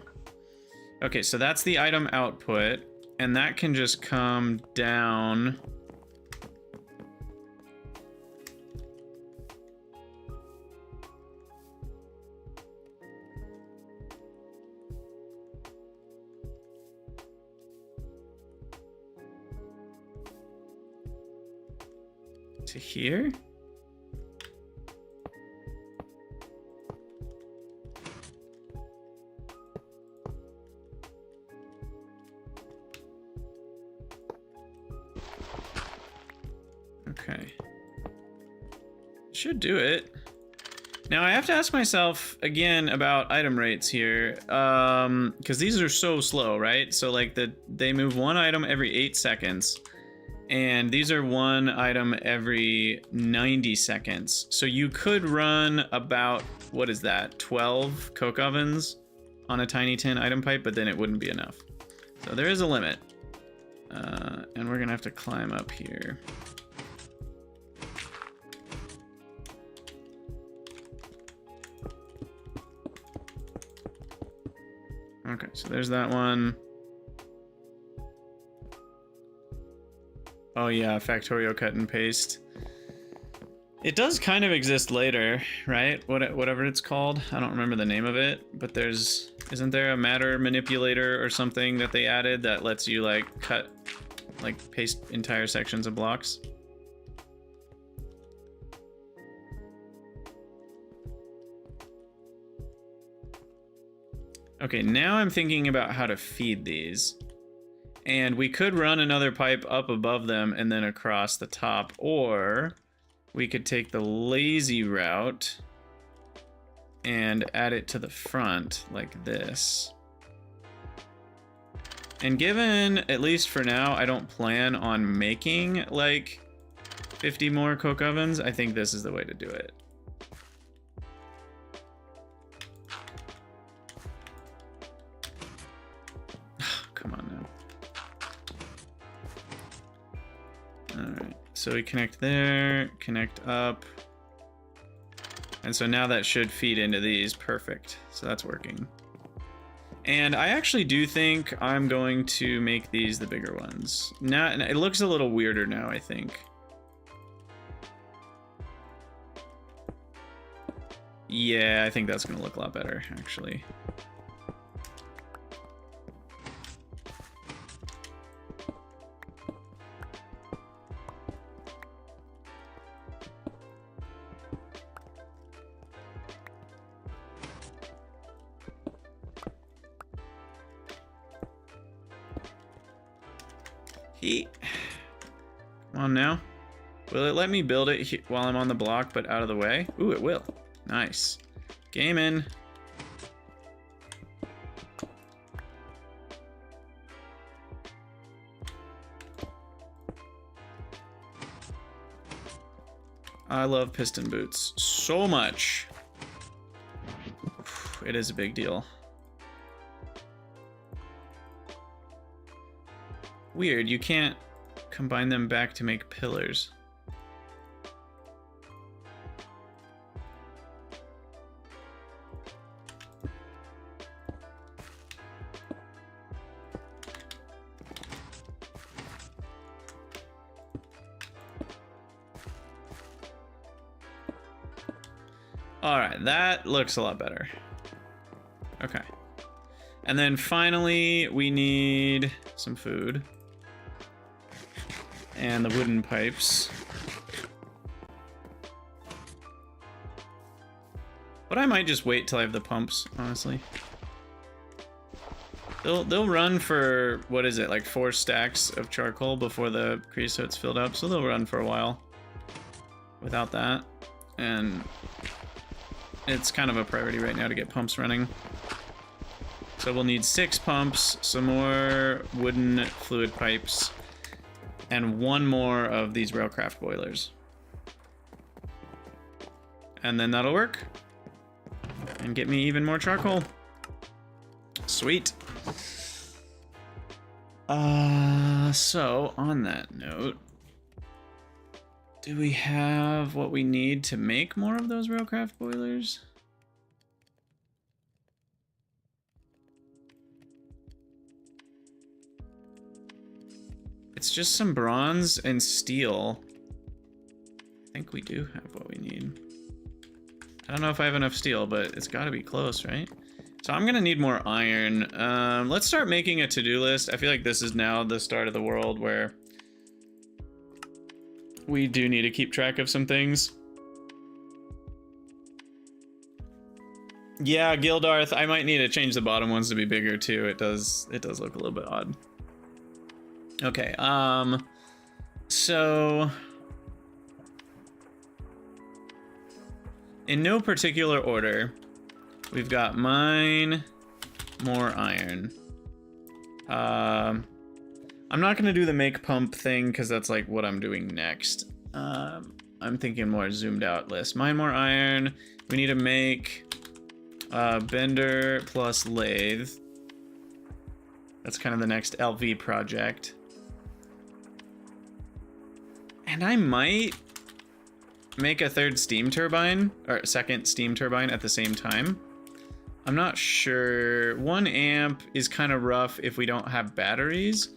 Okay, so that's the item output, and that can just come down. To here? Okay. Should do it. Now I have to ask myself again about item rates here, because these are so slow, right? So like they move 1 item every 8 seconds. And these are 1 item every 90 seconds. So you could run about, what is that, 12 coke ovens on a tiny tin item pipe, but then it wouldn't be enough. So there is a limit. And we're gonna have to climb up here. Okay, so there's that one. Oh yeah, Factorio cut and paste. It does kind of exist later, right? Whatever it's called. I don't remember the name of it, but isn't there a matter manipulator or something that they added that lets you like paste entire sections of blocks? Okay, now I'm thinking about how to feed these. And we could run another pipe up above them and then across the top, or we could take the lazy route and add it to the front like this. And given, at least for now, I don't plan on making like 50 more coke ovens, I think this is the way to do it. Come on now. All right, so we connect there, connect up. And so now that should feed into these, perfect. So that's working. And I actually do think I'm going to make these the bigger ones. Now, it looks a little weirder now, I think. Yeah, I think that's gonna look a lot better, actually. Come on now. Will it let me build it while I'm on the block but out of the way? Ooh, it will. Nice. Game in. I love piston boots so much. It is a big deal. Weird, you can't combine them back to make pillars. All right, that looks a lot better. Okay. And then finally, we need some food. And the wooden pipes. But I might just wait till I have the pumps, honestly. They'll run for, what is it, like 4 stacks of charcoal before the creosote's filled up, so they'll run for a while without that. And it's kind of a priority right now to get pumps running. So we'll need 6 pumps, some more wooden fluid pipes, and 1 more of these railcraft boilers. And then that'll work. And get me even more charcoal. Sweet. So on that note, do we have what we need to make more of those railcraft boilers? It's just some bronze and steel. I think we do have what we need. I don't know if I have enough steel, but it's got to be close, right? So I'm gonna need more iron. Let's start making a to-do list. I feel like this is now the start of the world where we do need to keep track of some things. Yeah, Gildarth, I might need to change the bottom ones to be bigger too. It does look a little bit odd. Okay, so in no particular order, we've got mine, more iron. I'm not gonna do the make pump thing because that's like what I'm doing next. I'm thinking more zoomed out list. Mine, more iron. We need to make bender plus lathe. That's kind of the next LV project. And I might make a 3rd steam turbine, or 2nd steam turbine at the same time. I'm not sure. 1 amp is kind of rough if we don't have batteries.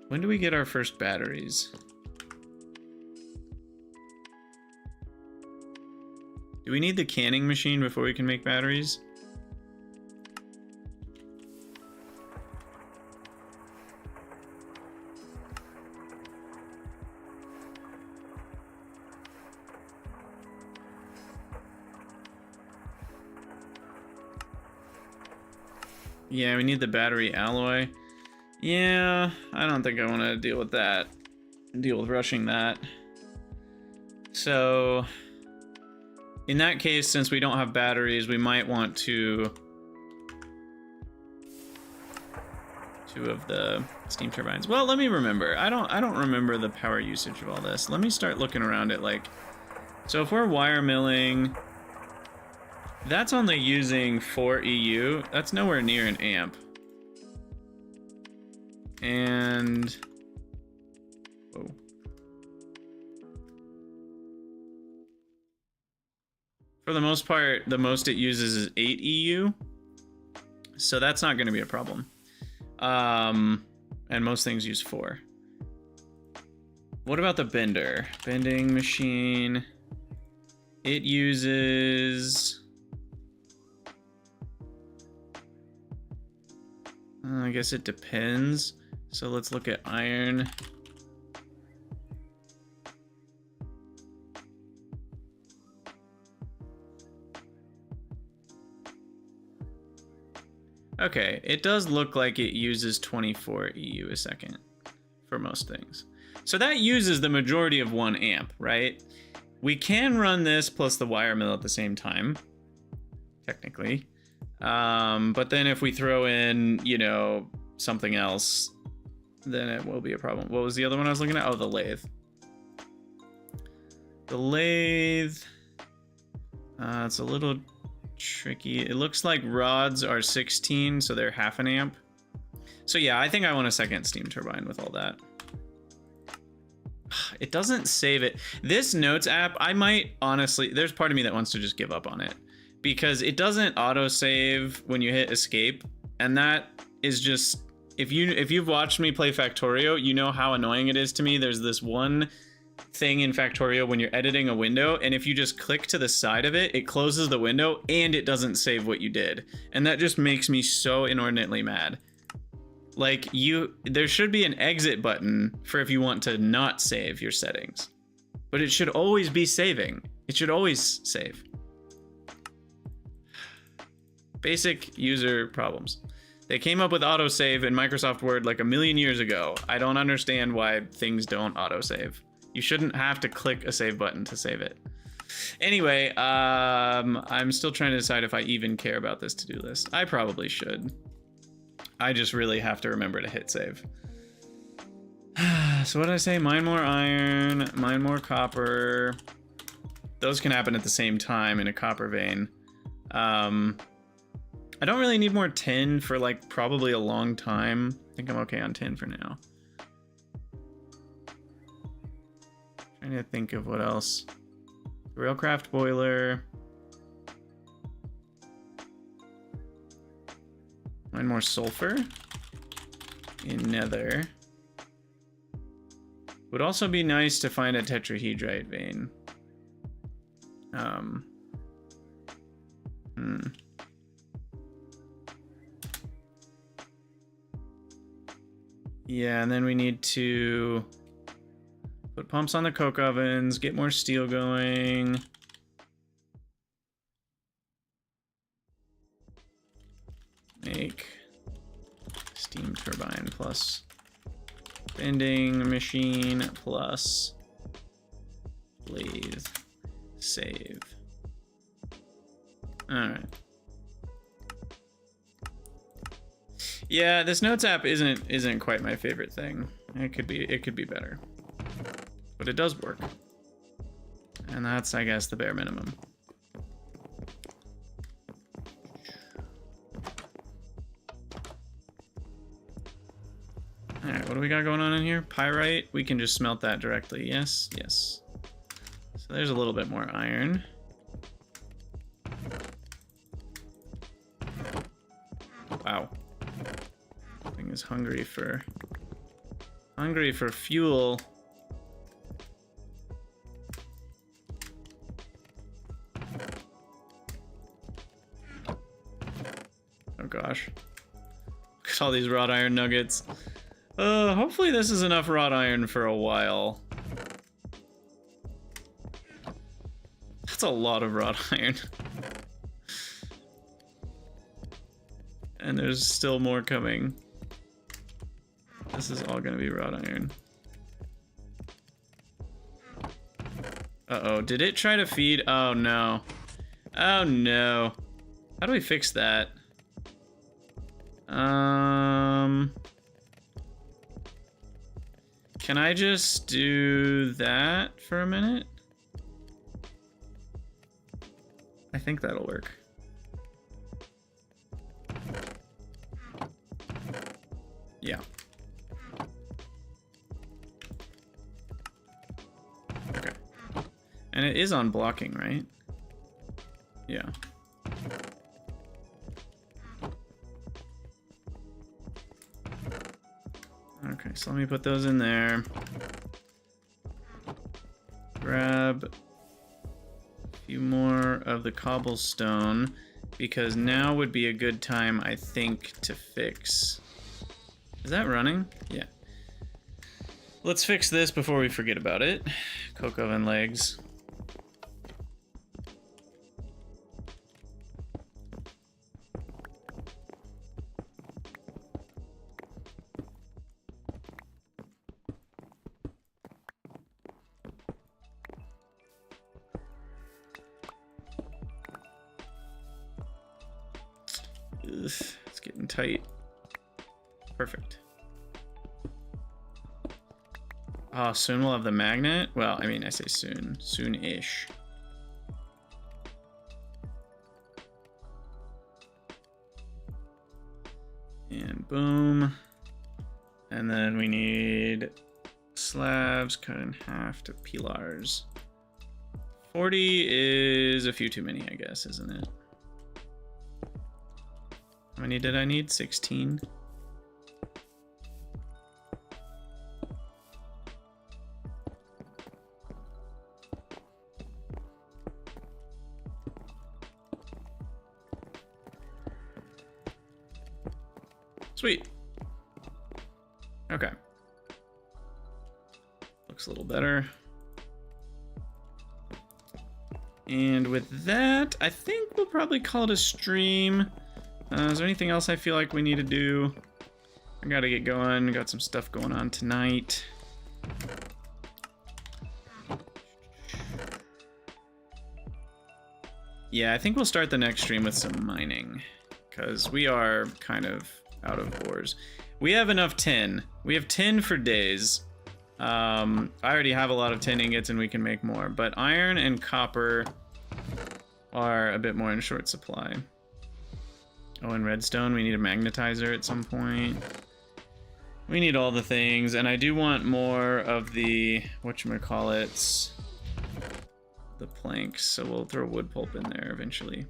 When do we get our first batteries? Do we need the canning machine before we can make batteries? Yeah, we need the battery alloy. Yeah, I don't think I want to deal with that. Deal with rushing that. So, in that case, since we don't have batteries, we might want to... 2 of the steam turbines. Well, let me remember. I don't remember the power usage of all this. Let me start looking around at, like... So if we're wire milling... That's only using 4 EU. That's nowhere near an amp. And... Whoa. For the most part, the most it uses is 8 EU. So that's not going to be a problem. And most things use 4. What about the bender? Bending machine. It uses... I guess it depends. So let's look at iron. Okay, it does look like it uses 24 EU a second for most things. So that uses the majority of 1 amp, right? We can run this plus the wire mill at the same time, technically. But then if we throw in, you know, something else, then it will be a problem. What was the other one I was looking at? Oh, the lathe. The lathe, it's a little tricky. It looks like rods are 16, so they're half an amp. So yeah, I think I want a second steam turbine with all that. It doesn't save it. This notes app, I might honestly, there's part of me that wants to just give up on it because it doesn't autosave when you hit escape. And that is just, if you've watched me play Factorio, you know how annoying it is to me. There's this one thing in Factorio when you're editing a window, and if you just click to the side of it, it closes the window and it doesn't save what you did. And that just makes me so inordinately mad. Like, there should be an exit button for if you want to not save your settings. But it should always be saving. It should always save. Basic user problems. They came up with autosave in Microsoft Word like a million years ago. I don't understand why things don't autosave. You shouldn't have to click a save button to save it. Anyway, I'm still trying to decide if I even care about this to-do list. I probably should. I just really have to remember to hit save. So what did I say? Mine more iron, mine more copper. Those can happen at the same time in a copper vein. I don't really need more tin for like probably a long time. I think I'm okay on tin for now. Trying to think of what else. Railcraft boiler. Mine more sulfur in nether. Would also be nice to find a tetrahedrite vein. Yeah, and then we need to put pumps on the coke ovens, get more steel going. Make steam turbine plus bending machine plus lathe save. All right. Yeah, this notes app isn't quite my favorite thing. It could be better, but it does work, and that's, I guess, the bare minimum. All right, what do we got going on in here? Pyrite, we can just smelt that directly. Yes, yes. So there's a little bit more iron. Wow. Thing is hungry for fuel. Oh gosh. Look at all these wrought iron nuggets. Hopefully this is enough wrought iron for a while. That's a lot of wrought iron. And there's still more coming. This is all gonna be wrought iron. Uh-oh, did it try to feed? Oh no. Oh no. How do we fix that? Can I just do that for a minute? I think that'll work. Yeah. Okay. And it is on blocking, right? Yeah. Okay, so let me put those in there. Grab a few more of the cobblestone, because now would be a good time, I think, to fix. Is that running? Yeah. Let's fix this before we forget about it. Coke oven legs. Ugh, it's getting tight. Perfect. Oh, soon we'll have the magnet? Well, I mean, I say soon. Soon-ish. And boom. And then we need slabs cut in half to pillars. 40 is a few too many, I guess, isn't it? How many did I need? 16? Sweet. Okay. Looks a little better. And with that, I think we'll probably call it a stream. Is there anything else I feel like we need to do? I gotta get going. Got some stuff going on tonight. Yeah, I think we'll start the next stream with some mining, because we are kind of out of ores. We have enough tin. We have tin for days. I already have a lot of tin ingots and we can make more, but iron and copper are a bit more in short supply. Oh, and redstone, we need a magnetizer at some point. We need all the things, and I do want more of the, whatchamacallits, the planks, so we'll throw wood pulp in there eventually.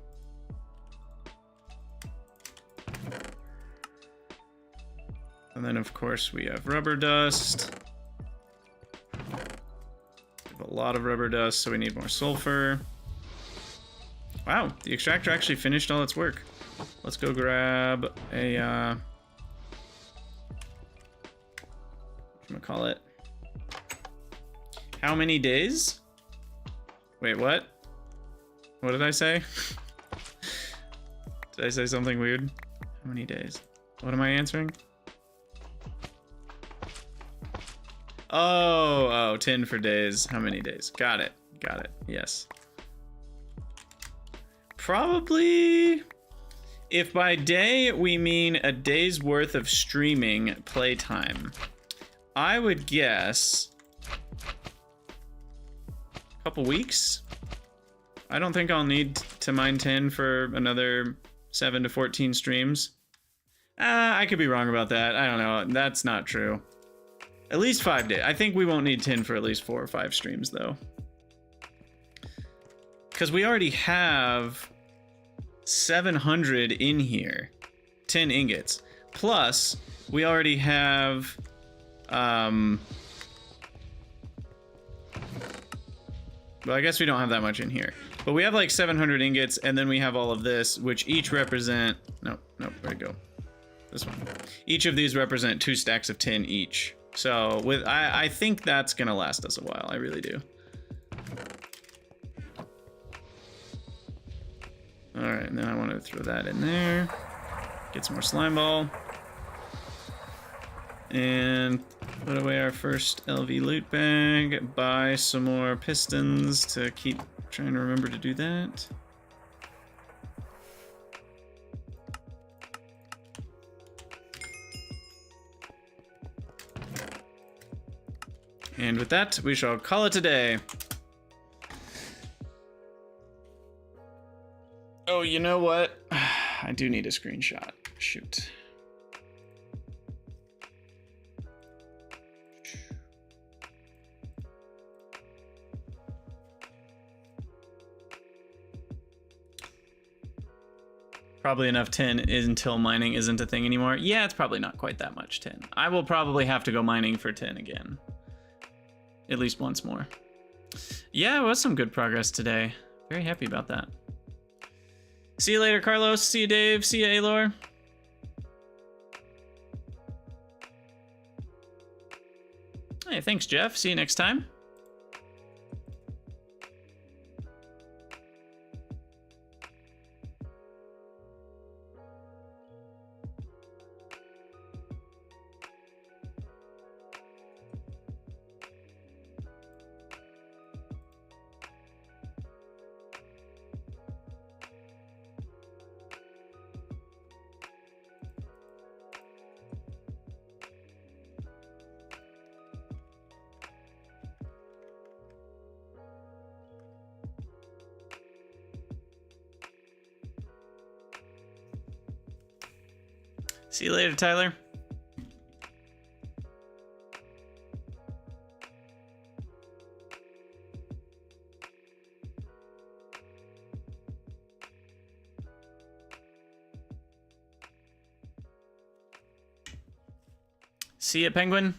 And then, of course, we have rubber dust. We have a lot of rubber dust, so we need more sulfur. Wow, the extractor actually finished all its work. Let's go grab a, whatchamacallit? How many days? Wait, what? What did I say? Did I say something weird? How many days? What am I answering? Oh, 10 for days. How many days? Got it. Got it. Yes. Probably, if by day we mean a day's worth of streaming playtime, I would guess a couple weeks. I don't think I'll need to mine 10 for another 7 to 14 streams. I could be wrong about that. I don't know. That's not true. At least 5 days. I think we won't need 10 for at least 4 or 5 streams, though. Because we already have 700 in here. 10 ingots. Plus, we already have... well, I guess we don't have that much in here. But we have like 700 ingots, and then we have all of this, which each represent... Nope, where'd it go? This one. Each of these represent 2 stacks of tin each. So with I think that's gonna last us a while. I really do. All right, and then I want to throw that in there. Get some more slime ball. And put away our first LV loot bag. Buy some more pistons to keep trying to remember to do that. And with that, we shall call it a day. Oh, you know what? I do need a screenshot. Shoot. Probably enough tin until mining isn't a thing anymore. Yeah, it's probably not quite that much tin. I will probably have to go mining for tin again. At least once more. Yeah, it was some good progress today. Very happy about that. See you later, Carlos. See you, Dave. See you, Alor. Hey, thanks, Jeff. See you next time. See you later, Tyler. See ya, Penguin.